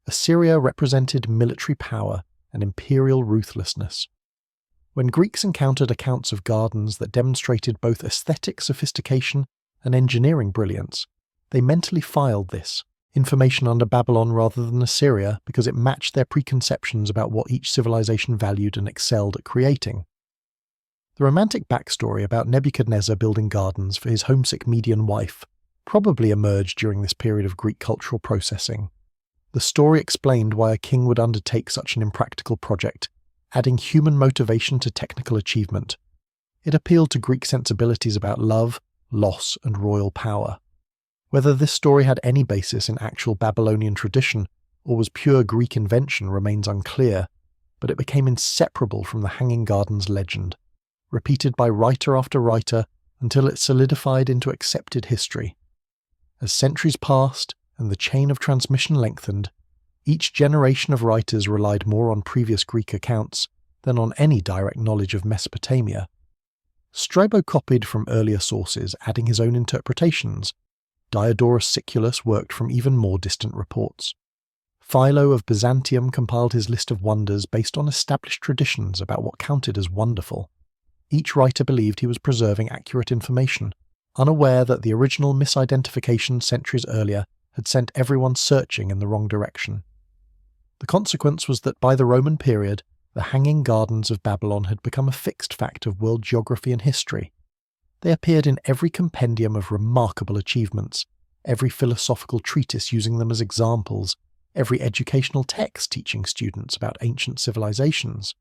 Assyria represented military power and imperial ruthlessness. When Greeks encountered accounts of gardens that demonstrated both aesthetic sophistication and engineering brilliance, they mentally filed this information under Babylon rather than Assyria because it matched their preconceptions about what each civilization valued and excelled at creating. The romantic backstory about Nebuchadnezzar building gardens for his homesick Median wife probably emerged during this period of Greek cultural processing. The story explained why a king would undertake such an impractical project, adding human motivation to technical achievement. It appealed to Greek sensibilities about love, loss, and royal power. Whether this story had any basis in actual Babylonian tradition or was pure Greek invention remains unclear, but it became inseparable from the Hanging Gardens legend, repeated by writer after writer until it solidified into accepted history. As centuries passed and the chain of transmission lengthened, each generation of writers relied more on previous Greek accounts than on any direct knowledge of Mesopotamia. Strabo copied from earlier sources, adding his own interpretations. Diodorus Siculus worked from even more distant reports. Philo of Byzantium compiled his list of wonders based on established traditions about what counted as wonderful. Each writer believed he was preserving accurate information, unaware that the original misidentification centuries earlier had sent everyone searching in the wrong direction. The consequence was that by the Roman period, the Hanging Gardens of Babylon had become a fixed fact of world geography and history. They appeared in every compendium of remarkable achievements, every philosophical treatise using them as examples, every educational text teaching students about ancient civilizations.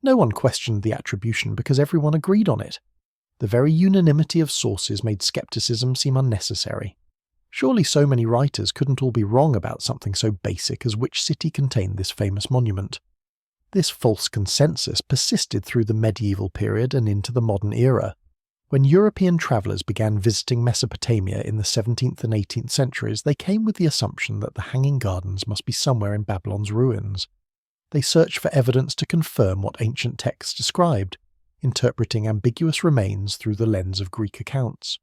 No one questioned the attribution because everyone agreed on it. The very unanimity of sources made skepticism seem unnecessary. Surely so many writers couldn't all be wrong about something so basic as which city contained this famous monument. This false consensus persisted through the medieval period and into the modern era. When European travellers began visiting Mesopotamia in the 17th and 18th centuries, they came with the assumption that the Hanging Gardens must be somewhere in Babylon's ruins. They searched for evidence to confirm what ancient texts described, interpreting ambiguous remains through the lens of Greek accounts.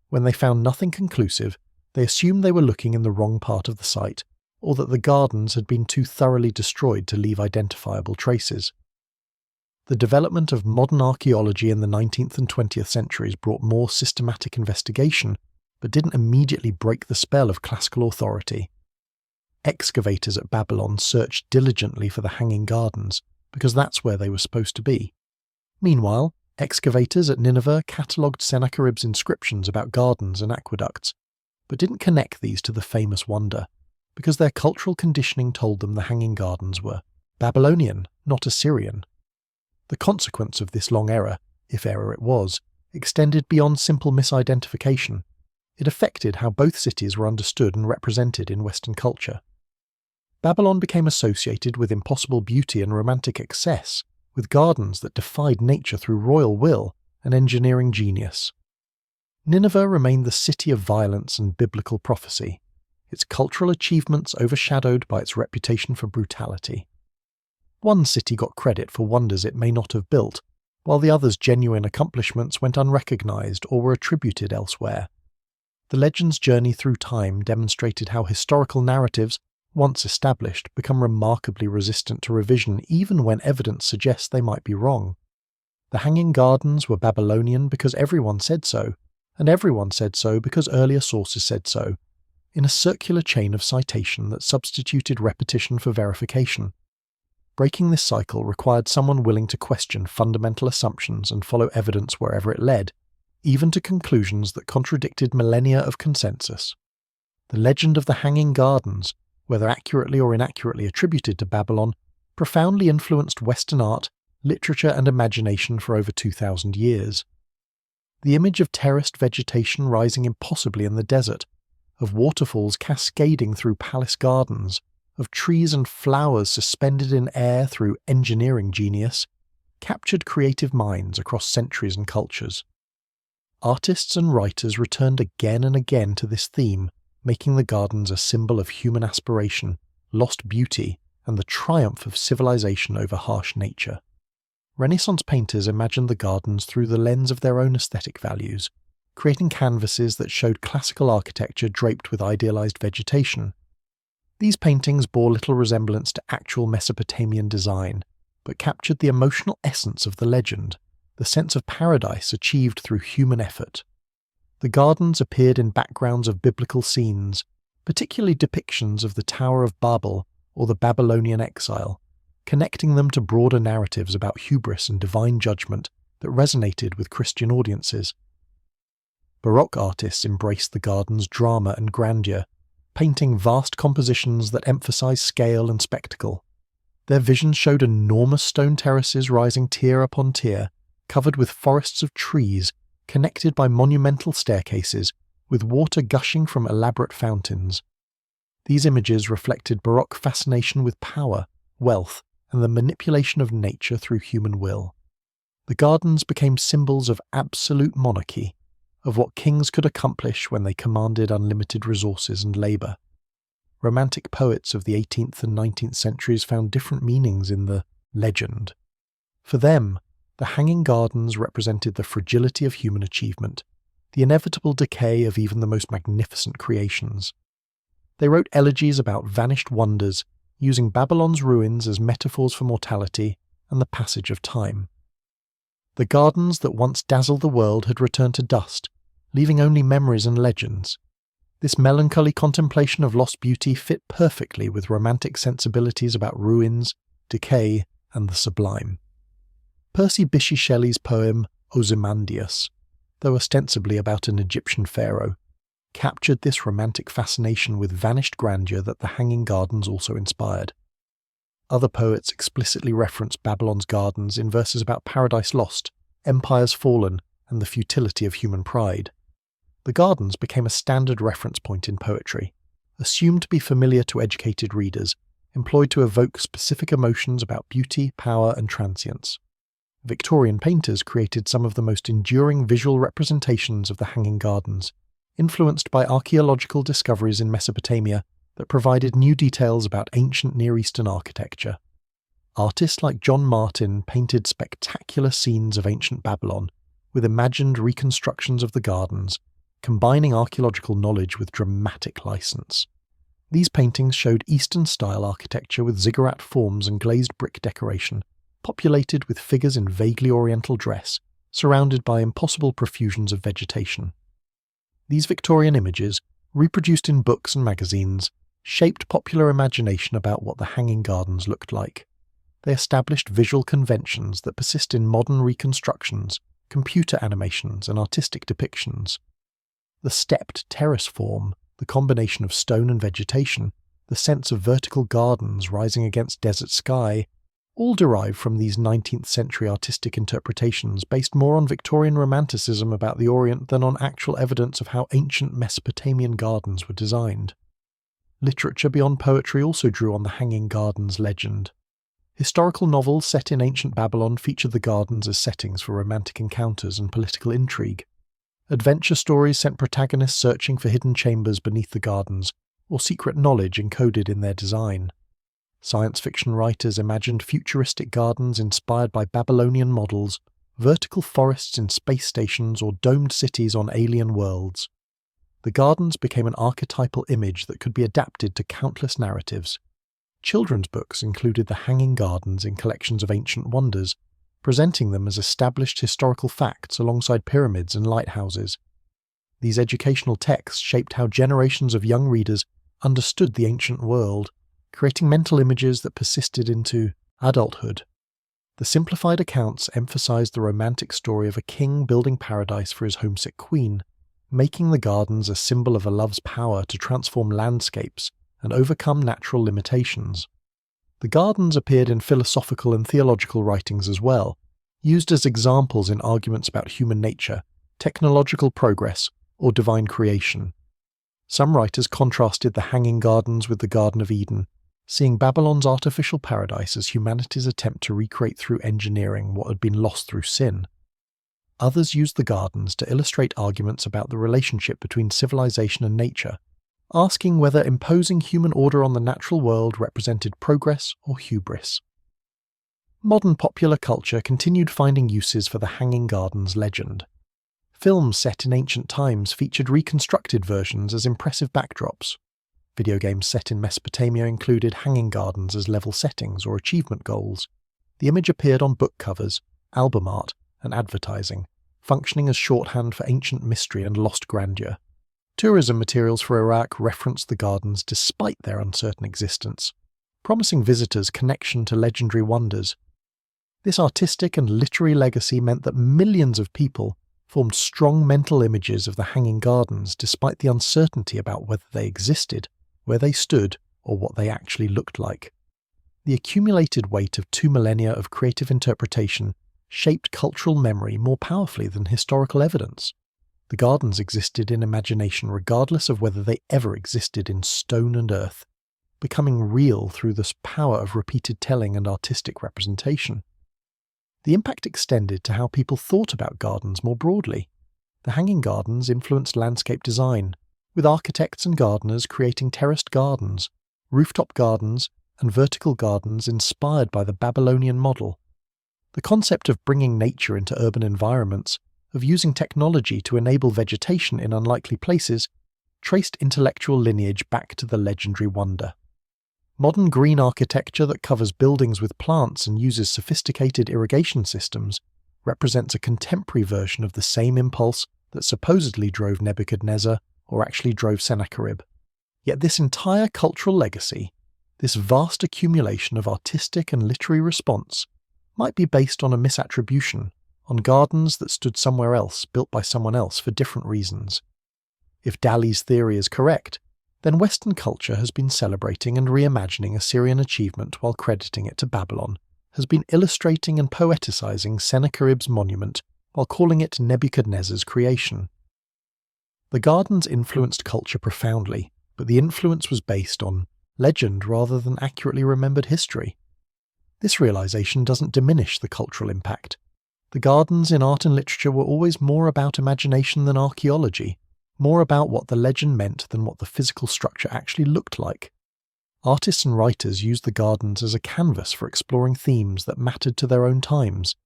When they found nothing conclusive, they assumed they were looking in the wrong part of the site, or that the gardens had been too thoroughly destroyed to leave identifiable traces. The development of modern archaeology in the 19th and 20th centuries brought more systematic investigation, but didn't immediately break the spell of classical authority. Excavators at Babylon searched diligently for the Hanging Gardens, because that's where they were supposed to be. Meanwhile, excavators at Nineveh catalogued Sennacherib's inscriptions about gardens and aqueducts, but didn't connect these to the famous wonder, because their cultural conditioning told them the Hanging Gardens were Babylonian, not Assyrian. The consequence of this long error, if error it was, extended beyond simple misidentification. It affected how both cities were understood and represented in Western culture. Babylon became associated with impossible beauty and romantic excess, with gardens that defied nature through royal will and engineering genius. Nineveh remained the city of violence and biblical prophecy, its cultural achievements overshadowed by its reputation for brutality. One city got credit for wonders it may not have built, while the other's genuine accomplishments went unrecognized or were attributed elsewhere. The legend's journey through time demonstrated how historical narratives, once established, become remarkably resistant to revision even when evidence suggests they might be wrong. The Hanging Gardens were Babylonian because everyone said so, and everyone said so because earlier sources said so, in a circular chain of citation that substituted repetition for verification. Breaking this cycle required someone willing to question fundamental assumptions and follow evidence wherever it led, even to conclusions that contradicted millennia of consensus. The legend of the Hanging Gardens, whether accurately or inaccurately attributed to Babylon, profoundly influenced Western art, literature and imagination for over 2,000 years. The image of terraced vegetation rising impossibly in the desert, of waterfalls cascading through palace gardens, of trees and flowers suspended in air through engineering genius, captured creative minds across centuries and cultures. Artists and writers returned again and again to this theme, making the gardens a symbol of human aspiration, lost beauty, and the triumph of civilization over harsh nature. Renaissance painters imagined the gardens through the lens of their own aesthetic values, creating canvases that showed classical architecture draped with idealized vegetation. These paintings bore little resemblance to actual Mesopotamian design, but captured the emotional essence of the legend, the sense of paradise achieved through human effort. The gardens appeared in backgrounds of biblical scenes, particularly depictions of the Tower of Babel or the Babylonian exile, connecting them to broader narratives about hubris and divine judgment that resonated with Christian audiences. Baroque artists embraced the garden's drama and grandeur, painting vast compositions that emphasized scale and spectacle. Their visions showed enormous stone terraces rising tier upon tier, covered with forests of trees, connected by monumental staircases, with water gushing from elaborate fountains. These images reflected Baroque fascination with power, wealth, and the manipulation of nature through human will. The gardens became symbols of absolute monarchy, of what kings could accomplish when they commanded unlimited resources and labour. Romantic poets of the 18th and 19th centuries found different meanings in the legend. For them, the hanging gardens represented the fragility of human achievement, the inevitable decay of even the most magnificent creations. They wrote elegies about vanished wonders, using Babylon's ruins as metaphors for mortality and the passage of time. The gardens that once dazzled the world had returned to dust, leaving only memories and legends. This melancholy contemplation of lost beauty fit perfectly with romantic sensibilities about ruins, decay, and the sublime. Percy Bysshe Shelley's poem Ozymandias, though ostensibly about an Egyptian pharaoh, captured this romantic fascination with vanished grandeur that the Hanging Gardens also inspired. Other poets explicitly reference Babylon's gardens in verses about paradise lost, empires fallen, and the futility of human pride. The gardens became a standard reference point in poetry, assumed to be familiar to educated readers, employed to evoke specific emotions about beauty, power, and transience. Victorian painters created some of the most enduring visual representations of the Hanging Gardens, influenced by archaeological discoveries in Mesopotamia that provided new details about ancient Near Eastern architecture. Artists like John Martin painted spectacular scenes of ancient Babylon, with imagined reconstructions of the gardens, combining archaeological knowledge with dramatic license. These paintings showed Eastern-style architecture with ziggurat forms and glazed brick decoration, populated with figures in vaguely oriental dress, surrounded by impossible profusions of vegetation. These Victorian images, reproduced in books and magazines, shaped popular imagination about what the Hanging Gardens looked like. They established visual conventions that persist in modern reconstructions, computer animations, and artistic depictions. The stepped terrace form, the combination of stone and vegetation, the sense of vertical gardens rising against desert sky, all derive from these 19th century artistic interpretations based more on Victorian romanticism about the Orient than on actual evidence of how ancient Mesopotamian gardens were designed. Literature beyond poetry also drew on the Hanging Gardens legend. Historical novels set in ancient Babylon featured the gardens as settings for romantic encounters and political intrigue. Adventure stories sent protagonists searching for hidden chambers beneath the gardens, or secret knowledge encoded in their design. Science fiction writers imagined futuristic gardens inspired by Babylonian models, vertical forests in space stations, or domed cities on alien worlds. The gardens became an archetypal image that could be adapted to countless narratives. Children's books included the Hanging Gardens in collections of ancient wonders, presenting them as established historical facts alongside pyramids and lighthouses. These educational texts shaped how generations of young readers understood the ancient world, creating mental images that persisted into adulthood. The simplified accounts emphasized the romantic story of a king building paradise for his homesick queen, making the gardens a symbol of a love's power to transform landscapes and overcome natural limitations. The gardens appeared in philosophical and theological writings as well, used as examples in arguments about human nature, technological progress, or divine creation. Some writers contrasted the Hanging Gardens with the Garden of Eden, seeing Babylon's artificial paradise as humanity's attempt to recreate through engineering what had been lost through sin. Others used the gardens to illustrate arguments about the relationship between civilization and nature, asking whether imposing human order on the natural world represented progress or hubris. Modern popular culture continued finding uses for the Hanging Gardens legend. Films set in ancient times featured reconstructed versions as impressive backdrops. Video games set in Mesopotamia included hanging gardens as level settings or achievement goals. The image appeared on book covers, album art, and advertising, functioning as shorthand for ancient mystery and lost grandeur. Tourism materials for Iraq referenced the gardens despite their uncertain existence, promising visitors connection to legendary wonders. This artistic and literary legacy meant that millions of people formed strong mental images of the Hanging Gardens despite the uncertainty about whether they existed, where they stood, or what they actually looked like. The accumulated weight of 2 millennia of creative interpretation shaped cultural memory more powerfully than historical evidence. The gardens existed in imagination regardless of whether they ever existed in stone and earth, becoming real through the power of repeated telling and artistic representation. The impact extended to how people thought about gardens more broadly. The Hanging Gardens influenced landscape design, with architects and gardeners creating terraced gardens, rooftop gardens, and vertical gardens inspired by the Babylonian model. The concept of bringing nature into urban environments, of using technology to enable vegetation in unlikely places, traced intellectual lineage back to the legendary wonder. Modern green architecture that covers buildings with plants and uses sophisticated irrigation systems represents a contemporary version of the same impulse that supposedly drove Nebuchadnezzar or actually drove Sennacherib. Yet this entire cultural legacy, this vast accumulation of artistic and literary response, might be based on a misattribution, on gardens that stood somewhere else, built by someone else for different reasons. If Dalley's theory is correct, then Western culture has been celebrating and reimagining Assyrian achievement while crediting it to Babylon, has been illustrating and poeticizing Sennacherib's monument while calling it Nebuchadnezzar's creation. The gardens influenced culture profoundly, but the influence was based on legend rather than accurately remembered history. This realization doesn't diminish the cultural impact. The gardens in art and literature were always more about imagination than archaeology, more about what the legend meant than what the physical structure actually looked like. Artists and writers used the gardens as a canvas for exploring themes that mattered to their own times,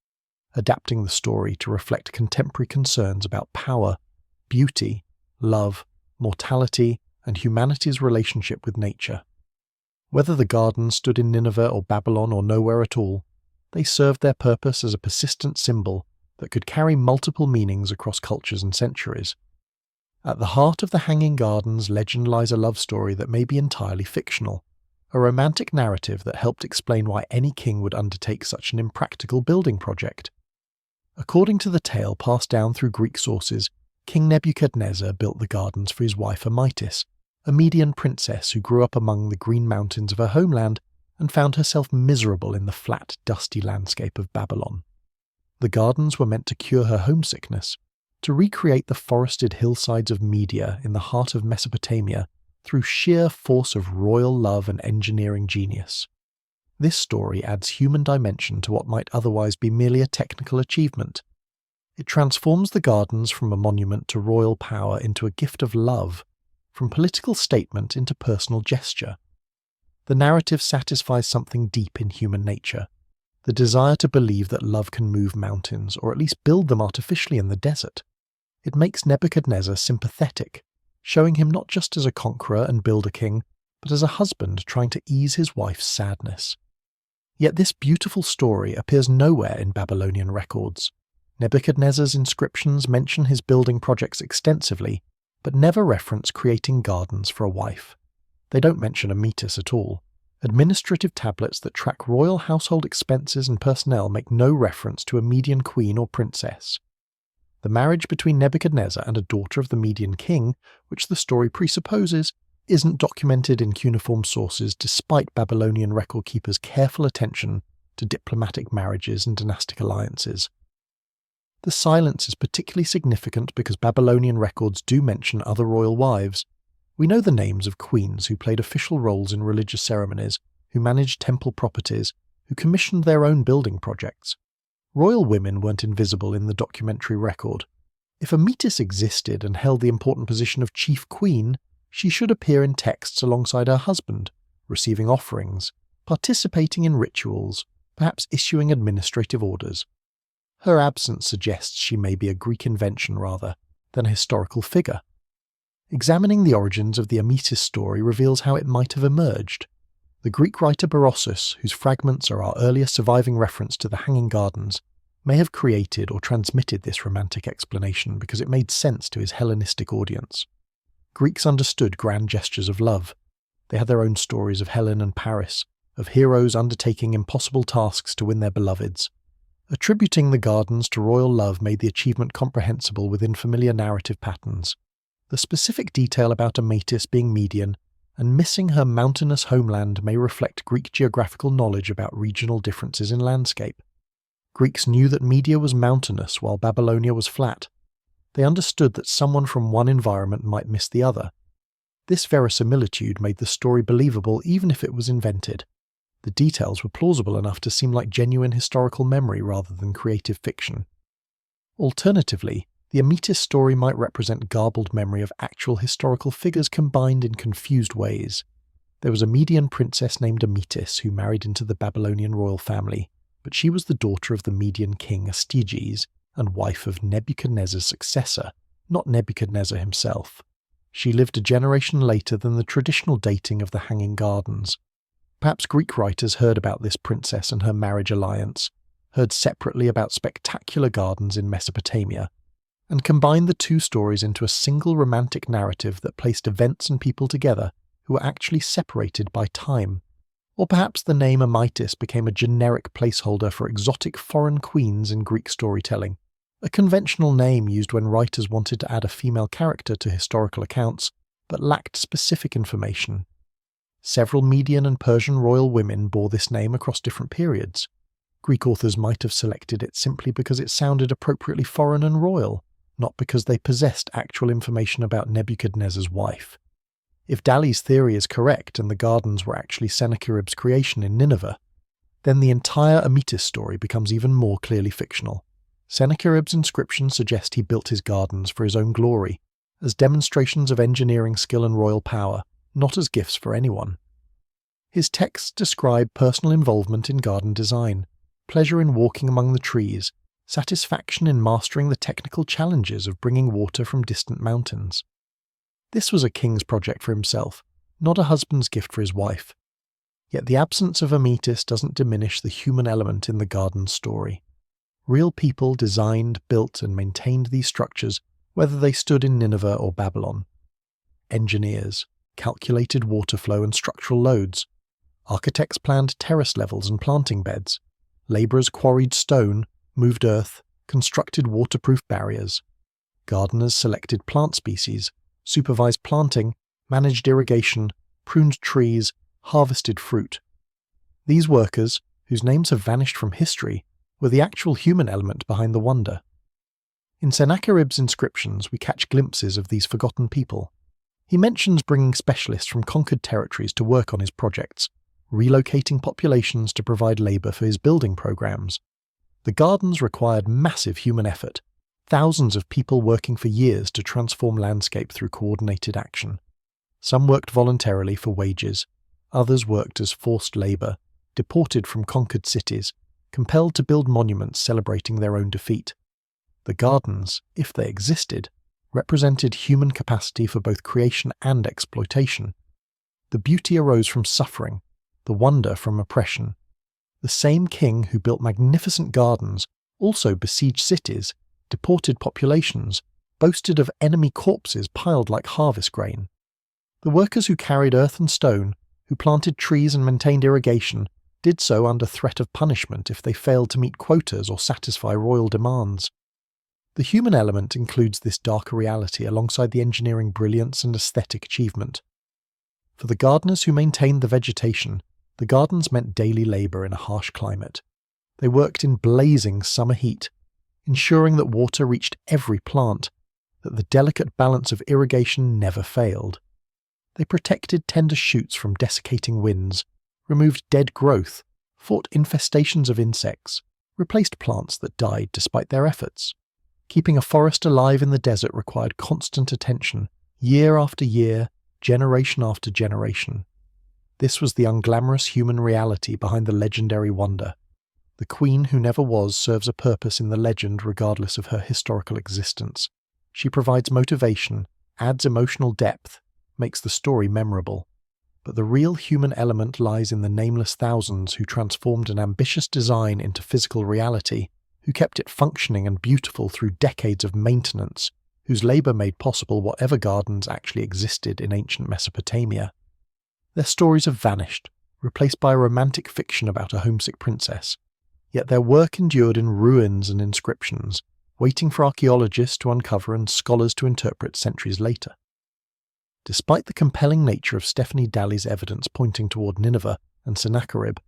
adapting the story to reflect contemporary concerns about power, beauty, love, mortality, and humanity's relationship with nature. Whether the gardens stood in Nineveh or Babylon or nowhere at all, they served their purpose as a persistent symbol that could carry multiple meanings across cultures and centuries. At the heart of the Hanging Gardens legend lies a love story that may be entirely fictional, a romantic narrative that helped explain why any king would undertake such an impractical building project. According to the tale passed down through Greek sources, King Nebuchadnezzar built the gardens for his wife Amytis, a Median princess who grew up among the green mountains of her homeland and found herself miserable in the flat, dusty landscape of Babylon. The gardens were meant to cure her homesickness, to recreate the forested hillsides of Media in the heart of Mesopotamia through sheer force of royal love and engineering genius. This story adds human dimension to what might otherwise be merely a technical achievement. It transforms the gardens from a monument to royal power into a gift of love, from political statement into personal gesture. The narrative satisfies something deep in human nature, the desire to believe that love can move mountains, or at least build them artificially in the desert. It makes Nebuchadnezzar sympathetic, showing him not just as a conqueror and builder king, but as a husband trying to ease his wife's sadness. Yet this beautiful story appears nowhere in Babylonian records. Nebuchadnezzar's inscriptions mention his building projects extensively, but never reference creating gardens for a wife. They don't mention Amytis at all. Administrative tablets that track royal household expenses and personnel make no reference to a Median queen or princess. The marriage between Nebuchadnezzar and a daughter of the Median king, which the story presupposes, isn't documented in cuneiform sources despite Babylonian record keepers' careful attention to diplomatic marriages and dynastic alliances. The silence is particularly significant because Babylonian records do mention other royal wives. We know the names of queens who played official roles in religious ceremonies, who managed temple properties, who commissioned their own building projects. Royal women weren't invisible in the documentary record. If Amytis existed and held the important position of chief queen, she should appear in texts alongside her husband, receiving offerings, participating in rituals, perhaps issuing administrative orders. Her absence suggests she may be a Greek invention rather than a historical figure. Examining the origins of the Amytis story reveals how it might have emerged. The Greek writer Berossus, whose fragments are our earliest surviving reference to the Hanging Gardens, may have created or transmitted this romantic explanation because it made sense to his Hellenistic audience. Greeks understood grand gestures of love. They had their own stories of Helen and Paris, of heroes undertaking impossible tasks to win their beloveds. Attributing the gardens to royal love made the achievement comprehensible within familiar narrative patterns. The specific detail about Amytis being Median and missing her mountainous homeland may reflect Greek geographical knowledge about regional differences in landscape. Greeks knew that Media was mountainous while Babylonia was flat. They understood that someone from one environment might miss the other. This verisimilitude made the story believable even if it was invented. The details were plausible enough to seem like genuine historical memory rather than creative fiction. Alternatively, the Amytis story might represent garbled memory of actual historical figures combined in confused ways. There was a Median princess named Amytis who married into the Babylonian royal family, but she was the daughter of the Median king Astyages and wife of Nebuchadnezzar's successor, not Nebuchadnezzar himself. She lived a generation later than the traditional dating of the Hanging Gardens. Perhaps Greek writers heard about this princess and her marriage alliance, heard separately about spectacular gardens in Mesopotamia, and combined the two stories into a single romantic narrative that placed events and people together who were actually separated by time. Or perhaps the name Amytis became a generic placeholder for exotic foreign queens in Greek storytelling, a conventional name used when writers wanted to add a female character to historical accounts, but lacked specific information. Several Median and Persian royal women bore this name across different periods. Greek authors might have selected it simply because it sounded appropriately foreign and royal, not because they possessed actual information about Nebuchadnezzar's wife. If Dalley's theory is correct and the gardens were actually Sennacherib's creation in Nineveh, then the entire Amytis story becomes even more clearly fictional. Sennacherib's inscriptions suggest he built his gardens for his own glory, as demonstrations of engineering skill and royal power, not as gifts for anyone. His texts describe personal involvement in garden design, pleasure in walking among the trees, satisfaction in mastering the technical challenges of bringing water from distant mountains. This was a king's project for himself, not a husband's gift for his wife. Yet the absence of Amytis doesn't diminish the human element in the garden story. Real people designed, built, and maintained these structures, whether they stood in Nineveh or Babylon. Engineers calculated water flow and structural loads. Architects planned terrace levels and planting beds. Labourers quarried stone, moved earth, constructed waterproof barriers. Gardeners selected plant species, supervised planting, managed irrigation, pruned trees, harvested fruit. These workers, whose names have vanished from history, were the actual human element behind the wonder. In Sennacherib's inscriptions we catch glimpses of these forgotten people. He mentions bringing specialists from conquered territories to work on his projects, relocating populations to provide labour for his building programs. The gardens required massive human effort, thousands of people working for years to transform landscape through coordinated action. Some worked voluntarily for wages, others worked as forced labour, deported from conquered cities, compelled to build monuments celebrating their own defeat. The gardens, if they existed, represented human capacity for both creation and exploitation. The beauty arose from suffering, the wonder from oppression. The same king who built magnificent gardens also besieged cities, deported populations, boasted of enemy corpses piled like harvest grain. The workers who carried earth and stone, who planted trees and maintained irrigation, did so under threat of punishment if they failed to meet quotas or satisfy royal demands. The human element includes this darker reality alongside the engineering brilliance and aesthetic achievement. For the gardeners who maintained the vegetation, the gardens meant daily labour in a harsh climate. They worked in blazing summer heat, ensuring that water reached every plant, that the delicate balance of irrigation never failed. They protected tender shoots from desiccating winds, removed dead growth, fought infestations of insects, replaced plants that died despite their efforts. Keeping a forest alive in the desert required constant attention, year after year, generation after generation. This was the unglamorous human reality behind the legendary wonder. The queen who never was serves a purpose in the legend regardless of her historical existence. She provides motivation, adds emotional depth, makes the story memorable. But the real human element lies in the nameless thousands who transformed an ambitious design into physical reality, who kept it functioning and beautiful through decades of maintenance, whose labour made possible whatever gardens actually existed in ancient Mesopotamia. Their stories have vanished, replaced by a romantic fiction about a homesick princess. Yet their work endured in ruins and inscriptions, waiting for archaeologists to uncover and scholars to interpret centuries later. Despite the compelling nature of Stephanie Dalley's evidence pointing toward Nineveh and Sennacherib,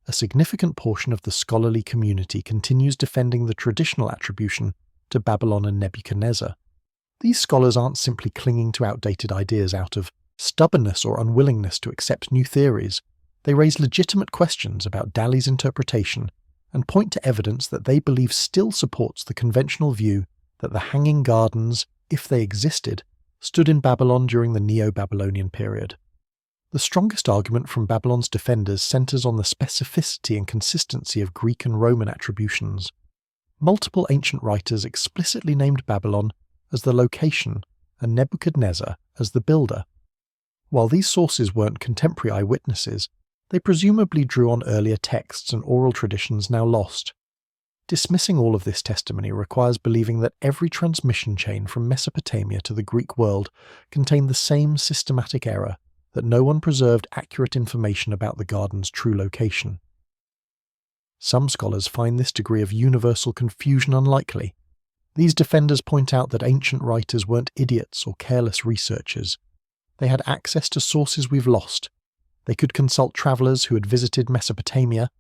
a significant portion of the scholarly community continues defending the traditional attribution to Babylon and Nebuchadnezzar. These scholars aren't simply clinging to outdated ideas out of stubbornness or unwillingness to accept new theories. They raise legitimate questions about Dalley's interpretation and point to evidence that they believe still supports the conventional view that the Hanging Gardens, if they existed, stood in Babylon during the Neo-Babylonian period. The strongest argument from Babylon's defenders centers on the specificity and consistency of Greek and Roman attributions. Multiple ancient writers explicitly named Babylon as the location and Nebuchadnezzar as the builder. While these sources weren't contemporary eyewitnesses, they presumably drew on earlier texts and oral traditions now lost. Dismissing all of this testimony requires believing that every transmission chain from Mesopotamia to the Greek world contained the same systematic error, that no one preserved accurate information about the garden's true location. Some scholars find this degree of universal confusion unlikely. These defenders point out that ancient writers weren't idiots or careless researchers. They had access to sources we've lost. They could consult travellers who had visited Mesopotamia,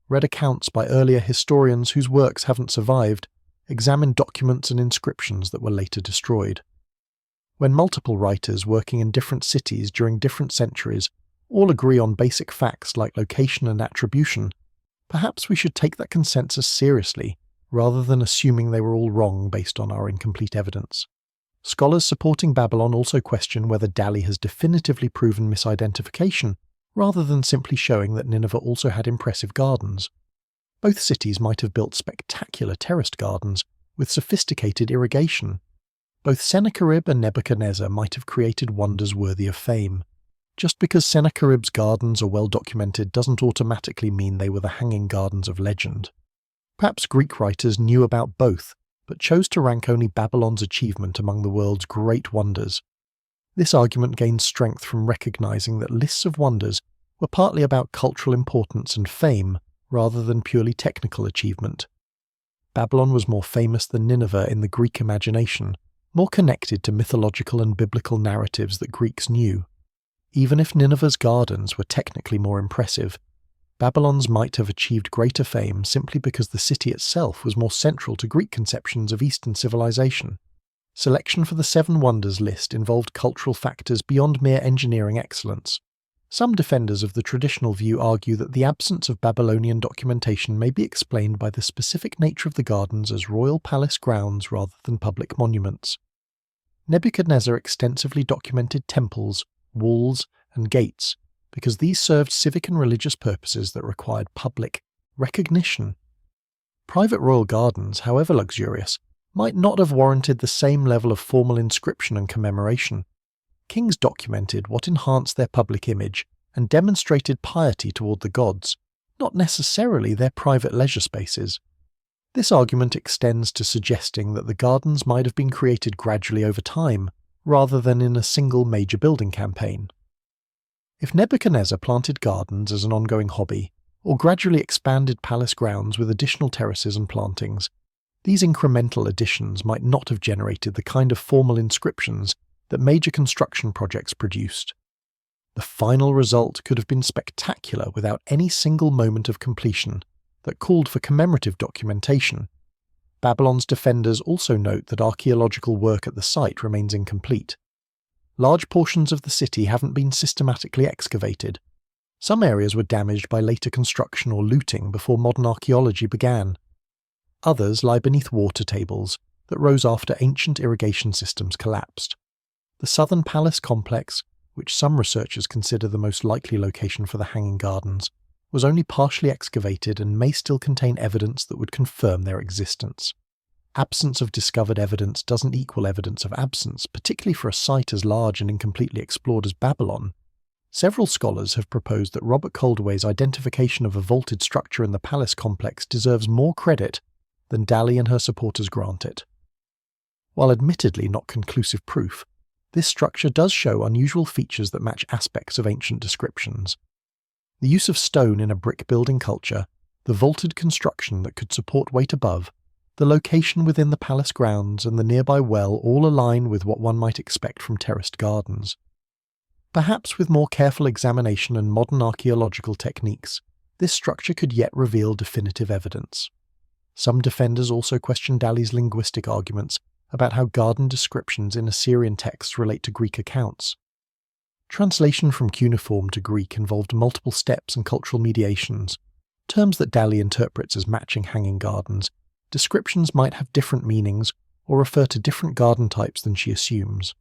read accounts by earlier historians whose works haven't survived, examined documents and inscriptions that were later destroyed. When multiple writers working in different cities during different centuries all agree on basic facts like location and attribution, perhaps we should take that consensus seriously rather than assuming they were all wrong based on our incomplete evidence. Scholars supporting Babylon also question whether Dalley has definitively proven misidentification, rather than simply showing that Nineveh also had impressive gardens. Both cities might have built spectacular terraced gardens with sophisticated irrigation. Both Sennacherib and Nebuchadnezzar might have created wonders worthy of fame. Just because Sennacherib's gardens are well documented doesn't automatically mean they were the Hanging Gardens of legend. Perhaps Greek writers knew about both, but chose to rank only Babylon's achievement among the world's great wonders. This argument gains strength from recognizing that lists of wonders were partly about cultural importance and fame rather than purely technical achievement. Babylon was more famous than Nineveh in the Greek imagination, more connected to mythological and biblical narratives that Greeks knew. Even if Nineveh's gardens were technically more impressive, Babylon's might have achieved greater fame simply because the city itself was more central to Greek conceptions of Eastern civilization. Selection for the Seven Wonders list involved cultural factors beyond mere engineering excellence. Some defenders of the traditional view argue that the absence of Babylonian documentation may be explained by the specific nature of the gardens as royal palace grounds rather than public monuments. Nebuchadnezzar extensively documented temples, walls, and gates because these served civic and religious purposes that required public recognition. Private royal gardens, however luxurious, might not have warranted the same level of formal inscription and commemoration. Kings documented what enhanced their public image and demonstrated piety toward the gods, not necessarily their private leisure spaces. This argument extends to suggesting that the gardens might have been created gradually over time, rather than in a single major building campaign. If Nebuchadnezzar planted gardens as an ongoing hobby, or gradually expanded palace grounds with additional terraces and plantings, these incremental additions might not have generated the kind of formal inscriptions that major construction projects produced. The final result could have been spectacular without any single moment of completion that called for commemorative documentation. Babylon's defenders also note that archaeological work at the site remains incomplete. Large portions of the city haven't been systematically excavated. Some areas were damaged by later construction or looting before modern archaeology began. Others lie beneath water tables that rose after ancient irrigation systems collapsed. The southern palace complex, which some researchers consider the most likely location for the Hanging Gardens, was only partially excavated and may still contain evidence that would confirm their existence. Absence of discovered evidence doesn't equal evidence of absence, particularly for a site as large and incompletely explored as Babylon. Several scholars have proposed that Robert Coldaway's identification of a vaulted structure in the palace complex deserves more credit than Dalley and her supporters grant it. While admittedly not conclusive proof, this structure does show unusual features that match aspects of ancient descriptions. The use of stone in a brick-building culture, the vaulted construction that could support weight above, the location within the palace grounds and the nearby well all align with what one might expect from terraced gardens. Perhaps with more careful examination and modern archaeological techniques, this structure could yet reveal definitive evidence. Some defenders also question Dalley's linguistic arguments about how garden descriptions in Assyrian texts relate to Greek accounts. Translation from cuneiform to Greek involved multiple steps and cultural mediations. Terms that Dalley interprets as matching hanging gardens, descriptions might have different meanings or refer to different garden types than she assumes.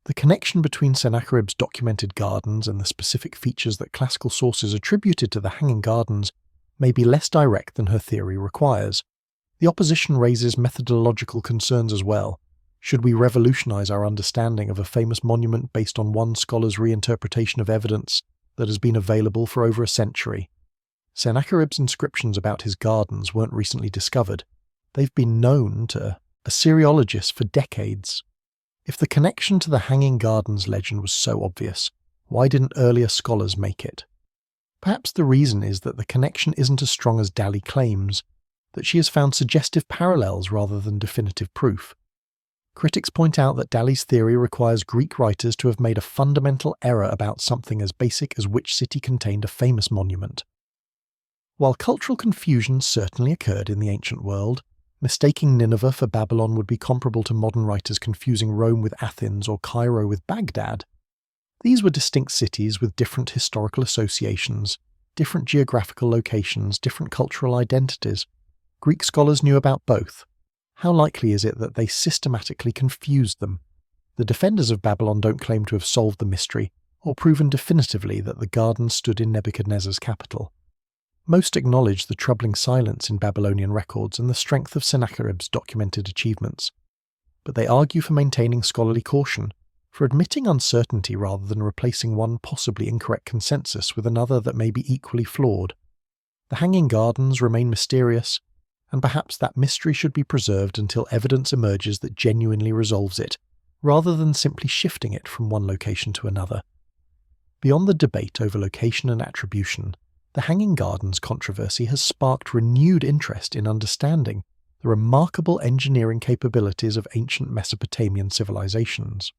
The connection between Sennacherib's documented gardens and the specific features that classical sources attributed to the Hanging Gardens may be less direct than her theory requires. The opposition raises methodological concerns as well. Should we revolutionize our understanding of a famous monument based on one scholar's reinterpretation of evidence that has been available for over a century? Sennacherib's inscriptions about his gardens weren't recently discovered. They've been known to Assyriologists for decades. If the connection to the Hanging Gardens legend was so obvious, why didn't earlier scholars make it? Perhaps the reason is that the connection isn't as strong as Dalley claims, that she has found suggestive parallels rather than definitive proof. Critics point out that Dalley's theory requires Greek writers to have made a fundamental error about something as basic as which city contained a famous monument. While cultural confusion certainly occurred in the ancient world, mistaking Nineveh for Babylon would be comparable to modern writers confusing Rome with Athens or Cairo with Baghdad. These were distinct cities with different historical associations, different geographical locations, different cultural identities. Greek scholars knew about both. How likely is it that they systematically confused them? The defenders of Babylon don't claim to have solved the mystery or proven definitively that the gardens stood in Nebuchadnezzar's capital. Most acknowledge the troubling silence in Babylonian records and the strength of Sennacherib's documented achievements. But they argue for maintaining scholarly caution, for admitting uncertainty rather than replacing one possibly incorrect consensus with another that may be equally flawed. The Hanging Gardens remain mysterious, and perhaps that mystery should be preserved until evidence emerges that genuinely resolves it, rather than simply shifting it from one location to another. Beyond the debate over location and attribution, the Hanging Gardens controversy has sparked renewed interest in understanding the remarkable engineering capabilities of ancient Mesopotamian civilizations.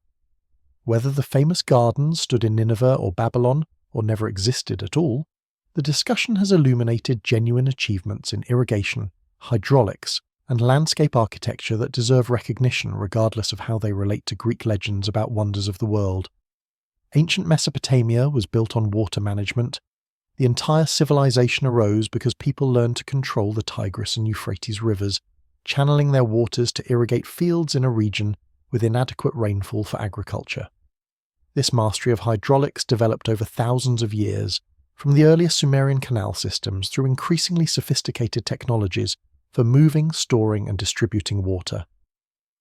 Whether the famous gardens stood in Nineveh or Babylon, or never existed at all, the discussion has illuminated genuine achievements in irrigation, hydraulics, and landscape architecture that deserve recognition regardless of how they relate to Greek legends about wonders of the world. Ancient Mesopotamia was built on water management. The entire civilization arose because people learned to control the Tigris and Euphrates rivers, channeling their waters to irrigate fields in a region with inadequate rainfall for agriculture. This mastery of hydraulics developed over thousands of years, from the earliest Sumerian canal systems through increasingly sophisticated technologies for moving, storing, and distributing water.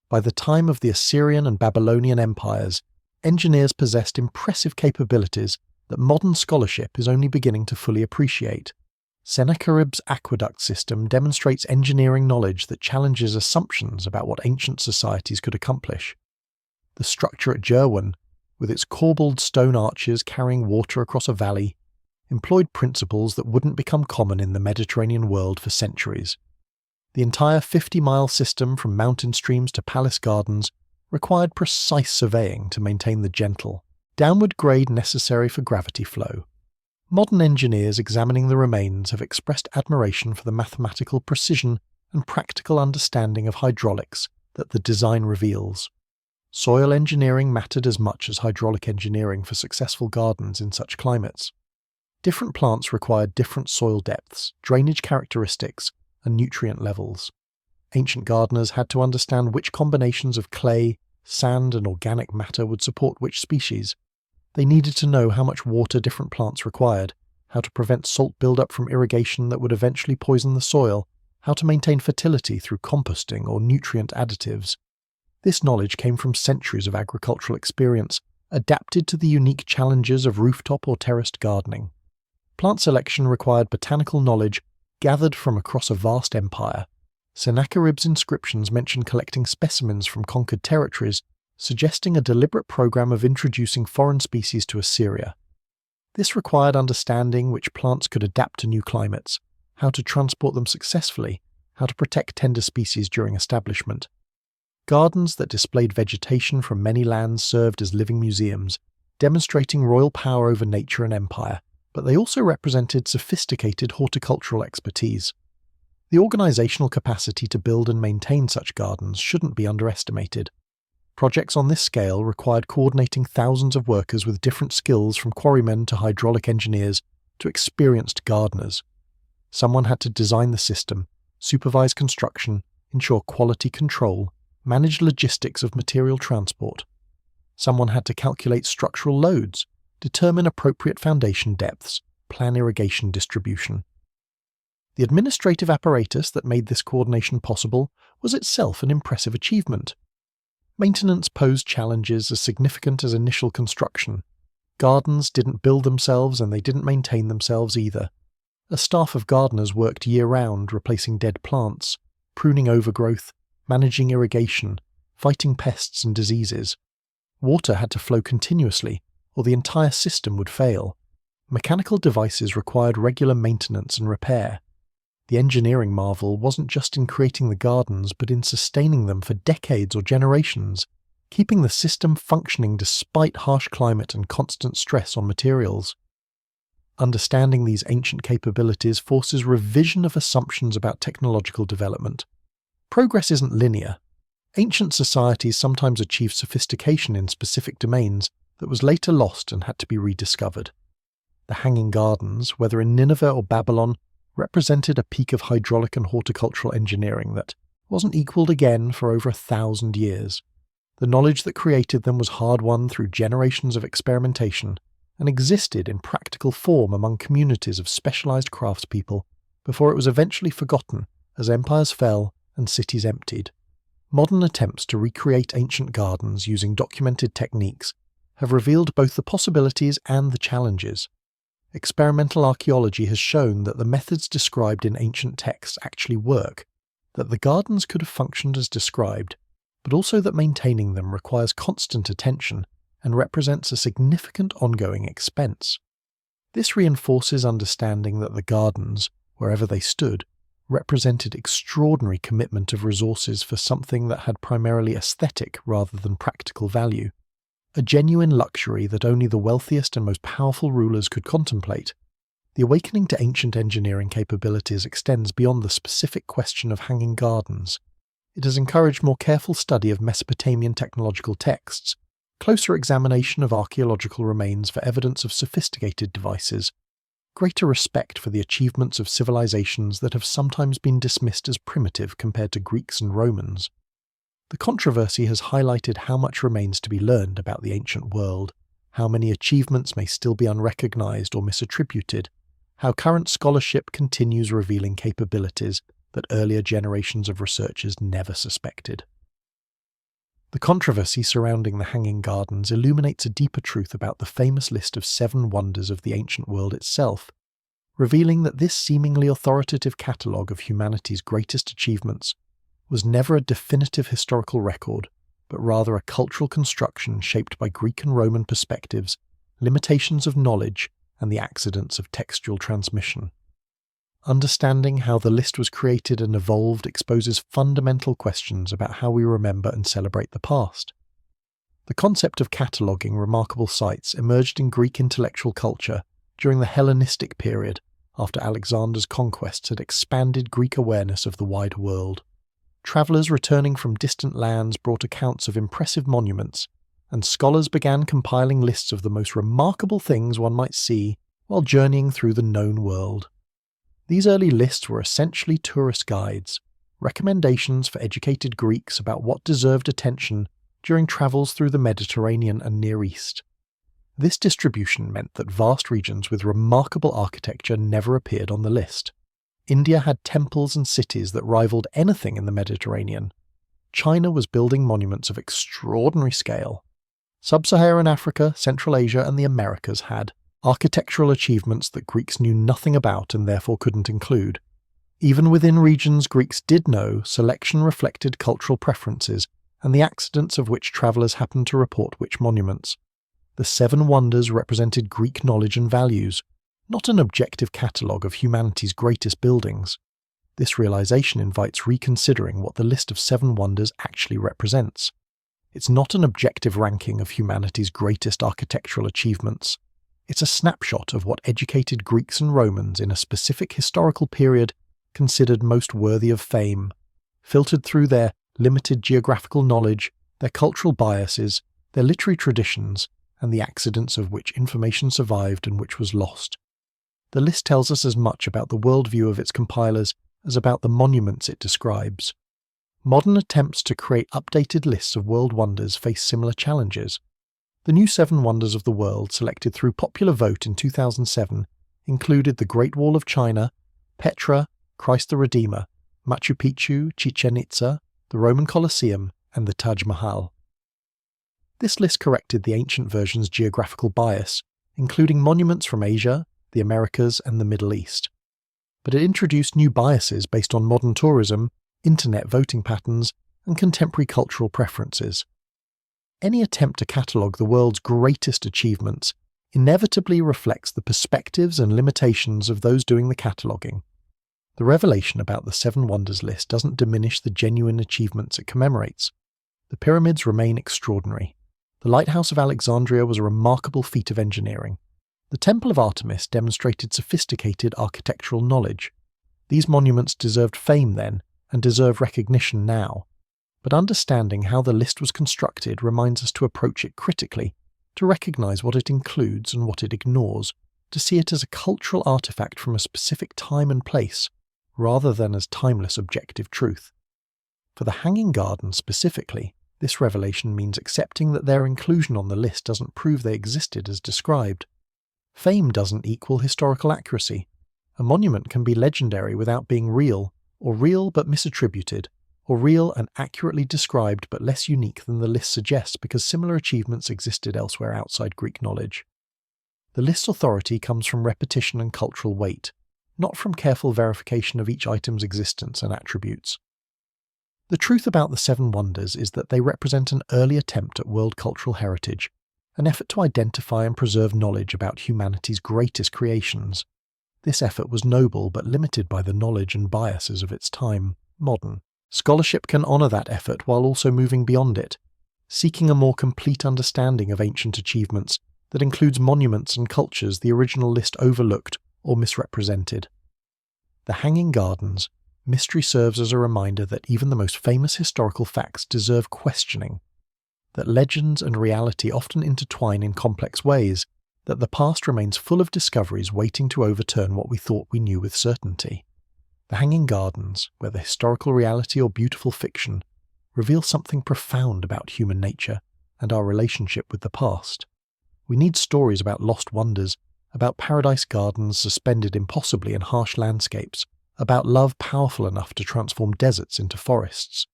By the time of the Assyrian and Babylonian empires, engineers possessed impressive capabilities that modern scholarship is only beginning to fully appreciate. Sennacherib's aqueduct system demonstrates engineering knowledge that challenges assumptions about what ancient societies could accomplish. The structure at Jerwan, with its corbelled stone arches carrying water across a valley, employed principles that wouldn't become common in the Mediterranean world for centuries. The entire 50-mile system from mountain streams to palace gardens required precise surveying to maintain the gentle, downward grade necessary for gravity flow. Modern engineers examining the remains have expressed admiration for the mathematical precision and practical understanding of hydraulics that the design reveals. Soil engineering mattered as much as hydraulic engineering for successful gardens in such climates. Different plants required different soil depths, drainage characteristics, and nutrient levels. Ancient gardeners had to understand which combinations of clay, sand, and organic matter would support which species. They needed to know how much water different plants required, how to prevent salt buildup from irrigation that would eventually poison the soil, how to maintain fertility through composting or nutrient additives. This knowledge came from centuries of agricultural experience, adapted to the unique challenges of rooftop or terraced gardening. Plant selection required botanical knowledge gathered from across a vast empire. Sennacherib's inscriptions mention collecting specimens from conquered territories, suggesting a deliberate program of introducing foreign species to Assyria. This required understanding which plants could adapt to new climates, how to transport them successfully, how to protect tender species during establishment. Gardens that displayed vegetation from many lands served as living museums, demonstrating royal power over nature and empire, but they also represented sophisticated horticultural expertise. The organizational capacity to build and maintain such gardens shouldn't be underestimated. Projects on this scale required coordinating thousands of workers with different skills, from quarrymen to hydraulic engineers to experienced gardeners. Someone had to design the system, supervise construction, ensure quality control, manage logistics of material transport. Someone had to calculate structural loads, determine appropriate foundation depths, plan irrigation distribution. The administrative apparatus that made this coordination possible was itself an impressive achievement. Maintenance posed challenges as significant as initial construction. Gardens didn't build themselves and they didn't maintain themselves either. A staff of gardeners worked year-round, replacing dead plants, pruning overgrowth, managing irrigation, fighting pests and diseases. Water had to flow continuously, or the entire system would fail. Mechanical devices required regular maintenance and repair. The engineering marvel wasn't just in creating the gardens, but in sustaining them for decades or generations, keeping the system functioning despite harsh climate and constant stress on materials. Understanding these ancient capabilities forces revision of assumptions about technological development. Progress isn't linear. Ancient societies sometimes achieved sophistication in specific domains that was later lost and had to be rediscovered. The Hanging Gardens, whether in Nineveh or Babylon, represented a peak of hydraulic and horticultural engineering that wasn't equalled again for over 1,000 years. The knowledge that created them was hard-won through generations of experimentation and existed in practical form among communities of specialized craftspeople before it was eventually forgotten as empires fell and cities emptied. Modern attempts to recreate ancient gardens using documented techniques have revealed both the possibilities and the challenges. Experimental archaeology has shown that the methods described in ancient texts actually work, that the gardens could have functioned as described, but also that maintaining them requires constant attention and represents a significant ongoing expense. This reinforces understanding that the gardens, wherever they stood, represented extraordinary commitment of resources for something that had primarily aesthetic rather than practical value. A genuine luxury that only the wealthiest and most powerful rulers could contemplate. The awakening to ancient engineering capabilities extends beyond the specific question of hanging gardens. It has encouraged more careful study of Mesopotamian technological texts, closer examination of archaeological remains for evidence of sophisticated devices, greater respect for the achievements of civilizations that have sometimes been dismissed as primitive compared to Greeks and Romans. The controversy has highlighted how much remains to be learned about the ancient world, how many achievements may still be unrecognized or misattributed, how current scholarship continues revealing capabilities that earlier generations of researchers never suspected. The controversy surrounding the Hanging Gardens illuminates a deeper truth about the famous list of 7 wonders of the ancient world itself, revealing that this seemingly authoritative catalogue of humanity's greatest achievements was never a definitive historical record, but rather a cultural construction shaped by Greek and Roman perspectives, limitations of knowledge, and the accidents of textual transmission. Understanding how the list was created and evolved exposes fundamental questions about how we remember and celebrate the past. The concept of cataloguing remarkable sites emerged in Greek intellectual culture during the Hellenistic period, after Alexander's conquests had expanded Greek awareness of the wide world. Travellers returning from distant lands brought accounts of impressive monuments, and scholars began compiling lists of the most remarkable things one might see while journeying through the known world. These early lists were essentially tourist guides, recommendations for educated Greeks about what deserved attention during travels through the Mediterranean and Near East. This distribution meant that vast regions with remarkable architecture never appeared on the list. India had temples and cities that rivaled anything in the Mediterranean. China was building monuments of extraordinary scale. Sub-Saharan Africa, Central Asia, and the Americas had architectural achievements that Greeks knew nothing about and therefore couldn't include. Even within regions Greeks did know, selection reflected cultural preferences and the accidents of which travellers happened to report which monuments. The Seven Wonders represented Greek knowledge and values, not an objective catalogue of humanity's greatest buildings. This realization invites reconsidering what the list of Seven Wonders actually represents. It's not an objective ranking of humanity's greatest architectural achievements. It's a snapshot of what educated Greeks and Romans in a specific historical period considered most worthy of fame, filtered through their limited geographical knowledge, their cultural biases, their literary traditions, and the accidents of which information survived and which was lost. The list tells us as much about the worldview of its compilers as about the monuments it describes. Modern attempts to create updated lists of world wonders face similar challenges. The new Seven Wonders of the world, selected through popular vote in 2007, included the Great Wall of China, Petra, Christ the Redeemer, Machu Picchu, Chichen Itza, the Roman Colosseum, and the Taj Mahal. This list corrected the ancient version's geographical bias, including monuments from Asia, the Americas, and the Middle East. But it introduced new biases based on modern tourism, internet voting patterns, and contemporary cultural preferences. Any attempt to catalogue the world's greatest achievements inevitably reflects the perspectives and limitations of those doing the cataloguing. The revelation about the Seven Wonders list doesn't diminish the genuine achievements it commemorates. The pyramids remain extraordinary. The Lighthouse of Alexandria was a remarkable feat of engineering. The Temple of Artemis demonstrated sophisticated architectural knowledge. These monuments deserved fame then, and deserve recognition now. But understanding how the list was constructed reminds us to approach it critically, to recognise what it includes and what it ignores, to see it as a cultural artefact from a specific time and place, rather than as timeless objective truth. For the Hanging Gardens specifically, this revelation means accepting that their inclusion on the list doesn't prove they existed as described. Fame doesn't equal historical accuracy. A monument can be legendary without being real, or real but misattributed, or real and accurately described but less unique than the list suggests because similar achievements existed elsewhere outside Greek knowledge. The list's authority comes from repetition and cultural weight, not from careful verification of each item's existence and attributes. The truth about the Seven Wonders is that they represent an early attempt at world cultural heritage, an effort to identify and preserve knowledge about humanity's greatest creations. This effort was noble but limited by the knowledge and biases of its time, modern. Scholarship can honour that effort while also moving beyond it, seeking a more complete understanding of ancient achievements that includes monuments and cultures the original list overlooked or misrepresented. The Hanging Gardens, mystery serves as a reminder that even the most famous historical facts deserve questioning, that legends and reality often intertwine in complex ways, that the past remains full of discoveries waiting to overturn what we thought we knew with certainty. The Hanging Gardens, whether historical reality or beautiful fiction, reveal something profound about human nature and our relationship with the past. We need stories about lost wonders, about paradise gardens suspended impossibly in harsh landscapes, about love powerful enough to transform deserts into forests.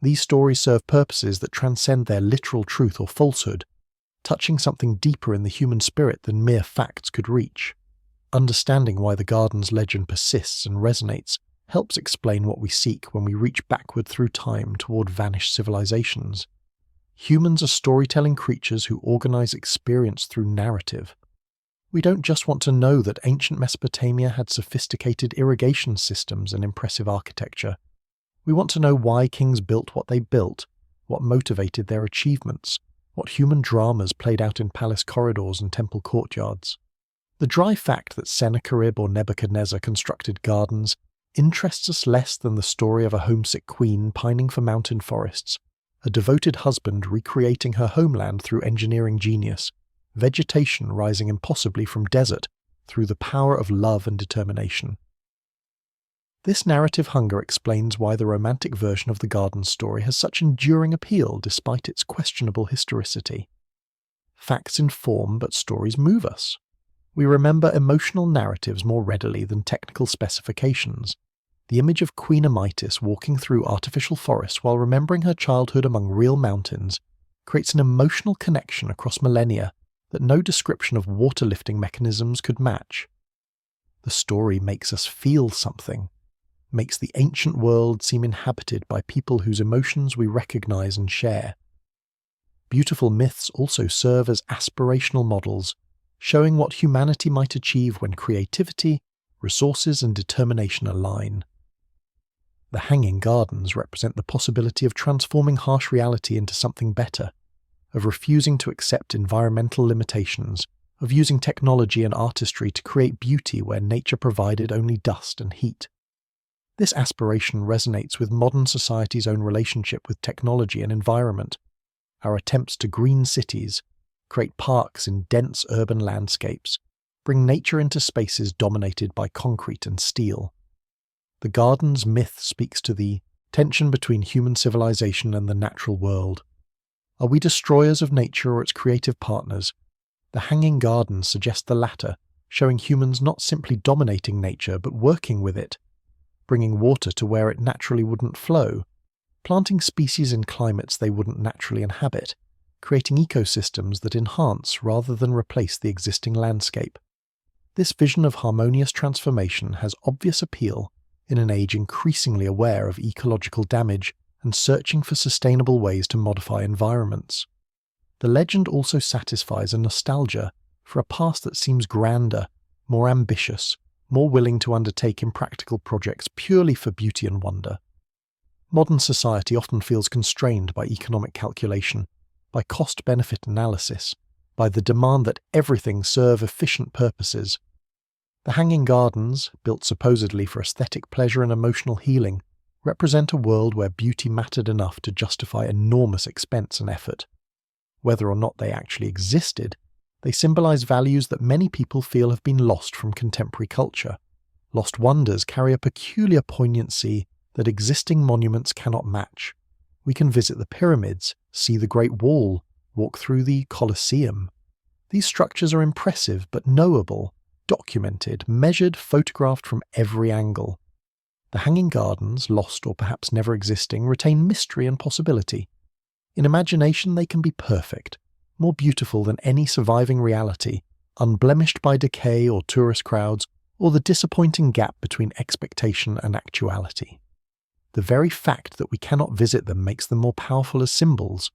These stories serve purposes that transcend their literal truth or falsehood, touching something deeper in the human spirit than mere facts could reach. Understanding why the garden's legend persists and resonates helps explain what we seek when we reach backward through time toward vanished civilizations. Humans are storytelling creatures who organize experience through narrative. We don't just want to know that ancient Mesopotamia had sophisticated irrigation systems and impressive architecture. We want to know why kings built what they built, what motivated their achievements, what human dramas played out in palace corridors and temple courtyards. The dry fact that Sennacherib or Nebuchadnezzar constructed gardens interests us less than the story of a homesick queen pining for mountain forests, a devoted husband recreating her homeland through engineering genius, vegetation rising impossibly from desert, through the power of love and determination. This narrative hunger explains why the romantic version of the garden story has such enduring appeal despite its questionable historicity. Facts inform, but stories move us. We remember emotional narratives more readily than technical specifications. The image of Queen Amytis walking through artificial forests while remembering her childhood among real mountains creates an emotional connection across millennia that no description of water lifting mechanisms could match. The story makes us feel something, makes the ancient world seem inhabited by people whose emotions we recognize and share. Beautiful myths also serve as aspirational models, showing what humanity might achieve when creativity, resources, and determination align. The Hanging Gardens represent the possibility of transforming harsh reality into something better, of refusing to accept environmental limitations, of using technology and artistry to create beauty where nature provided only dust and heat. This aspiration resonates with modern society's own relationship with technology and environment. Our attempts to green cities, create parks in dense urban landscapes, bring nature into spaces dominated by concrete and steel. The garden's myth speaks to the tension between human civilization and the natural world. Are we destroyers of nature or its creative partners? The Hanging Gardens suggest the latter, showing humans not simply dominating nature but working with it, bringing water to where it naturally wouldn't flow, planting species in climates they wouldn't naturally inhabit, creating ecosystems that enhance rather than replace the existing landscape. This vision of harmonious transformation has obvious appeal in an age increasingly aware of ecological damage and searching for sustainable ways to modify environments. The legend also satisfies a nostalgia for a past that seems grander, more ambitious, more willing to undertake impractical projects purely for beauty and wonder. Modern society often feels constrained by economic calculation, by cost-benefit analysis, by the demand that everything serve efficient purposes. The Hanging Gardens, built supposedly for aesthetic pleasure and emotional healing, represent a world where beauty mattered enough to justify enormous expense and effort. Whether or not they actually existed, they symbolize values that many people feel have been lost from contemporary culture. Lost wonders carry a peculiar poignancy that existing monuments cannot match. We can visit the pyramids, see the Great Wall, walk through the Colosseum. These structures are impressive but knowable, documented, measured, photographed from every angle. The Hanging Gardens, lost or perhaps never existing, retain mystery and possibility. In imagination they can be perfect, more beautiful than any surviving reality, unblemished by decay or tourist crowds, or the disappointing gap between expectation and actuality. The very fact that we cannot visit them makes them more powerful as symbols.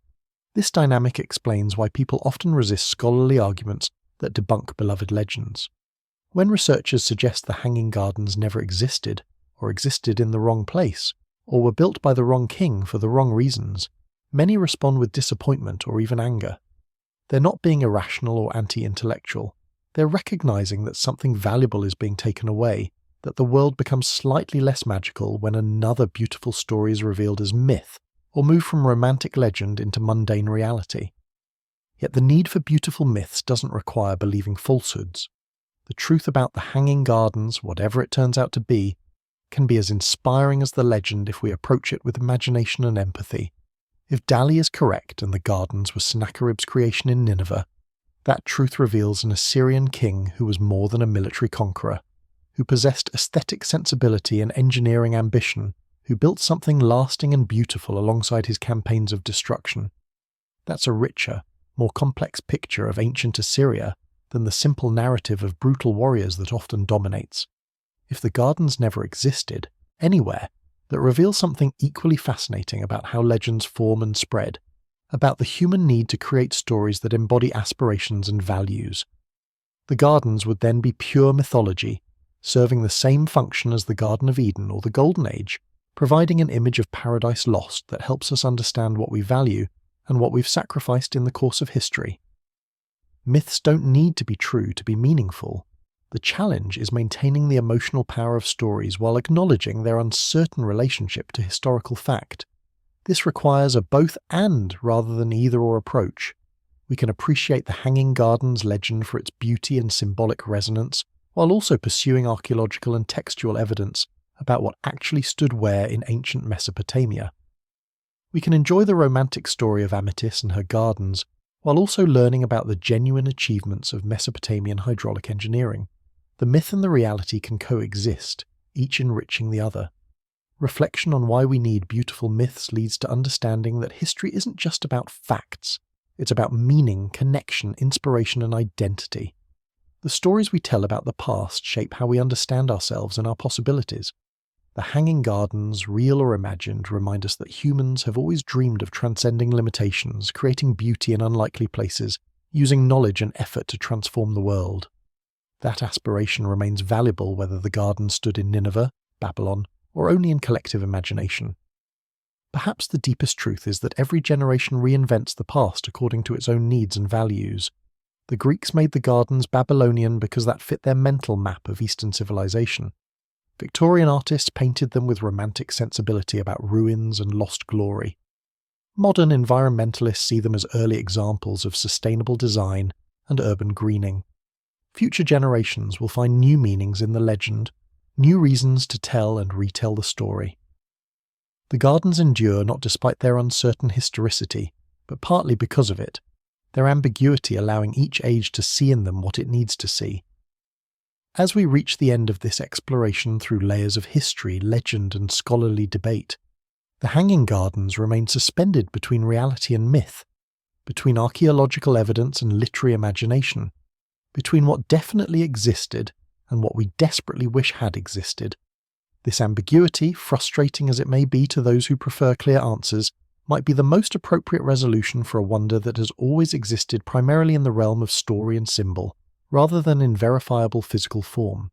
This dynamic explains why people often resist scholarly arguments that debunk beloved legends. When researchers suggest the Hanging Gardens never existed, or existed in the wrong place, or were built by the wrong king for the wrong reasons, many respond with disappointment or even anger. They're not being irrational or anti-intellectual. They're recognizing that something valuable is being taken away, that the world becomes slightly less magical when another beautiful story is revealed as myth, or moved from romantic legend into mundane reality. Yet the need for beautiful myths doesn't require believing falsehoods. The truth about the Hanging Gardens, whatever it turns out to be, can be as inspiring as the legend if we approach it with imagination and empathy. If Dalley is correct and the gardens were Sennacherib's creation in Nineveh, that truth reveals an Assyrian king who was more than a military conqueror, who possessed aesthetic sensibility and engineering ambition, who built something lasting and beautiful alongside his campaigns of destruction. That's a richer, more complex picture of ancient Assyria than the simple narrative of brutal warriors that often dominates. If the gardens never existed, anywhere, that reveals something equally fascinating about how legends form and spread, about the human need to create stories that embody aspirations and values. The gardens would then be pure mythology, serving the same function as the Garden of Eden or the Golden Age, providing an image of paradise lost that helps us understand what we value and what we've sacrificed in the course of history. Myths don't need to be true to be meaningful. The challenge is maintaining the emotional power of stories while acknowledging their uncertain relationship to historical fact. This requires a both-and rather than either-or approach. We can appreciate the Hanging Gardens legend for its beauty and symbolic resonance, while also pursuing archaeological and textual evidence about what actually stood where in ancient Mesopotamia. We can enjoy the romantic story of Ametis and her gardens, while also learning about the genuine achievements of Mesopotamian hydraulic engineering. The myth and the reality can coexist, each enriching the other. Reflection on why we need beautiful myths leads to understanding that history isn't just about facts, it's about meaning, connection, inspiration, and identity. The stories we tell about the past shape how we understand ourselves and our possibilities. The hanging gardens, real or imagined, remind us that humans have always dreamed of transcending limitations, creating beauty in unlikely places, using knowledge and effort to transform the world. That aspiration remains valuable whether the garden stood in Nineveh, Babylon, or only in collective imagination. Perhaps the deepest truth is that every generation reinvents the past according to its own needs and values. The Greeks made the gardens Babylonian because that fit their mental map of Eastern civilization. Victorian artists painted them with romantic sensibility about ruins and lost glory. Modern environmentalists see them as early examples of sustainable design and urban greening. Future generations will find new meanings in the legend, new reasons to tell and retell the story. The gardens endure not despite their uncertain historicity, but partly because of it, their ambiguity allowing each age to see in them what it needs to see. As we reach the end of this exploration through layers of history, legend, and scholarly debate, the hanging gardens remain suspended between reality and myth, between archaeological evidence and literary imagination, between what definitely existed and what we desperately wish had existed. This ambiguity, frustrating as it may be to those who prefer clear answers, might be the most appropriate resolution for a wonder that has always existed primarily in the realm of story and symbol, rather than in verifiable physical form.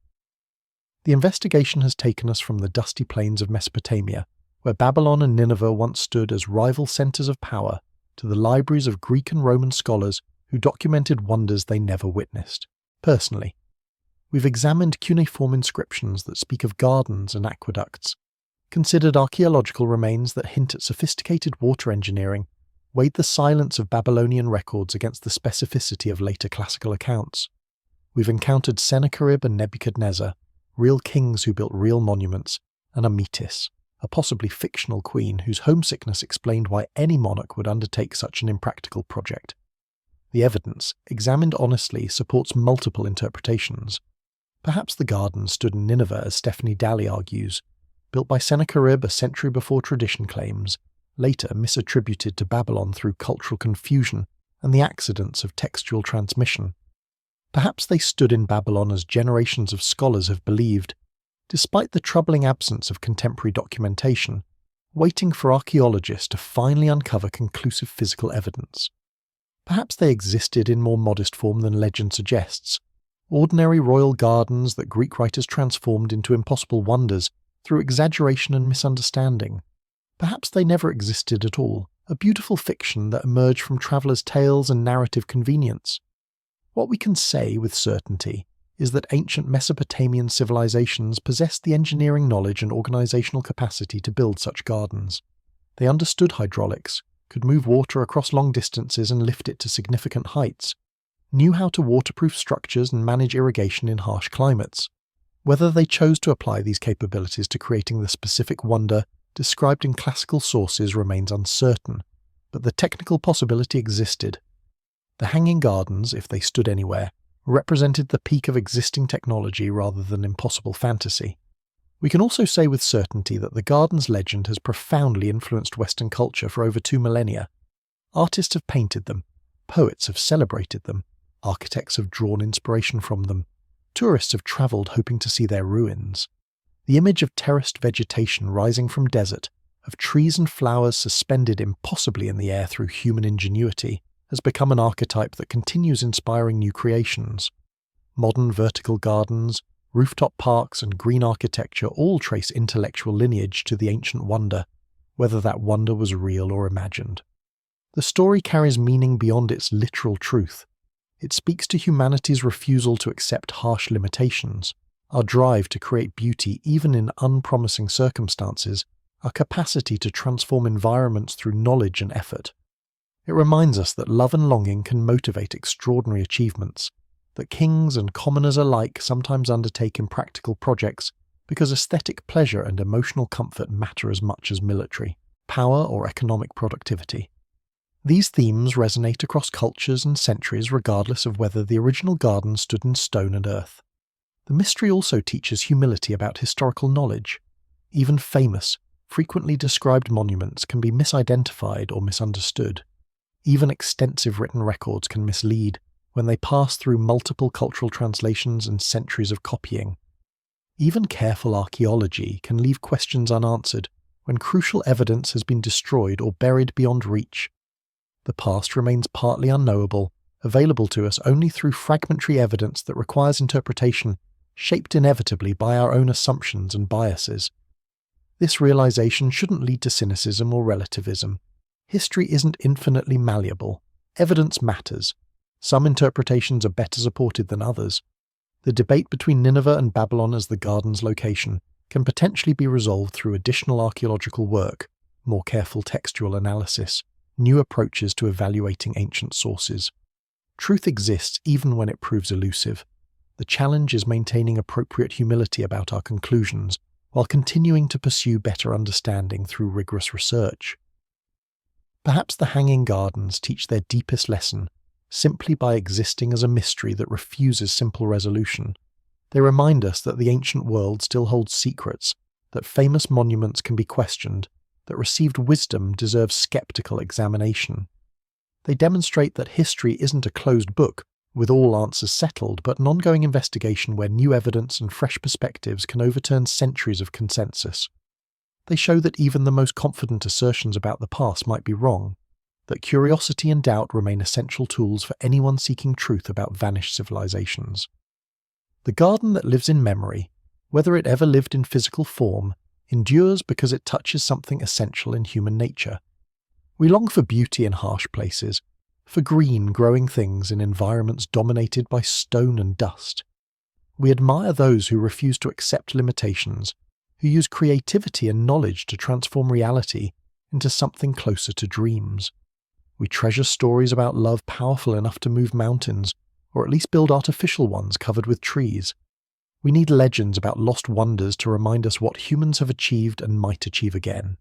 The investigation has taken us from the dusty plains of Mesopotamia, where Babylon and Nineveh once stood as rival centres of power, to the libraries of Greek and Roman scholars who documented wonders they never witnessed, personally. We've examined cuneiform inscriptions that speak of gardens and aqueducts, considered archaeological remains that hint at sophisticated water engineering, weighed the silence of Babylonian records against the specificity of later classical accounts. We've encountered Sennacherib and Nebuchadnezzar, real kings who built real monuments, and Ametis, a possibly fictional queen whose homesickness explained why any monarch would undertake such an impractical project. The evidence, examined honestly, supports multiple interpretations. Perhaps the garden stood in Nineveh, as Stephanie Dalley argues, built by Sennacherib a century before tradition claims, later misattributed to Babylon through cultural confusion and the accidents of textual transmission. Perhaps they stood in Babylon as generations of scholars have believed, despite the troubling absence of contemporary documentation, waiting for archaeologists to finally uncover conclusive physical evidence. Perhaps they existed in more modest form than legend suggests, ordinary royal gardens that Greek writers transformed into impossible wonders through exaggeration and misunderstanding. Perhaps they never existed at all, a beautiful fiction that emerged from travellers' tales and narrative convenience. What we can say with certainty is that ancient Mesopotamian civilizations possessed the engineering knowledge and organizational capacity to build such gardens. They understood hydraulics, could move water across long distances and lift it to significant heights, knew how to waterproof structures and manage irrigation in harsh climates. Whether they chose to apply these capabilities to creating the specific wonder described in classical sources remains uncertain, but the technical possibility existed. The hanging gardens, if they stood anywhere, represented the peak of existing technology rather than impossible fantasy. We can also say with certainty that the gardens legend has profoundly influenced Western culture for over 2 millennia. Artists have painted them, poets have celebrated them, architects have drawn inspiration from them, tourists have travelled hoping to see their ruins. The image of terraced vegetation rising from desert, of trees and flowers suspended impossibly in the air through human ingenuity, has become an archetype that continues inspiring new creations. Modern vertical gardens, rooftop parks and green architecture all trace intellectual lineage to the ancient wonder, whether that wonder was real or imagined. The story carries meaning beyond its literal truth. It speaks to humanity's refusal to accept harsh limitations, our drive to create beauty even in unpromising circumstances, our capacity to transform environments through knowledge and effort. It reminds us that love and longing can motivate extraordinary achievements, that kings and commoners alike sometimes undertake impractical projects because aesthetic pleasure and emotional comfort matter as much as military power or economic productivity. These themes resonate across cultures and centuries regardless of whether the original garden stood in stone and earth. The mystery also teaches humility about historical knowledge. Even famous, frequently described monuments can be misidentified or misunderstood. Even extensive written records can mislead when they pass through multiple cultural translations and centuries of copying. Even careful archaeology can leave questions unanswered when crucial evidence has been destroyed or buried beyond reach. The past remains partly unknowable, available to us only through fragmentary evidence that requires interpretation, shaped inevitably by our own assumptions and biases. This realization shouldn't lead to cynicism or relativism. History isn't infinitely malleable. Evidence matters. Some interpretations are better supported than others. The debate between Nineveh and Babylon as the garden's location can potentially be resolved through additional archaeological work, more careful textual analysis, new approaches to evaluating ancient sources. Truth exists even when it proves elusive. The challenge is maintaining appropriate humility about our conclusions, while continuing to pursue better understanding through rigorous research. Perhaps the Hanging Gardens teach their deepest lesson simply by existing as a mystery that refuses simple resolution. They remind us that the ancient world still holds secrets, that famous monuments can be questioned, that received wisdom deserves skeptical examination. They demonstrate that history isn't a closed book, with all answers settled, but an ongoing investigation where new evidence and fresh perspectives can overturn centuries of consensus. They show that even the most confident assertions about the past might be wrong, that curiosity and doubt remain essential tools for anyone seeking truth about vanished civilizations. The garden that lives in memory, whether it ever lived in physical form, endures because it touches something essential in human nature. We long for beauty in harsh places, for green growing things in environments dominated by stone and dust. We admire those who refuse to accept limitations, who use creativity and knowledge to transform reality into something closer to dreams. We treasure stories about love powerful enough to move mountains, or at least build artificial ones covered with trees. We need legends about lost wonders to remind us what humans have achieved and might achieve again.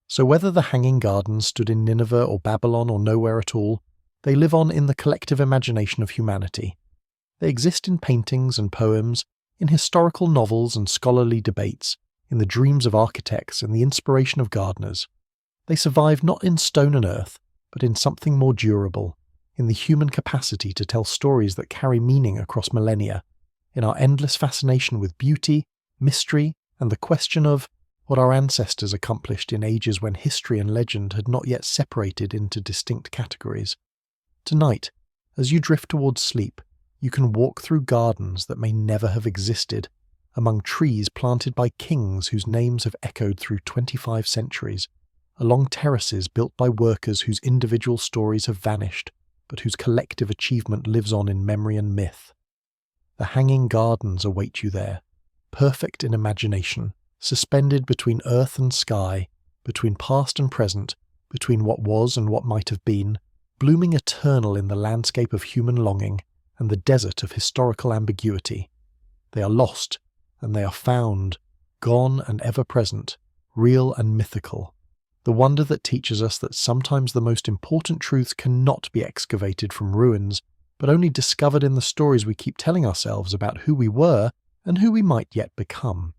So whether the Hanging Gardens stood in Nineveh or Babylon or nowhere at all, they live on in the collective imagination of humanity. They exist in paintings and poems, in historical novels and scholarly debates, in the dreams of architects and the inspiration of gardeners. They survive not in stone and earth, but in something more durable, in the human capacity to tell stories that carry meaning across millennia, in our endless fascination with beauty, mystery, and the question of what our ancestors accomplished in ages when history and legend had not yet separated into distinct categories. Tonight, as you drift towards sleep, you can walk through gardens that may never have existed, among trees planted by kings whose names have echoed through 25 centuries, along terraces built by workers whose individual stories have vanished, but whose collective achievement lives on in memory and myth. The Hanging Gardens await you there, perfect in imagination, suspended between earth and sky, between past and present, between what was and what might have been, blooming eternal in the landscape of human longing and the desert of historical ambiguity. They are lost, and they are found, gone and ever present, real and mythical. The wonder that teaches us that sometimes the most important truths cannot be excavated from ruins, but only discovered in the stories we keep telling ourselves about who we were and who we might yet become.